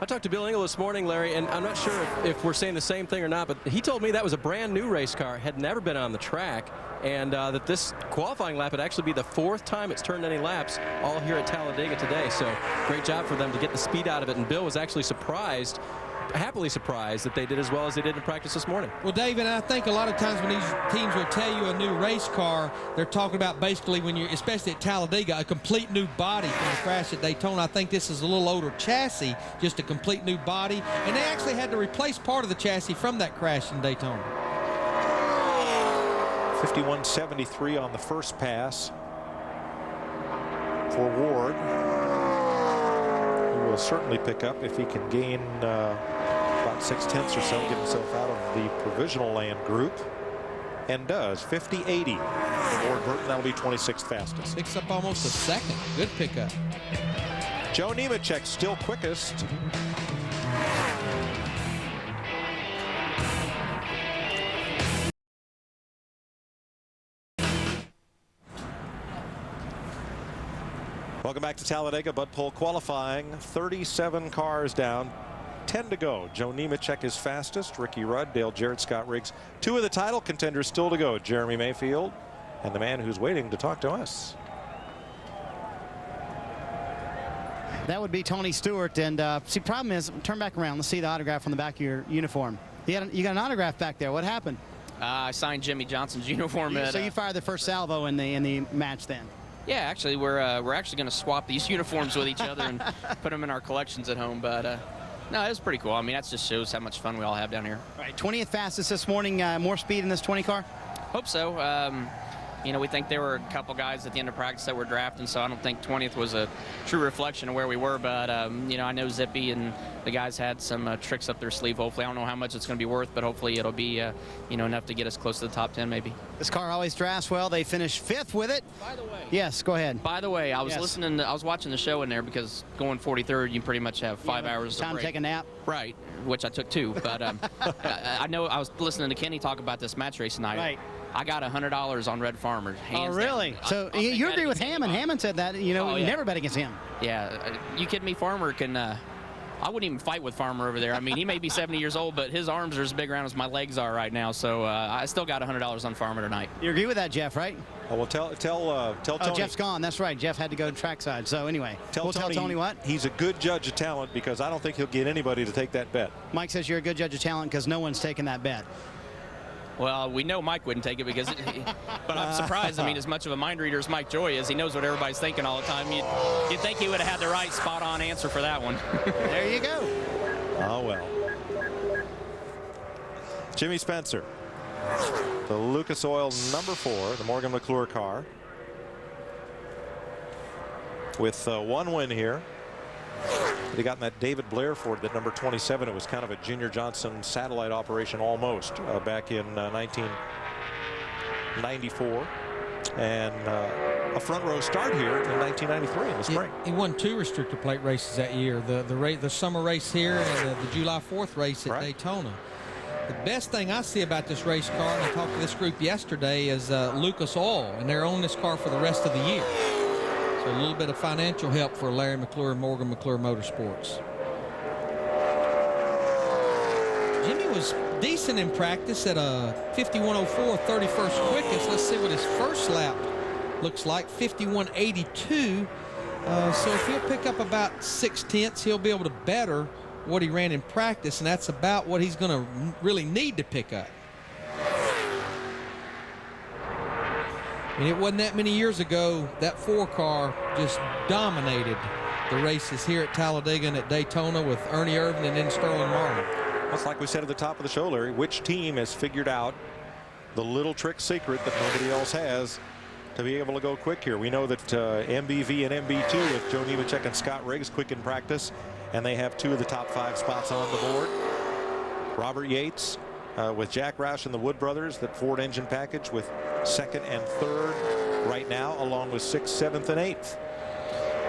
I talked to Bill Engel this morning, Larry, and I'm not sure if we're saying the same thing or not, but he told me that was a brand new race car, had never been on the track, and that this qualifying lap would actually be the 4th time it's turned any laps all here at Talladega today. So great job for them to get the speed out of it, and Bill was actually surprised, happily surprised, that they did as well as they did in practice this morning. Well, David, I think a lot of times when these teams will tell you a new race car, they're talking about basically when you're, especially at Talladega, a complete new body from the crash at Daytona. I think this is a little older chassis, just a complete new body, and they actually had to replace part of the chassis from that crash in Daytona. 51.73 on the first pass for Ward, who will certainly pick up if he can gain about 6/10 or so, get himself out of the provisional land group, and does. 50.80 for Ward Burton. That'll be 26th fastest. Picks up almost a second. Good pickup. Joe Nemechek still quickest. Welcome back to Talladega. Bud Pole qualifying. 37 cars down. 10 to go. Joe Nemechek is fastest. Ricky Rudd, Dale Jarrett, Scott Riggs. 2 of the title contenders still to go. Jeremy Mayfield and the man who's waiting to talk to us. That would be Tony Stewart. And see, problem is, turn back around. Let's see the autograph on the back of your uniform. You got an autograph back there. What happened? I signed Jimmy Johnson's uniform. So you fired the first salvo in the match then? Yeah, actually, we're actually going to swap these uniforms with each other and put them in our collections at home. But no, it was pretty cool. I mean, that just shows how much fun we all have down here. Right, 20th fastest this morning. More speed in this 20 car? Hope so. You know, we think there were a couple guys at the end of practice that were drafting, so I don't think 20th was a true reflection of where we were. But, you know, I know Zippy and the guys had some tricks up their sleeve. Hopefully, I don't know how much it's going to be worth, but hopefully it'll be, you know, enough to get us close to the top 10 maybe. This car always drafts well. They finished 5th with it. By the way. Yes, go ahead. By the way, I was listening, I was watching the show in there because going 43rd, you pretty much have 5 hours time of break. to take a nap. Right, which I took 2. But I know I was listening to Kenny talk about this match race tonight. Right. I got $100 on Red Farmer. Oh, really? Down. So you agree with Hammond. Hammond said that, you know, never bet against him. Yeah, you kidding me? Farmer can, I wouldn't even fight with Farmer over there. I mean, he may be 70 years old, but his arms are as big around as my legs are right now. So I still got $100 on Farmer tonight. You agree with that, Jeff, right? Oh, well, tell Tony. Oh, Jeff's gone. That's right. Jeff had to go trackside. So anyway, tell Tony what? He's a good judge of talent because I don't think he'll get anybody to take that bet. Mike says you're a good judge of talent because no one's taken that bet. Well, we know Mike wouldn't take it because, but I'm surprised. I mean, as much of a mind reader as Mike Joy is, he knows what everybody's thinking all the time. You'd think he would have had the right spot-on answer for that one. There you go. Oh, well. Jimmy Spencer, the Lucas Oil number 4, the Morgan McClure car, with 1 win here. They got in that David Blair Ford, that number 27. It was kind of a Junior Johnson satellite operation almost back in 1994. And a front row start here in 1993 in the spring. He won 2 restrictor plate races that year, the summer race here and the July 4th race at Daytona. The best thing I see about this race car, and I talked to this group yesterday, is Lucas Oil, and they're on this car for the rest of the year. So a little bit of financial help for Larry McClure and Morgan McClure Motorsports. Jimmy was decent in practice at a 51.04, 31st quickest. Let's see what his first lap looks like, 51.82. So if he'll pick up about 6/10, he'll be able to better what he ran in practice, and that's about what he's going to really need to pick up. And it wasn't that many years ago that 4 car just dominated the races here at Talladega and at Daytona with Ernie Irvan and then Sterling Marlin. That's like we said at the top of the show, Larry. Which team has figured out the little trick secret that nobody else has to be able to go quick here? We know that MBV and MB2 with Joe Nemechek and Scott Riggs quick in practice, and they have 2 of the top 5 spots on the board. Robert Yates with Jack Roush and the Wood brothers, that Ford engine package with 2nd and 3rd right now, along with 6th, 7th, and 8th.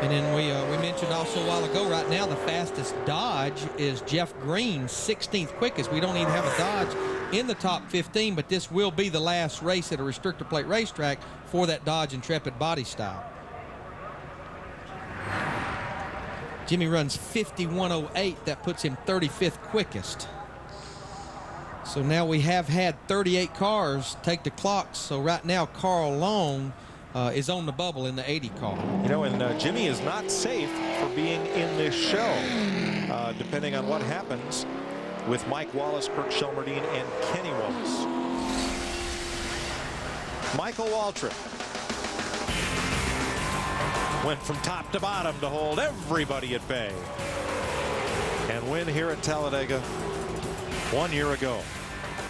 And then we mentioned also a while ago, right now the fastest Dodge is Jeff Green's 16th quickest. We don't even have a Dodge in the top 15, but this will be the last race at a restrictor plate racetrack for that Dodge Intrepid body style. Jimmy runs 51.08. That puts him 35th quickest. So now we have had 38 cars take the clocks. So right now Carl Long is on the bubble in the 80 car. You know, and Jimmy is not safe for being in this show, depending on what happens with Mike Wallace, Kirk Shelmerdine, and Kenny Wallace. Michael Waltrip went from top to bottom to hold everybody at bay and win here at Talladega 1 year ago.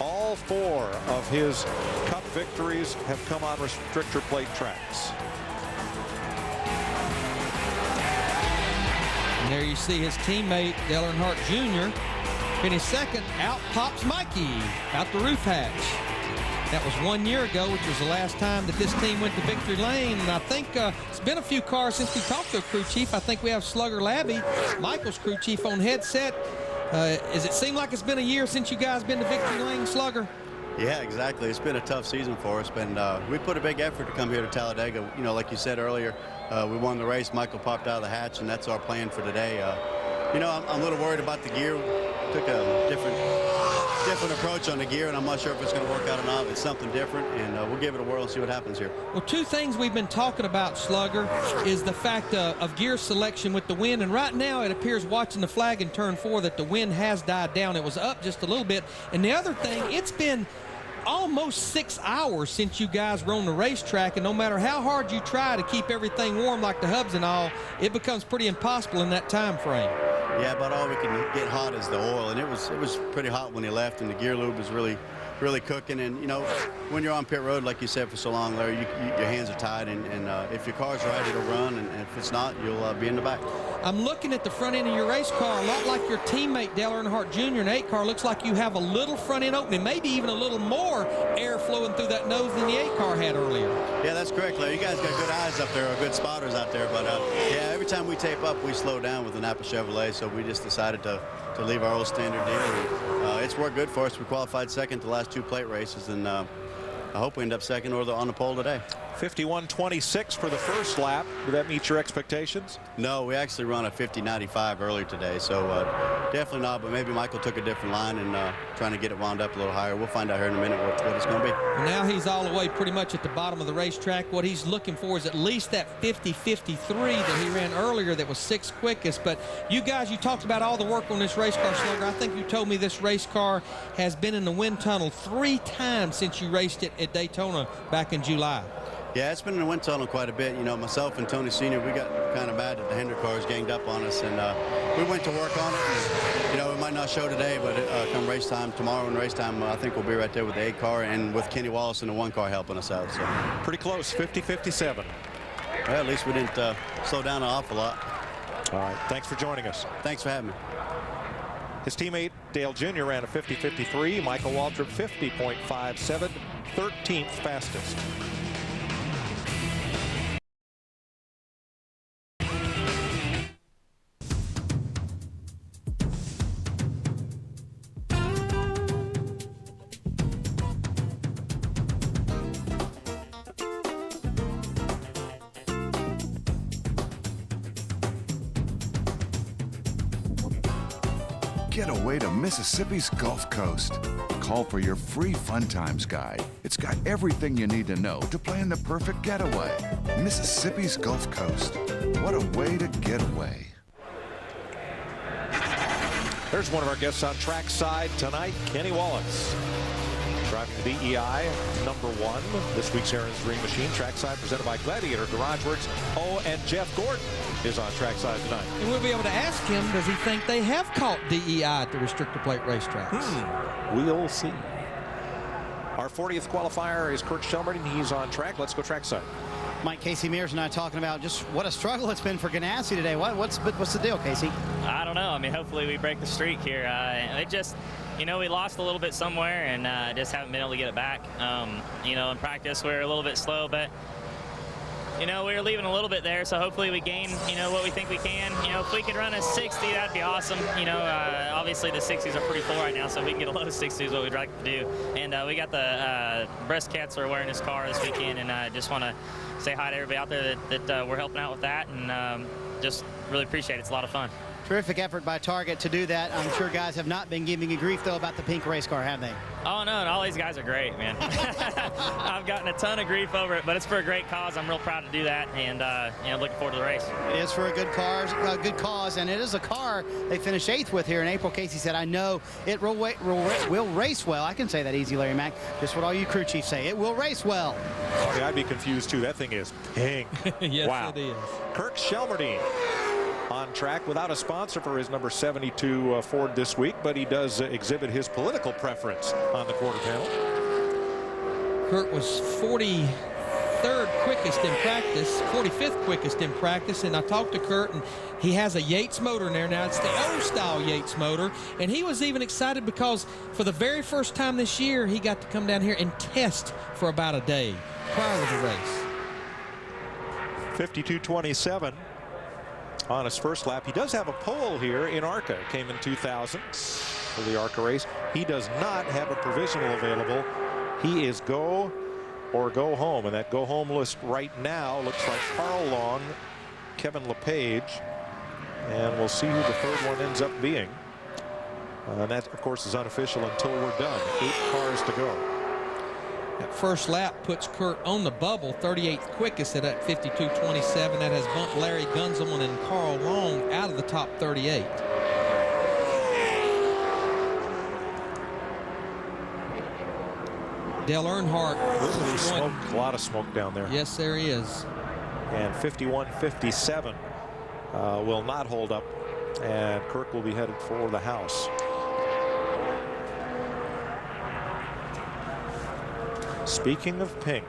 All 4 of his Cup victories have come on restrictor plate tracks. And there you see his teammate Dale Earnhardt Jr. finished 2nd. Out pops Mikey out the roof hatch. That was 1 year ago, which was the last time that this team went to victory lane. And I think it's been a few cars since we talked to a crew chief. I think we have Slugger Labby, Michael's crew chief, on headset. Does it seem like it's been a year since you guys been to victory lane, Slugger? Yeah, exactly. It's been a tough season for us, and we put a big effort to come here to Talladega. You know, like you said earlier, we won the race. Michael popped out of the hatch, and that's our plan for today. You know, I'm a little worried about the gear. Took a different approach on the gear, and I'm not sure if it's going to work out or not. It's something different, and we'll give it a whirl and see what happens here. Well, two things we've been talking about, Slugger, is the fact of gear selection with the wind, and right now it appears, watching the flag in turn 4, that the wind has died down. It was up just a little bit. And the other thing, it's been almost 6 hours since you guys were on the racetrack, and no matter how hard you try to keep everything warm like the hubs and all, it becomes pretty impossible in that time frame. Yeah, about all we can get hot is the oil, and it was pretty hot when he left, and the gear lube was really cooking. And you know, when you're on pit road, like you said, for so long, Larry, your hands are tied, and if your car's right, it'll run, and if it's not, you'll be in the back. I'm looking at the front end of your race car, a lot like your teammate Dale Earnhardt Jr. in 8 car. Looks like you have a little front end opening, maybe even a little more air flowing through that nose than the 8 car had earlier. Yeah, that's correct, Larry. You guys got good eyes up there, or good spotters out there. But yeah, every time we tape up, we slow down with the Napa Chevrolet, so we just decided to leave our old standard deal. And, it's worked good for us. We qualified second the last 2 plate races, and I hope we end up second or on the pole today. 51.26 for the first lap. Did that meet your expectations? No, we actually run a 50.95 earlier today, so definitely not. But maybe Michael took a different line and trying to get it wound up a little higher. We'll find out here in a minute what it's going to be. Now he's all the way pretty much at the bottom of the racetrack. What he's looking for is at least that 50.53 that he ran earlier that was 6th quickest. But you guys, you talked about all the work on this race car, Slugger. I think you told me this race car has been in the wind tunnel 3 times since you raced it at Daytona back in July. Yeah, it's been in the wind tunnel quite a bit. You know, myself and Tony Sr., we got kind of mad that the Hendrick cars ganged up on us, and we went to work on it. And, you know, it might not show today, but come race time, tomorrow in race time, I think we'll be right there with the 8 car and with Kenny Wallace and the 1 car helping us out. So pretty close, 50-57. Well, at least we didn't slow down an awful lot. All right, thanks for joining us. Thanks for having me. His teammate Dale Jr. ran a 50-53. Michael Waltrip 50.57, 13th fastest. Get away to Mississippi's Gulf Coast. Call for your free Fun Times guide. It's got everything you need to know to plan the perfect getaway. Mississippi's Gulf Coast. What a way to get away. There's one of our guests on trackside tonight, Kenny Wallace. Driving the DEI #1, this week's Aaron's Dream Machine. Trackside presented by Gladiator Garage Works. Oh, and Jeff Gordon is on trackside tonight. And we'll be able to ask him, does he think they have caught DEI at the restrictor plate racetracks? We'll see. Our 40th qualifier is Kirk Shelmerding. He's on track. Let's go trackside. Mike, Casey Mears and I talking about just what a struggle it's been for Ganassi today. What's the deal, Casey? I don't know. I mean, hopefully we break the streak here. It just, you know, we lost a little bit somewhere and just haven't been able to get it back. You know, in practice we're a little bit slow, but you know, we were leaving a little bit there, so hopefully we gain, you know, what we think we can. You know, if we could run a 60, that'd be awesome. You know, obviously the 60s are pretty full right now, so if we can get a low 60 is what we'd like to do. And we got the breast cats that are wearing this car this weekend, and I just want to say hi to everybody out there that we're helping out with that, and just really appreciate it. It's a lot of fun. Terrific effort by Target to do that. I'm sure guys have not been giving you grief, though, about the pink race car, have they? Oh, no, all these guys are great, man. I've gotten a ton of grief over it, but it's for a great cause. I'm real proud to do that, and you know, looking forward to the race. It is for a good cause, and it is a car they finished 8th with here in April. Casey said, I know it will race well. I can say that easy, Larry Mack. Just what all you crew chiefs say. It will race well. Okay, I'd be confused, too. That thing is pink. Yes, wow. It is. Kirk Shelmerding on track without a sponsor for his number 72 Ford this week, but he does exhibit his political preference on the quarter panel. Kurt was 43rd quickest in practice, 45th quickest in practice, and I talked to Kurt, and he has a Yates motor in there. Now, it's the old-style Yates motor, and he was even excited because for the very first time this year, he got to come down here and test for about a day prior to the race. 52.27 on his first lap. He does have a pole here in ARCA. Came in 2000 for the ARCA race. He does not have a provisional available. He is go or go home, and that go home list right now looks like Carl Long, Kevin LePage, and we'll see who the third one ends up being. And that, of course, is unofficial until we're done. 8 cars to go. That first lap puts Kurt on the bubble, 38th quickest at that 52.27. That has bumped Larry Gunzelman and Carl Long out of the top 38. Dale Earnhardt. Smoke, a lot of smoke down there. Yes, there is. And 51.57 will not hold up, and Kirk will be headed for the house. Speaking of pink,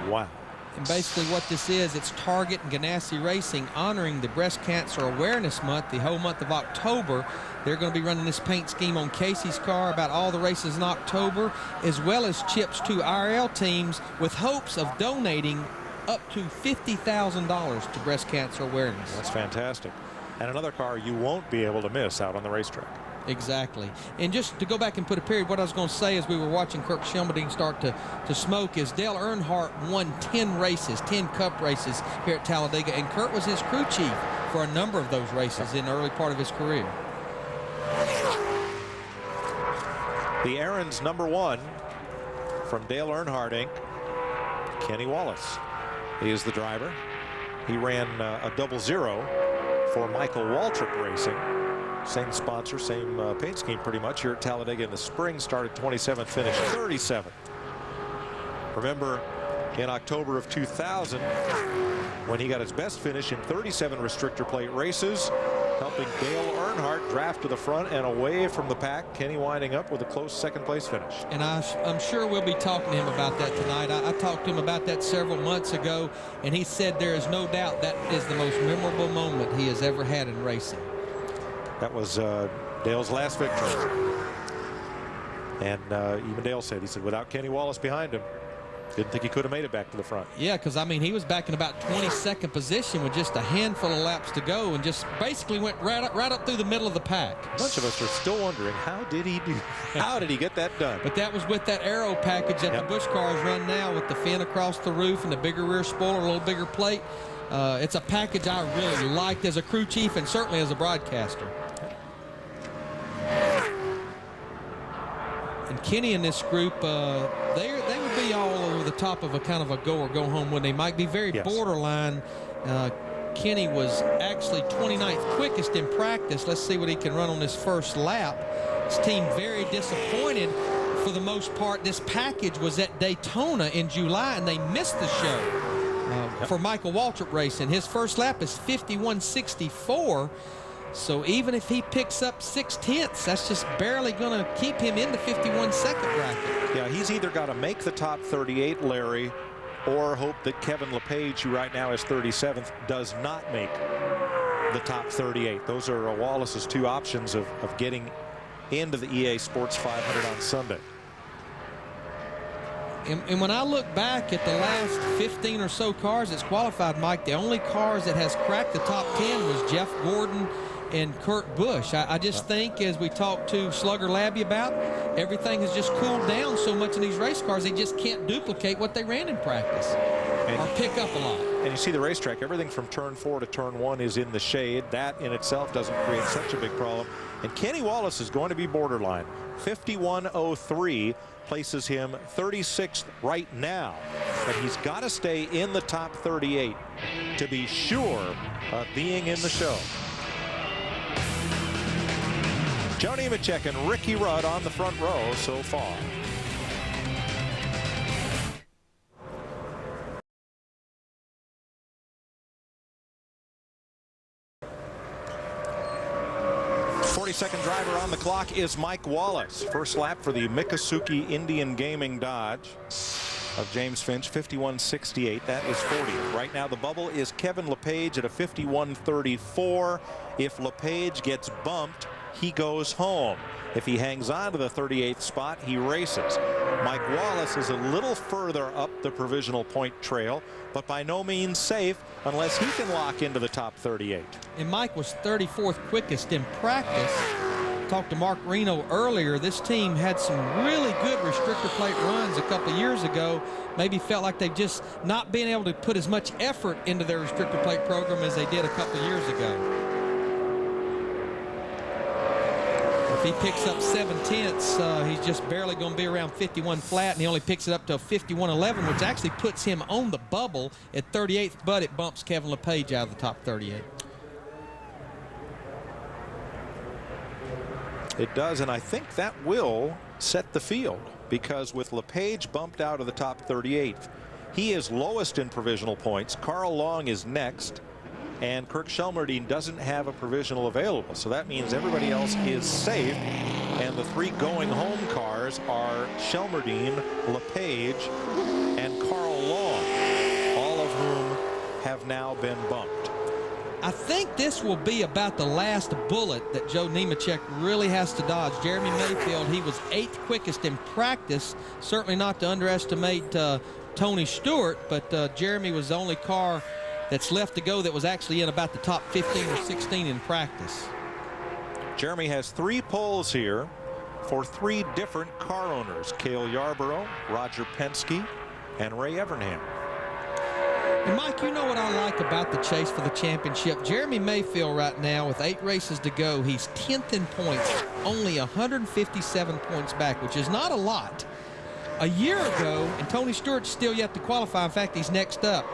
wow. And basically what this is, it's Target and Ganassi Racing honoring the Breast Cancer Awareness Month, the whole month of October. They're going to be running this paint scheme on Casey's car about all the races in October, as well as chips to IRL teams with hopes of donating up to $50,000 to breast cancer awareness. That's fantastic. And another car you won't be able to miss out on the racetrack. Exactly. And just to go back and put a period, what I was going to say as we were watching Kirk Shelmerdine start to smoke is Dale Earnhardt won 10 races, 10 Cup races here at Talladega, and Kurt was his crew chief for a number of those races in the early part of his career. The Aaron's #1 from Dale Earnhardt Inc., Kenny Wallace. He is the driver. He ran a 00 for Michael Waltrip Racing. Same sponsor, same paint scheme pretty much here at Talladega in the spring. Started 27th, finished 37th. Remember in October of 2000 when he got his best finish in 37 restrictor plate races, helping Dale Earnhardt draft to the front and away from the pack. Kenny winding up with a close second place finish. And I'm sure we'll be talking to him about that tonight. I talked to him about that several months ago, and he said there is no doubt that is the most memorable moment he has ever had in racing. That was Dale's last victory. And even Dale said, he said, without Kenny Wallace behind him, didn't think he could have made it back to the front. Yeah, because, I mean, he was back in about 22nd position with just a handful of laps to go and just basically went right up through the middle of the pack. A bunch of us are still wondering, how did he do? How did he get that done? But that was with that aero package that the Busch cars run now with the fin across the roof and the bigger rear spoiler, a little bigger plate. It's a package I really liked as a crew chief and certainly as a broadcaster. And Kenny and this group, they would be all over the top of a kind of a go or go home, wouldn't they, Mike? Be very borderline. Kenny was actually 29th quickest in practice. Let's see what he can run on this first lap. His team very disappointed for the most part. This package was at Daytona in July, and they missed the show for Michael Waltrip Racing. His first lap is 51.64. So even if he picks up 6/10, that's just barely going to keep him in the 51-second bracket. Yeah, he's either got to make the top 38, Larry, or hope that Kevin LePage, who right now is 37th, does not make the top 38. Those are Wallace's two options of getting into the EA Sports 500 on Sunday. And when I look back at the last 15 or so cars that's qualified, Mike, the only cars that has cracked the top 10 was Jeff Gordon and Kurt Busch. I just think, as we talked to Slugger Labby about, everything has just cooled down so much in these race cars, they just can't duplicate what they ran in practice or pick up a lot. And you see the racetrack, everything from turn 4 to turn 1 is in the shade. That in itself doesn't create such a big problem. And Kenny Wallace is going to be borderline. 51.03 places him 36th right now. But he's got to stay in the top 38 to be sure of being in the show. Joe Nemechek and Ricky Rudd on the front row so far. Second driver on the clock is Mike Wallace. First lap for the Miccosukee Indian Gaming Dodge. of James Finch, 51.68. That is 40th. Right now the bubble is Kevin LePage at a 51.34. If LePage gets bumped, he goes home. If he hangs on to the 38th spot, he races. Mike Wallace is a little further up the provisional point trail, but by no means safe unless he can lock into the top 38. And Mike was 34th quickest in practice. Talked to Mark Reno earlier. This team had some really good restrictor plate runs a couple of years ago. Maybe felt like they've just not been able to put as much effort into their restrictor plate program as they did a couple of years ago. If he picks up 7/10, he's just barely going to be around 51 flat, and he only picks it up to a 51.11, which actually puts him on the bubble at 38th, but it bumps Kevin LePage out of the top 38. It does, and I think that will set the field, because with LePage bumped out of the top 38, he is lowest in provisional points. Carl Long is next, and Kirk Shelmerdine doesn't have a provisional available. So that means everybody else is safe, and the three going home cars are Shelmerdine, LePage, and Carl Long, all of whom have now been bumped. I think this will be about the last bullet that Joe Nemechek really has to dodge. Jeremy Mayfield, he was 8th quickest in practice. Certainly not to underestimate Tony Stewart, but Jeremy was the only car that's left to go that was actually in about the top 15 or 16 in practice. Jeremy has 3 poles here for 3 different car owners: Cale Yarborough, Roger Penske, and Ray Evernham. And Mike, you know what I like about the chase for the championship? Jeremy Mayfield right now with 8 races to go, he's 10th in points, only 157 points back, which is not a lot. A year ago, and Tony Stewart's still yet to qualify. In fact, he's next up.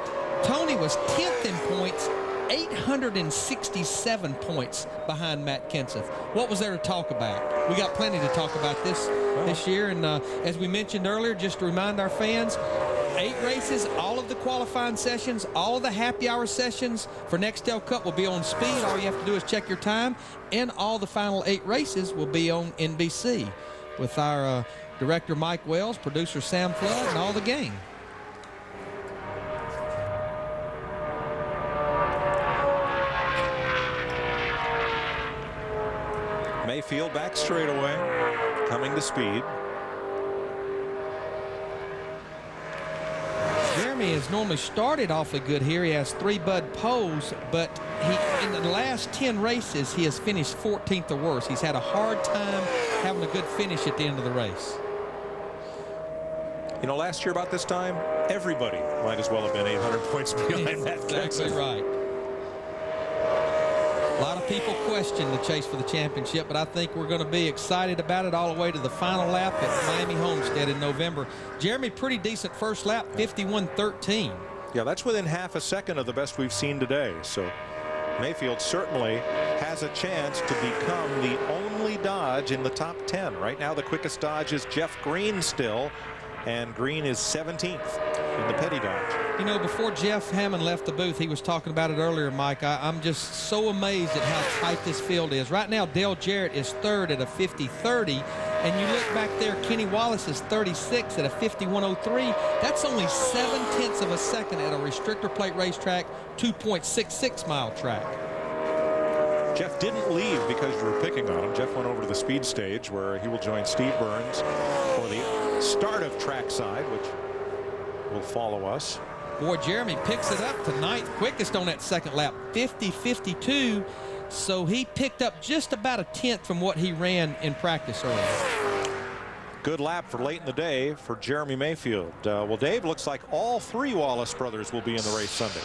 Tony was 10th in points, 867 points behind Matt Kenseth. What was there to talk about? We got plenty to talk about this year. And as we mentioned earlier, just to remind our fans, 8 races, all of the qualifying sessions, all of the happy hour sessions for Nextel Cup will be on Speed. All you have to do is check your time. And all the final 8 races will be on NBC with our director Mike Wells, producer Sam Flood, and all the gang. Mayfield back straightaway, coming to speed. Jeremy has normally started awfully good here. He has 3 Bud poles, but in the last 10 races, he has finished 14th or worse. He's had a hard time having a good finish at the end of the race. You know, last year about this time, everybody might as well have been 800 points behind Matt Kenseth. Exactly right. A lot of people question the chase for the championship, but I think we're going to be excited about it all the way to the final lap at Miami Homestead in November. Jeremy, pretty decent first lap, 51.13. Yeah, that's within half a second of the best we've seen today. So Mayfield certainly has a chance to become the only Dodge in the top 10. Right now, the quickest Dodge is Jeff Green still, and Green is 17th in the Petty Dodge. You know, before Jeff Hammond left the booth, he was talking about it earlier, Mike. I'm just so amazed at how tight this field is. Right now, Dale Jarrett is 3rd at a 50.30, and you look back there, Kenny Wallace is 36 at a 51.03. That's only 7/10 of a second at a restrictor plate racetrack, 2.66 mile track. Jeff didn't leave because you were picking on him. Jeff went over to the speed stage where he will join Steve Burns for the start of trackside, which will follow us. Boy, Jeremy picks it up to 9th quickest on that second lap, 50.52. So he picked up just about a 10th from what he ran in practice earlier. Good lap for late in the day for Jeremy Mayfield. Well, Dave, looks like all 3 Wallace brothers will be in the race Sunday.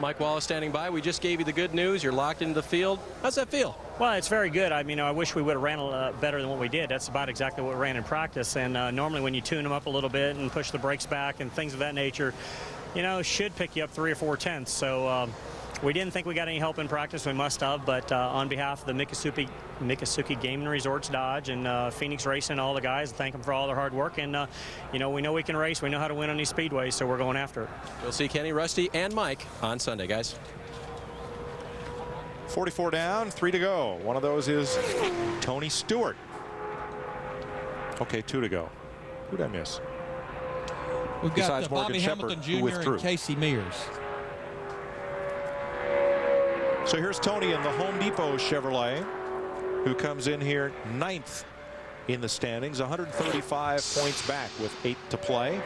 Mike Wallace standing by. We just gave you the good news. You're locked into the field. How's that feel? Well, it's very good. I mean, I wish we would have ran better than what we did. That's about exactly what we ran in practice. And normally when you tune them up a little bit and push the brakes back and things of that nature, you know, should pick you up 3 or 4 tenths. So we didn't think we got any help in practice. We must have. But on behalf of the Miccosukee Gaming Resorts Dodge and Phoenix Racing, all the guys, thank them for all their hard work. And, you know we can race. We know how to win on these speedways, so we're going after it. You'll see Kenny, Rusty, and Mike on Sunday, guys. 44 down, 3 to go. One of those is Tony Stewart. Okay, 2 to go. Who'd I miss? We've got besides Morgan Bobby Shepherd, Hamilton who Jr. withdrew. and Casey Mears. So here's Tony in the Home Depot Chevrolet, who comes in here 9th in the standings, 135 points back with 8 to play.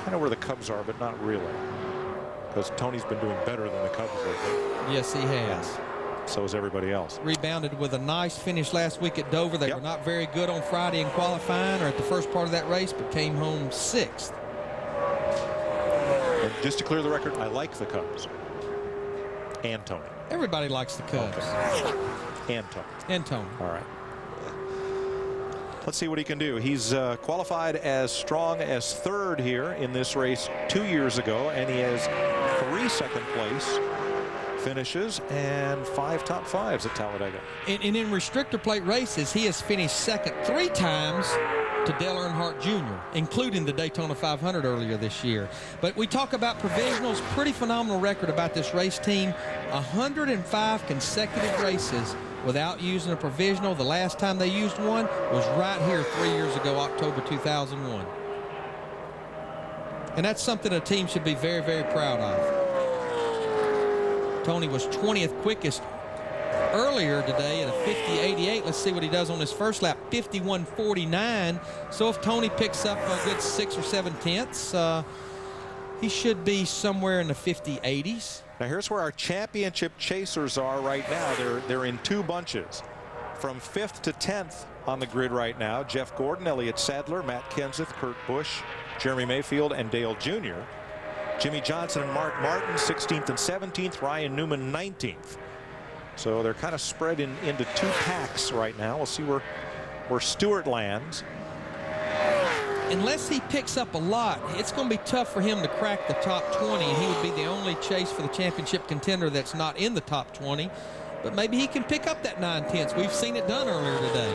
I know where the Cubs are, but not really, because Tony's been doing better than the Cubs lately. Yes, he has. So is everybody else. Rebounded with a nice finish last week at Dover. They were not very good on Friday in qualifying or at the first part of that race, but came home 6th. And just to clear the record, I like the Cubs. And Tony. Everybody likes the Cubs. Okay. And Tony. And Tony. All right. Let's see what he can do. He's qualified as strong as 3rd here in this race 2 years ago, and he has 3 second place finishes and 5 top 5s at Talladega. And in restrictor plate races, he has finished 2nd 3 times to Dale Earnhardt Jr., including the Daytona 500 earlier this year. But we talk about provisionals, pretty phenomenal record about this race team. 105 consecutive races without using a provisional. The last time they used one was right here 3 years ago, October 2001. And that's something a team should be very, very proud of. Tony was 20th quickest earlier today at a 50.88. Let's see what he does on his first lap, 51.49. So if Tony picks up a good 6 or 7 tenths, he should be somewhere in the 50.80s. Now here's where our championship chasers are right now. They're in 2 bunches. From 5th to 10th on the grid right now, Jeff Gordon, Elliott Sadler, Matt Kenseth, Kurt Busch, Jeremy Mayfield, and Dale Jr. Jimmy Johnson and Mark Martin 16th and 17th, Ryan Newman 19th. So they're kind of spread into 2 packs right now. We'll see where Stewart lands. Unless he picks up a lot, it's going to be tough for him to crack the top 20, and he would be the only chase for the championship contender that's not in the top 20. But maybe he can pick up that 9 tenths. We've seen it done earlier today.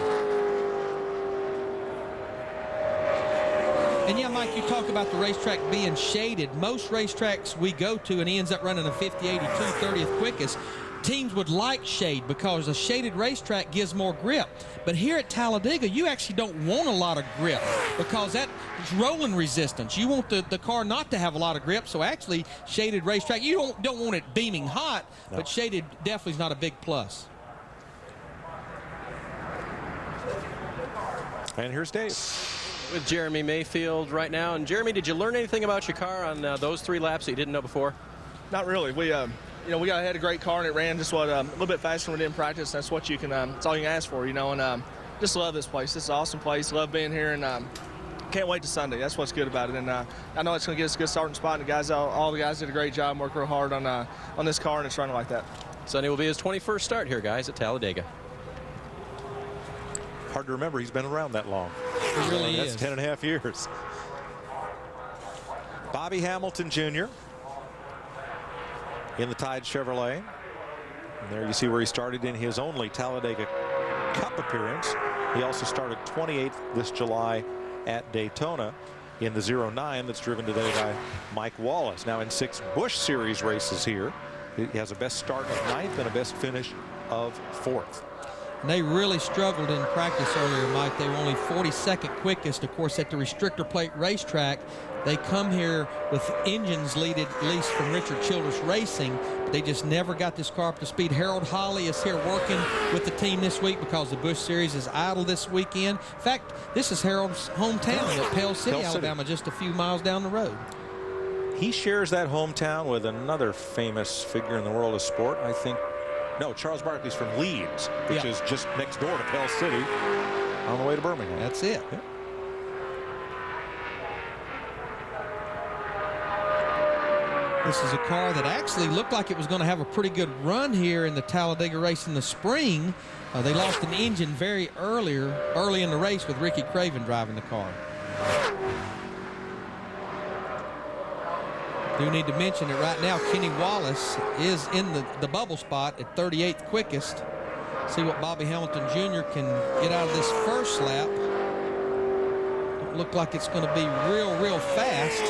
And yeah, Mike, you talk about the racetrack being shaded. Most racetracks we go to, and he ends up running a 50.82, 30th quickest. Teams would like shade because a shaded racetrack gives more grip. But here at Talladega, you actually don't want a lot of grip because that is rolling resistance. You want the car not to have a lot of grip. So actually, shaded racetrack, you don't want it beaming hot, no. But shaded definitely is not a big plus. And here's Dave. With Jeremy Mayfield right now. And Jeremy, did you learn anything about your car on those 3 laps that you didn't know before? Not really. We had a great car and it ran just a little bit faster than we did in practice. That's what you can. That's all you can ask for, and just love this place. This is an awesome place. Love being here, and can't wait to Sunday. That's what's good about it. And I know it's going to get us a good starting spot. And the guys, all the guys did a great job, worked real hard on this car, and it's running like that. Sunday will be his 21st start here, guys, at Talladega. Hard to remember he's been around that long. It really is. is. 10.5 years. Bobby Hamilton Jr. in the Tide Chevrolet. And there you see where he started in his only Talladega Cup appearance. He also started 28th this July at Daytona in the 09 that's driven today by Mike Wallace. Now in 6 Busch Series races here. He has a best start of 9th and a best finish of 4th. And they really struggled in practice earlier, Mike. They were only 42nd quickest, of course, at the restrictor plate racetrack. They come here with engines leased from Richard Childress Racing. They just never got this car up to speed. Harold Holly is here working with the team this week because the Busch Series is idle this weekend. In fact, this is Harold's hometown at Pell City, Alabama, just a few miles down the road. He shares that hometown with another famous figure in the world of sport, I think. No, Charles Barkley's from Leeds, which is just next door to Pell City on the way to Birmingham. That's it. Yeah. This is a car that actually looked like it was going to have a pretty good run here in the Talladega race in the spring. They lost an engine very early in the race with Ricky Craven driving the car. Do need to mention that right now Kenny Wallace is in the bubble spot at 38th quickest. See what Bobby Hamilton Jr. can get out of this first lap. Don't look like it's going to be real fast.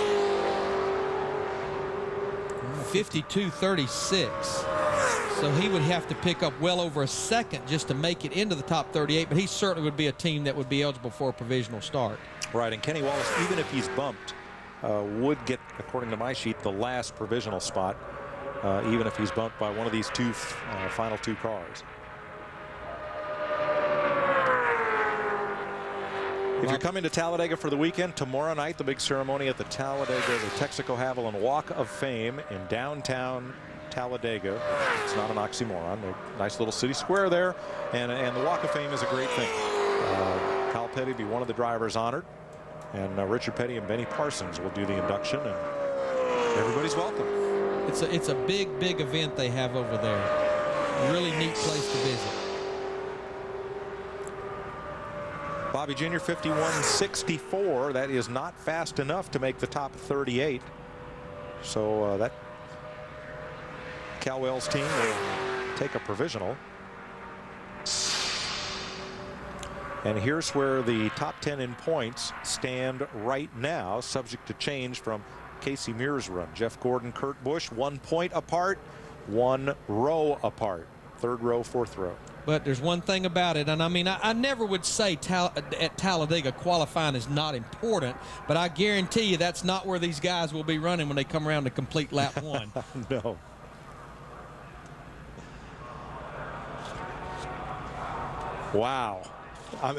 52.36. So he would have to pick up well over a second just to make it into the top 38, but he certainly would be a team that would be eligible for a provisional start. Right, and Kenny Wallace, even if he's bumped, would get, according to my sheet, the last provisional spot, even if he's bumped by one of these final two cars. If you're coming to Talladega for the weekend, tomorrow night, the big ceremony at the Talladega, the Texaco Haviland Walk of Fame in downtown Talladega. It's not an oxymoron. A nice little city square there, and the Walk of Fame is a great thing. Kyle Petty will be one of the drivers honored, and Richard Petty and Benny Parsons will do the induction, and everybody's welcome. It's a big event they have over there. A really neat place to visit. Bobby Jr. 51.64. That is not fast enough to make the top 38. So that Cal Wells team will take a provisional. And here's where the top 10 in points stand right now, subject to change from Casey Mears' run. Jeff Gordon, Kurt Busch, 1 point apart, 1 row apart. Third row, fourth row. But there's one thing about it, and I mean, I never would say at Talladega qualifying is not important, but I guarantee you that's not where these guys will be running when they come around to complete lap 1. No. Wow. All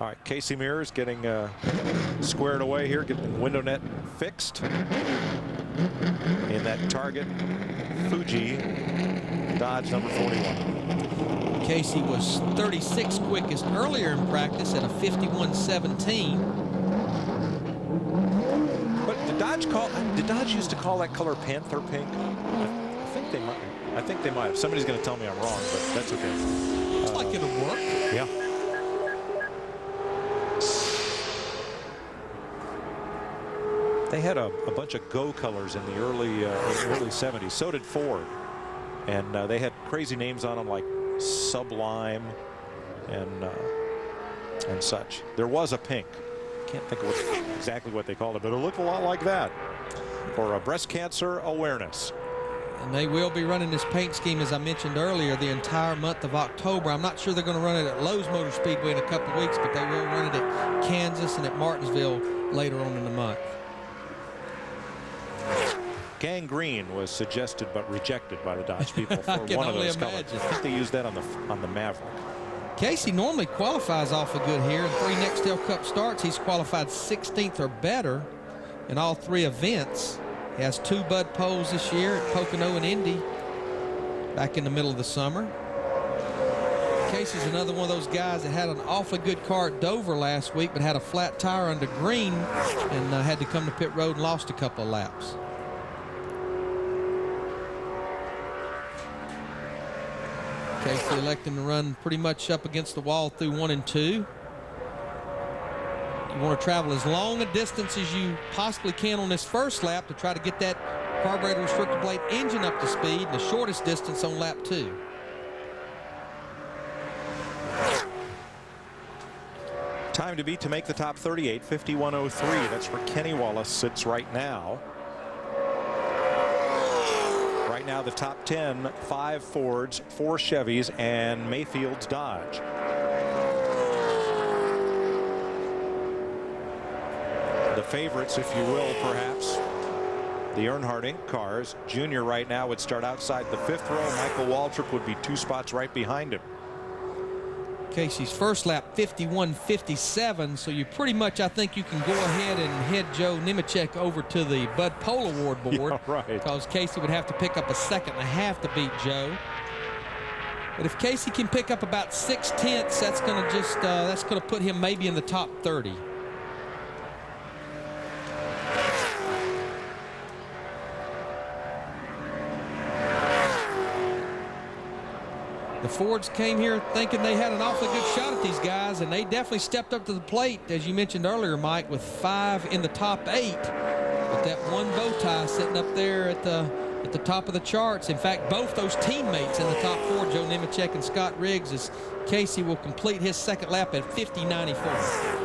right, Casey Mears getting squared away here, getting the window net fixed in that Target Fuji Dodge number 41. Casey was 36 quickest earlier in practice at a 51.17. But did Dodge used to call that color Panther Pink? I think they might. I think they might have. Somebody's going to tell me I'm wrong, but that's okay. Looks like it'll work. Yeah. They had a bunch of Go colors in the early 70s. So did Ford. And they had crazy names on them like Sublime and such. There was a pink. Can't think of exactly what they called it, but it looked a lot like that for breast cancer awareness. And they will be running this paint scheme, as I mentioned earlier, the entire month of October. I'm not sure they're going to run it at Lowe's Motor Speedway in a couple of weeks, but they will run it at Kansas and at Martinsville later on in the month. Gangrene was suggested but rejected by the Dodge people for one of those colors. I think they used that on the Maverick. Casey normally qualifies awfully good here. In 3 Nextel Cup starts, he's qualified 16th or better in all 3 events. He has 2 Bud poles this year at Pocono and Indy back in the middle of the summer. Casey's another one of those guys that had an awfully good car at Dover last week, but had a flat tire under green and had to come to pit road and lost a couple of laps. Casey electing to run pretty much up against the wall through 1 and 2. You want to travel as long a distance as you possibly can on this first lap to try to get that carburetor restrictor plate engine up to speed, and the shortest distance on lap 2. Time to beat to make the top 38, 51.03. That's where Kenny Wallace sits right now. Right now, the top 10, 5 Fords, 4 Chevys, and Mayfield's Dodge. The favorites, if you will, perhaps, the Earnhardt Inc. cars. Junior right now would start outside the 5th row. Michael Waltrip would be 2 spots right behind him. Casey's first lap 51.57, so you pretty much, I think you can go ahead and head Joe Nemechek over to the Bud Pole Award board. Yeah, right. Because Casey would have to pick up a 2.5 seconds to beat Joe. But if Casey can pick up about 0.6, that's going to just that's going to put him maybe in the top 30. The Fords came here thinking they had an awfully good shot at these guys, and they definitely stepped up to the plate, as you mentioned earlier, Mike, with 5 in the top 8. With that one bow tie sitting up there at the top of the charts. In fact, both those teammates in the top 4, Joe Nemechek and Scott Riggs, as Casey will complete his second lap at 50.94.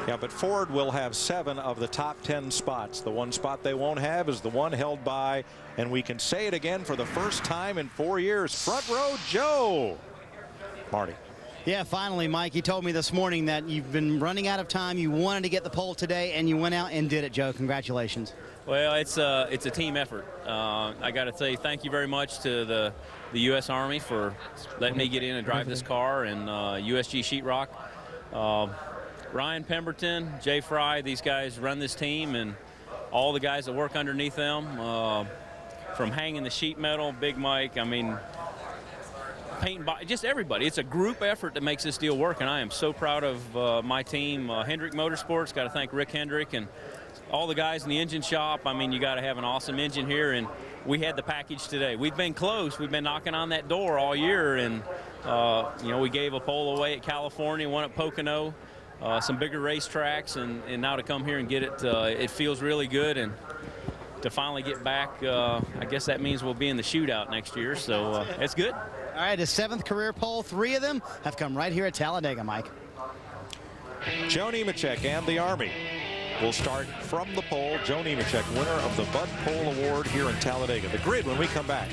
Yeah, but Ford will have 7 of the top 10 spots. The one spot they won't have is the one held by, and we can say it again for the first time in 4 years, Front Row Joe. Marty. Yeah, finally, Mike, you told me this morning that you've been running out of time. You wanted to get the pole today, and you went out and did it, Joe. Congratulations. Well, it's a team effort. I got to say thank you very much to the U.S. Army for letting me get in and drive this car, and USG Sheetrock. Ryan Pemberton, Jay Fry, these guys run this team, and all the guys that work underneath them, from hanging the sheet metal, Big Mike, I mean, painting, just everybody. It's a group effort that makes this deal work, and I am so proud of my team. Hendrick Motorsports, got to thank Rick Hendrick and all the guys in the engine shop. I mean, you got to have an awesome engine here, and we had the package today. We've been close. We've been knocking on that door all year, and you know, we gave a pole away at California, one at Pocono, some bigger racetracks, and now to come here and get it, it feels really good. And to finally get back, I guess that means we'll be in the shootout next year, so it's good. All right, his 7th career pole. 3 of them have come right here at Talladega, Mike. Joe Nemechek and the Army will start from the pole. Joe Nemechek, winner of the Bud Pole Award here in Talladega. The grid when we come back.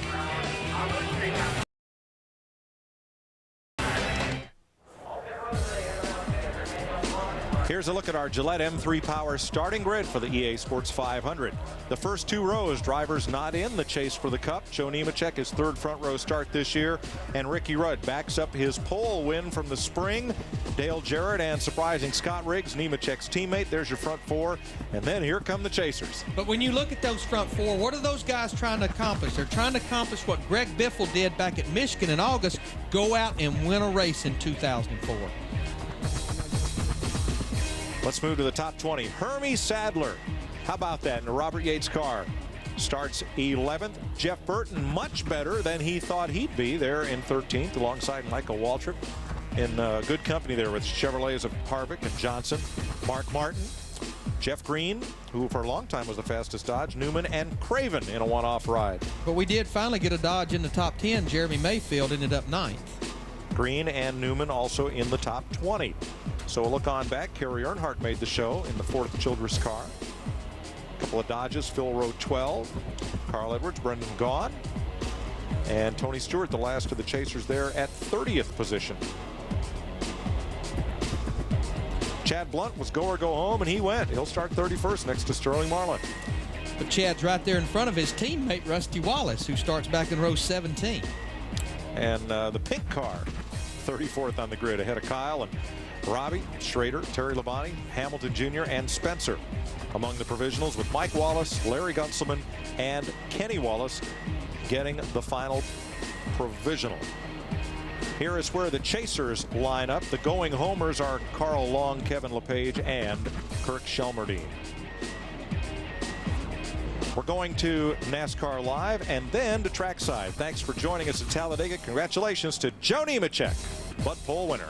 Here's a look at our Gillette M3 Power starting grid for the EA Sports 500. The first 2 rows, drivers not in the chase for the Cup. Joe Nemechek, his 3rd front row start this year. And Ricky Rudd backs up his pole win from the spring. Dale Jarrett and surprising Scott Riggs, Nemechek's teammate. There's your front 4. And then here come the chasers. But when you look at those front 4, what are those guys trying to accomplish? They're trying to accomplish what Greg Biffle did back at Michigan in August, go out and win a race in 2004. Let's move to the top 20. Hermie Sadler. How about that in a Robert Yates car? Starts 11th. Jeff Burton, much better than he thought he'd be there in 13th alongside Michael Waltrip. In good company there with Chevrolets of Harvick and Johnson. Mark Martin. Jeff Green, who for a long time was the fastest Dodge. Newman and Craven in a one-off ride. But we did finally get a Dodge in the top 10. Jeremy Mayfield ended up 9th. Green and Newman also in the top 20. So a look on back. Kerry Earnhardt made the show in the 4th Childress car. A couple of Dodges. Phil Rowe 12. Carl Edwards, Brendan Gaughan, and Tony Stewart, the last of the chasers there at 30th position. Chad Blunt was go or go home, and he went. He'll start 31st next to Sterling Marlin. But Chad's right there in front of his teammate Rusty Wallace, who starts back in row 17. And the pink car, 34th on the grid, ahead of Kyle and Robbie, Schrader, Terry Labonte, Hamilton Jr., and Spencer among the provisionals, with Mike Wallace, Larry Gunselman, and Kenny Wallace getting the final provisional. Here is where the chasers line up. The going homers are Carl Long, Kevin LePage, and Kirk Shelmerdine. We're going to NASCAR Live and then to Trackside. Thanks for joining us at Talladega. Congratulations to Joe Nemechek, Bud Pole winner.